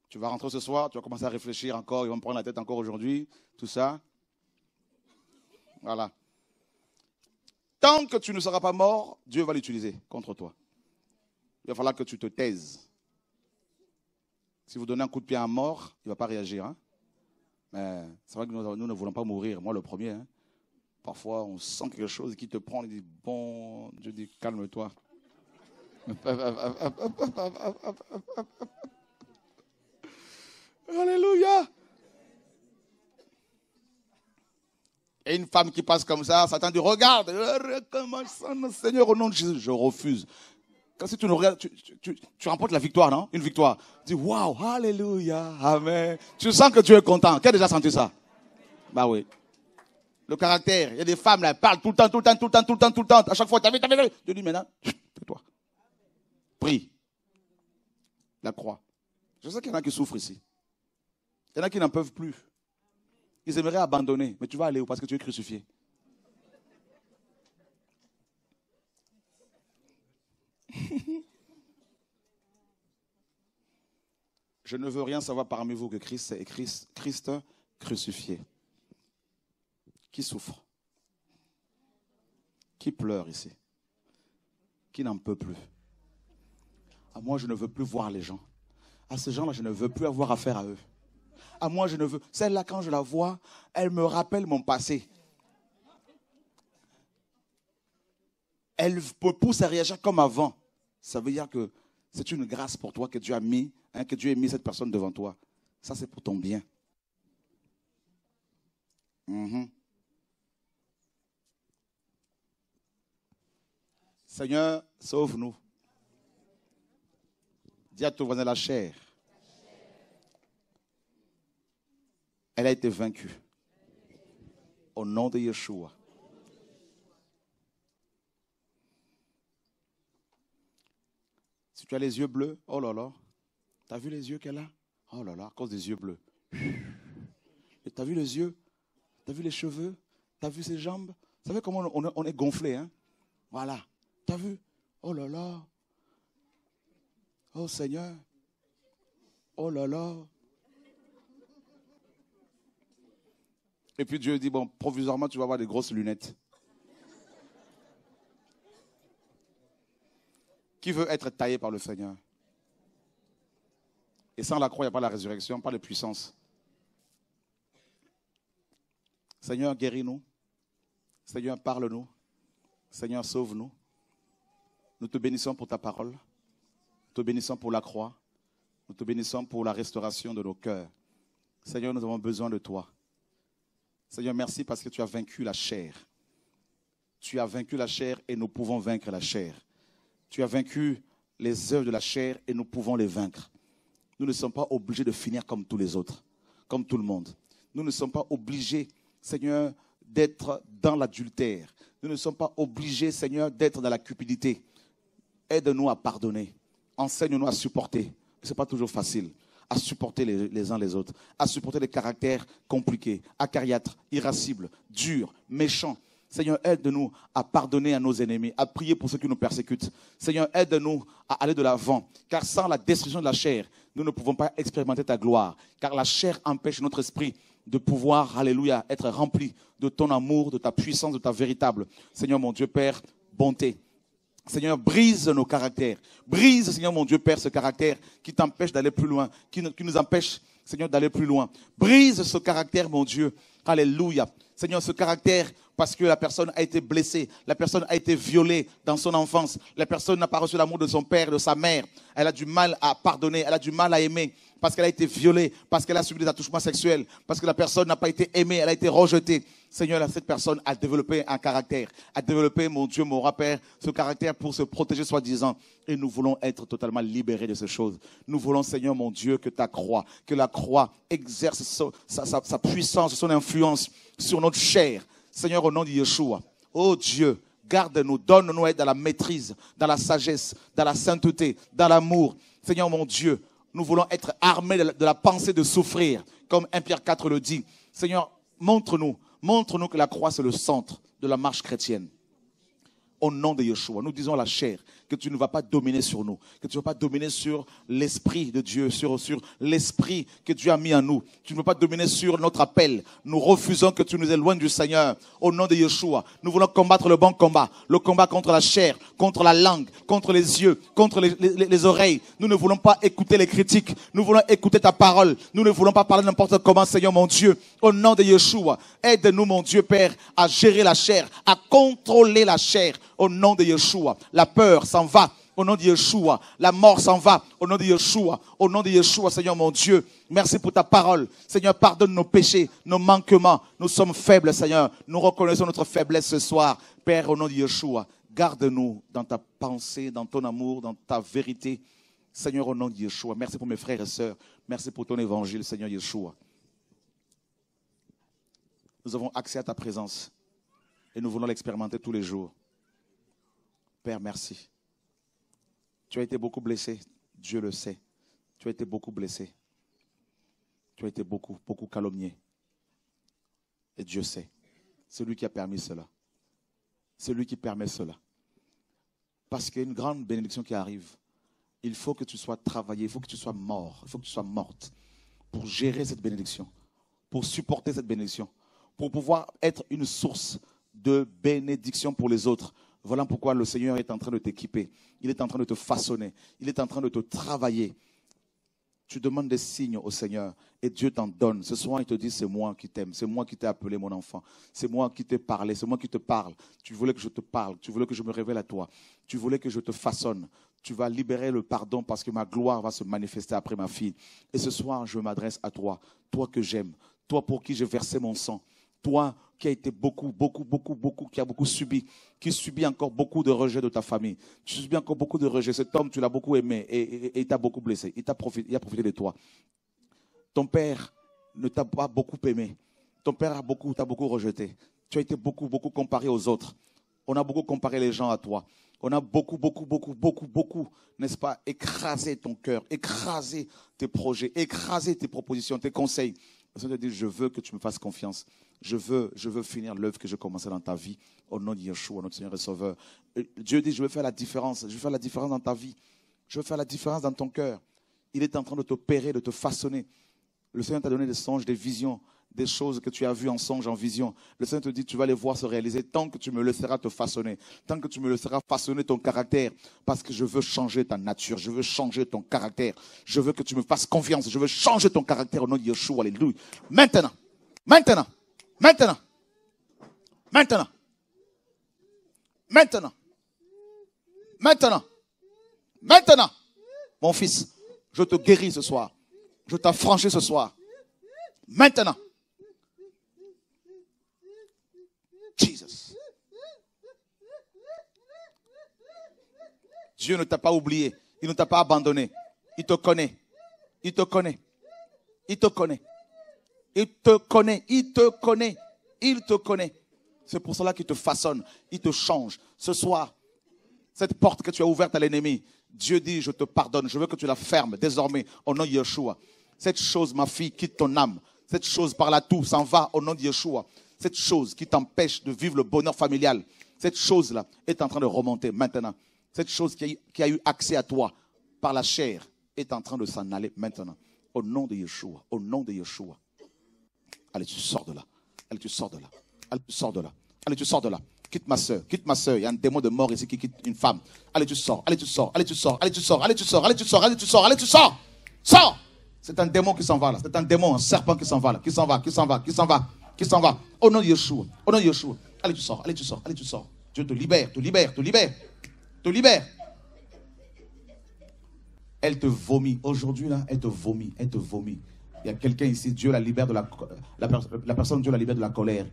Tu vas rentrer ce soir, tu vas commencer à réfléchir encore, ils vont me prendre la tête encore aujourd'hui, tout ça. Voilà. Tant que tu ne seras pas mort, Dieu va l'utiliser contre toi. Il va falloir que tu te taises. Si vous donnez un coup de pied à un mort, il ne va pas réagir. Hein? Mais c'est vrai que nous ne voulons pas mourir, moi le premier. Hein? Parfois, on sent quelque chose qui te prend, on dit, bon, Dieu dit, calme-toi. Alléluia. Et une femme qui passe comme ça, Satan dit, regarde, comment ça, Seigneur, au nom de Jésus, je refuse. Quand si tu nous regardes, tu remportes la victoire, non? Une victoire. Tu dis, waouh, alléluia, amen. Tu sens que Dieu est content. Qui a déjà senti ça? Bah oui. Le caractère, il y a des femmes là, elles parlent tout le temps. À chaque fois, t'as vu. Dieu dit maintenant, tais-toi. Prie. La croix. Je sais qu'il y en a qui souffrent ici. Il y en a qui n'en peuvent plus. Ils aimeraient abandonner, mais tu vas aller où? Parce que tu es crucifié. Je ne veux rien savoir parmi vous que Christ est Christ crucifié. Qui souffre? Qui pleure ici? Qui n'en peut plus? À moi, je ne veux plus voir les gens. À ces gens-là, je ne veux plus avoir affaire à eux. À moi, je ne veux... Celle-là, quand je la vois, elle me rappelle mon passé. Elle me pousse à réagir comme avant. Ça veut dire que c'est une grâce pour toi que Dieu a mis, que Dieu ait mis cette personne devant toi. Ça, c'est pour ton bien. Seigneur, sauve-nous. Dis à ton voisin, la chair. Elle a été vaincue. Au nom de Yeshua. Si tu as les yeux bleus, oh là là. Tu as vu les yeux qu'elle a? Oh là là, à cause des yeux bleus. Et tu as vu les yeux? Tu as vu les cheveux? Tu as vu ses jambes? Vous savez comment on est gonflé, hein? Voilà. Tu as vu? Oh là là. Oh Seigneur. Oh là là. Et puis Dieu dit, bon, provisoirement, tu vas avoir des grosses lunettes. Qui veut être taillé par le Seigneur? Et sans la croix, il n'y a pas la résurrection, pas de puissance. Seigneur, guéris-nous. Seigneur, parle-nous. Seigneur, sauve-nous. Nous te bénissons pour ta parole. Nous te bénissons pour la croix. Nous te bénissons pour la restauration de nos cœurs. Seigneur, nous avons besoin de toi. Seigneur, merci parce que tu as vaincu la chair. Tu as vaincu la chair et nous pouvons vaincre la chair. Tu as vaincu les œuvres de la chair et nous pouvons les vaincre. Nous ne sommes pas obligés de finir comme tous les autres, comme tout le monde. Nous ne sommes pas obligés, Seigneur, d'être dans l'adultère. Nous ne sommes pas obligés, Seigneur, d'être dans la cupidité. Aide-nous à pardonner. Enseigne-nous à supporter. Ce n'est pas toujours facile. À supporter les uns les autres. À supporter les caractères compliqués, acariâtres, irascibles, durs, méchants. Seigneur, aide-nous à pardonner à nos ennemis, à prier pour ceux qui nous persécutent. Seigneur, aide-nous à aller de l'avant. Car sans la destruction de la chair, nous ne pouvons pas expérimenter ta gloire. Car la chair empêche notre esprit de pouvoir, alléluia, être rempli de ton amour, de ta puissance, de ta véritable. Seigneur, mon Dieu, Père, bonté. Seigneur, brise nos caractères. Brise, Seigneur, mon Dieu, Père, ce caractère qui t'empêche d'aller plus loin, qui nous empêche, Seigneur, d'aller plus loin. Brise ce caractère, mon Dieu. Alléluia. Seigneur, ce caractère, parce que la personne a été blessée, la personne a été violée dans son enfance, la personne n'a pas reçu l'amour de son père, de sa mère, elle a du mal à pardonner, elle a du mal à aimer, parce qu'elle a été violée, parce qu'elle a subi des attouchements sexuels, parce que la personne n'a pas été aimée, elle a été rejetée. Seigneur, cette personne a développé un caractère, a développé, mon Dieu, mon roi Père, ce caractère pour se protéger soi-disant. Et nous voulons être totalement libérés de ces choses. Nous voulons, Seigneur, mon Dieu, que ta croix, que la croix exerce sa puissance, son influence sur notre chair. Seigneur, au nom de Yeshua, oh Dieu, garde-nous, donne-nous être dans la maîtrise, dans la sagesse, dans la sainteté, dans l'amour. Seigneur, mon Dieu, nous voulons être armés de la pensée de souffrir, comme 1 Pierre 4 le dit. Seigneur, Montre-nous que la croix c'est le centre de la marche chrétienne. Au nom de Yeshua, nous disons à la chair que tu ne vas pas dominer sur nous, que tu ne vas pas dominer sur l'Esprit de Dieu, sur l'Esprit que Dieu a mis en nous. Tu ne vas pas dominer sur notre appel. Nous refusons que tu nous éloignes du Seigneur. Au nom de Yeshua, nous voulons combattre le bon combat. Le combat contre la chair, contre la langue, contre les yeux, contre les oreilles. Nous ne voulons pas écouter les critiques. Nous voulons écouter ta parole. Nous ne voulons pas parler n'importe comment, Seigneur mon Dieu. Au nom de Yeshua, aide-nous, mon Dieu Père, à gérer la chair, à contrôler la chair. Au nom de Yeshua, la peur s'en va. Au nom de Yeshua, la mort s'en va. Au nom de Yeshua, au nom de Yeshua, Seigneur mon Dieu, merci pour ta parole. Seigneur, pardonne nos péchés, nos manquements. Nous sommes faibles, Seigneur. Nous reconnaissons notre faiblesse ce soir. Père, au nom de Yeshua, garde-nous dans ta pensée, dans ton amour, dans ta vérité. Seigneur, au nom de Yeshua, merci pour mes frères et sœurs. Merci pour ton évangile, Seigneur Yeshua. Nous avons accès à ta présence et nous voulons l'expérimenter tous les jours. Père, merci. Tu as été beaucoup blessé, Dieu le sait. Tu as été beaucoup blessé. Tu as été beaucoup calomnié. Et Dieu sait. C'est lui qui a permis cela. C'est lui qui permet cela. Parce qu'il y a une grande bénédiction qui arrive. Il faut que tu sois travaillé, il faut que tu sois mort, il faut que tu sois morte pour gérer cette bénédiction, pour supporter cette bénédiction, pour pouvoir être une source de bénédiction pour les autres. Voilà pourquoi le Seigneur est en train de t'équiper. Il est en train de te façonner. Il est en train de te travailler. Tu demandes des signes au Seigneur et Dieu t'en donne. Ce soir, il te dit, c'est moi qui t'aime. C'est moi qui t'ai appelé mon enfant. C'est moi qui t'ai parlé. C'est moi qui te parle. Tu voulais que je te parle. Tu voulais que je me révèle à toi. Tu voulais que je te façonne. Tu vas libérer le pardon parce que ma gloire va se manifester après ma fille. Et ce soir, je m'adresse à toi. Toi que j'aime. Toi pour qui j'ai versé mon sang. Toi qui a été qui a beaucoup subi, qui subit encore beaucoup de rejet de ta famille. Tu subis encore beaucoup de rejet. Cet homme, tu l'as beaucoup aimé et il t'a beaucoup blessé. Il a profité de toi. Ton père ne t'a pas beaucoup aimé. Ton père t'a beaucoup rejeté. Tu as été beaucoup comparé aux autres. On a beaucoup comparé les gens à toi. On a beaucoup, n'est-ce pas, écrasé ton cœur, écrasé tes projets, écrasé tes propositions, tes conseils. Le Seigneur te dit, je veux que tu me fasses confiance. Je veux finir l'œuvre que j'ai commencée dans ta vie. Au nom de Yeshua, notre Seigneur et Sauveur. Dieu dit, je veux faire la différence. Je veux faire la différence dans ta vie. Je veux faire la différence dans ton cœur. Il est en train de t'opérer, de te façonner. Le Seigneur t'a donné des songes, des visions, des choses que tu as vues en songe, en vision. Le Seigneur te dit, tu vas les voir se réaliser tant que tu me laisseras te façonner, tant que tu me laisseras façonner ton caractère, parce que je veux changer ta nature, je veux changer ton caractère. Je veux que tu me fasses confiance, je veux changer ton caractère au nom de Yeshua, alléluia. Maintenant, mon fils, je te guéris ce soir, je t'affranchis ce soir. Maintenant. Jesus. Dieu ne t'a pas oublié. Il ne t'a pas abandonné. Il te connaît. Il te connaît. Il te connaît. Il te connaît. Il te connaît. Il te connaît. C'est pour cela qu'il te façonne. Il te change. Ce soir, cette porte que tu as ouverte à l'ennemi, Dieu dit, je te pardonne. Je veux que tu la fermes désormais au nom de Yeshua. Cette chose, ma fille, quitte ton âme. Cette chose par là tout s'en va au nom de Yeshua. Cette chose qui t'empêche de vivre le bonheur familial. Cette chose-là est en train de remonter maintenant. Cette chose qui a eu accès à toi par la chair est en train de s'en aller maintenant. Au nom de Yeshua. Au nom de Yeshua. Allez, tu sors de là. Allez, tu sors de là. Allez, tu sors de là. Allez, tu sors de là. Quitte ma soeur. Quitte ma soeur. Il y a un démon de mort ici qui quitte une femme. Allez, tu sors. Allez, tu sors. Allez, tu sors. Allez, tu sors. Allez, tu sors. Allez, tu sors. Allez, tu sors. Allez, tu sors. Sors. C'est un démon qui s'en va là. C'est un démon, un serpent qui s'en va là. Qui s'en va. Au nom de Yeshua. Au nom de Yeshua. Allez, tu sors. Allez, tu sors. Allez, tu sors. Dieu te libère. Elle te vomit. Aujourd'hui là, elle te vomit. Il y a quelqu'un ici, Dieu la libère de la personne, Dieu la libère de la colère.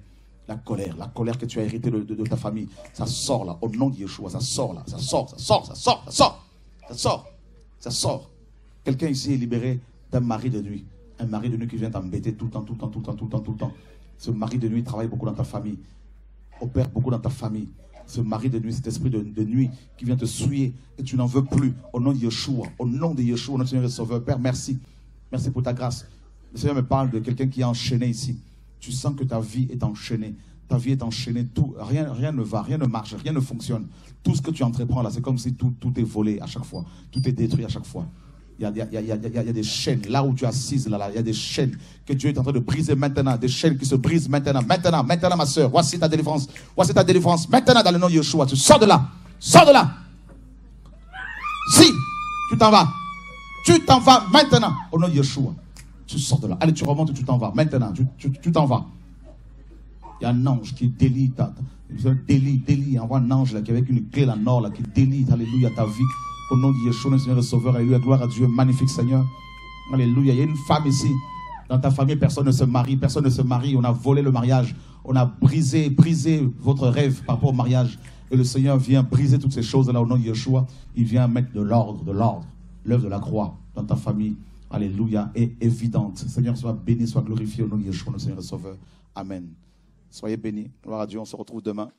La colère que tu as héritée de ta famille. Ça sort là. Au nom de Yeshua. Ça sort là. Ça sort. Quelqu'un ici est libéré d'un mari de nuit. Un mari de nuit qui vient t'embêter tout le temps. Ce mari de nuit travaille beaucoup dans ta famille. Opère beaucoup dans ta famille. Ce mari de nuit, cet esprit de nuit qui vient te souiller et tu n'en veux plus. Au nom de Yeshua. Au nom de Yeshua, notre Seigneur et Sauveur. Père, merci. Merci pour ta grâce. Le Seigneur me parle de quelqu'un qui est enchaîné ici. Tu sens que ta vie est enchaînée. Ta vie est enchaînée. Tout, rien ne va, rien ne marche, rien ne fonctionne. Tout ce que tu entreprends là, c'est comme si tout est volé à chaque fois. Tout est détruit à chaque fois. Il y a des chaînes. Là où tu es assise, là, il y a des chaînes que Dieu est en train de briser maintenant. Des chaînes qui se brisent maintenant. Maintenant, ma soeur. Voici ta délivrance. Voici ta délivrance. Maintenant, dans le nom de Yeshua. Tu sors de là. Sors de là. Si, tu t'en vas. Tu t'en vas maintenant. Au nom de Yeshua. Tu sors de là. Allez, tu remontes et tu t'en vas. Maintenant, tu t'en vas. Il y a un ange qui délie. Délie. Envoie un ange là, qui est avec une clé là, nord, là, qui délie. Alléluia, ta vie. Au nom de Yeshua, le Seigneur le Sauveur, alléluia, gloire à Dieu, magnifique Seigneur. Alléluia. Il y a une femme ici. Dans ta famille, personne ne se marie. On a volé le mariage. On a brisé votre rêve par rapport au mariage. Et le Seigneur vient briser toutes ces choses-là au nom de Yeshua. Il vient mettre de l'ordre. L'œuvre de la croix dans ta famille. Alléluia. Est évidente. Seigneur, soit béni, soit glorifié au nom de Yeshua, le Seigneur le Sauveur. Amen. Soyez bénis. Gloire à Dieu. On se retrouve demain.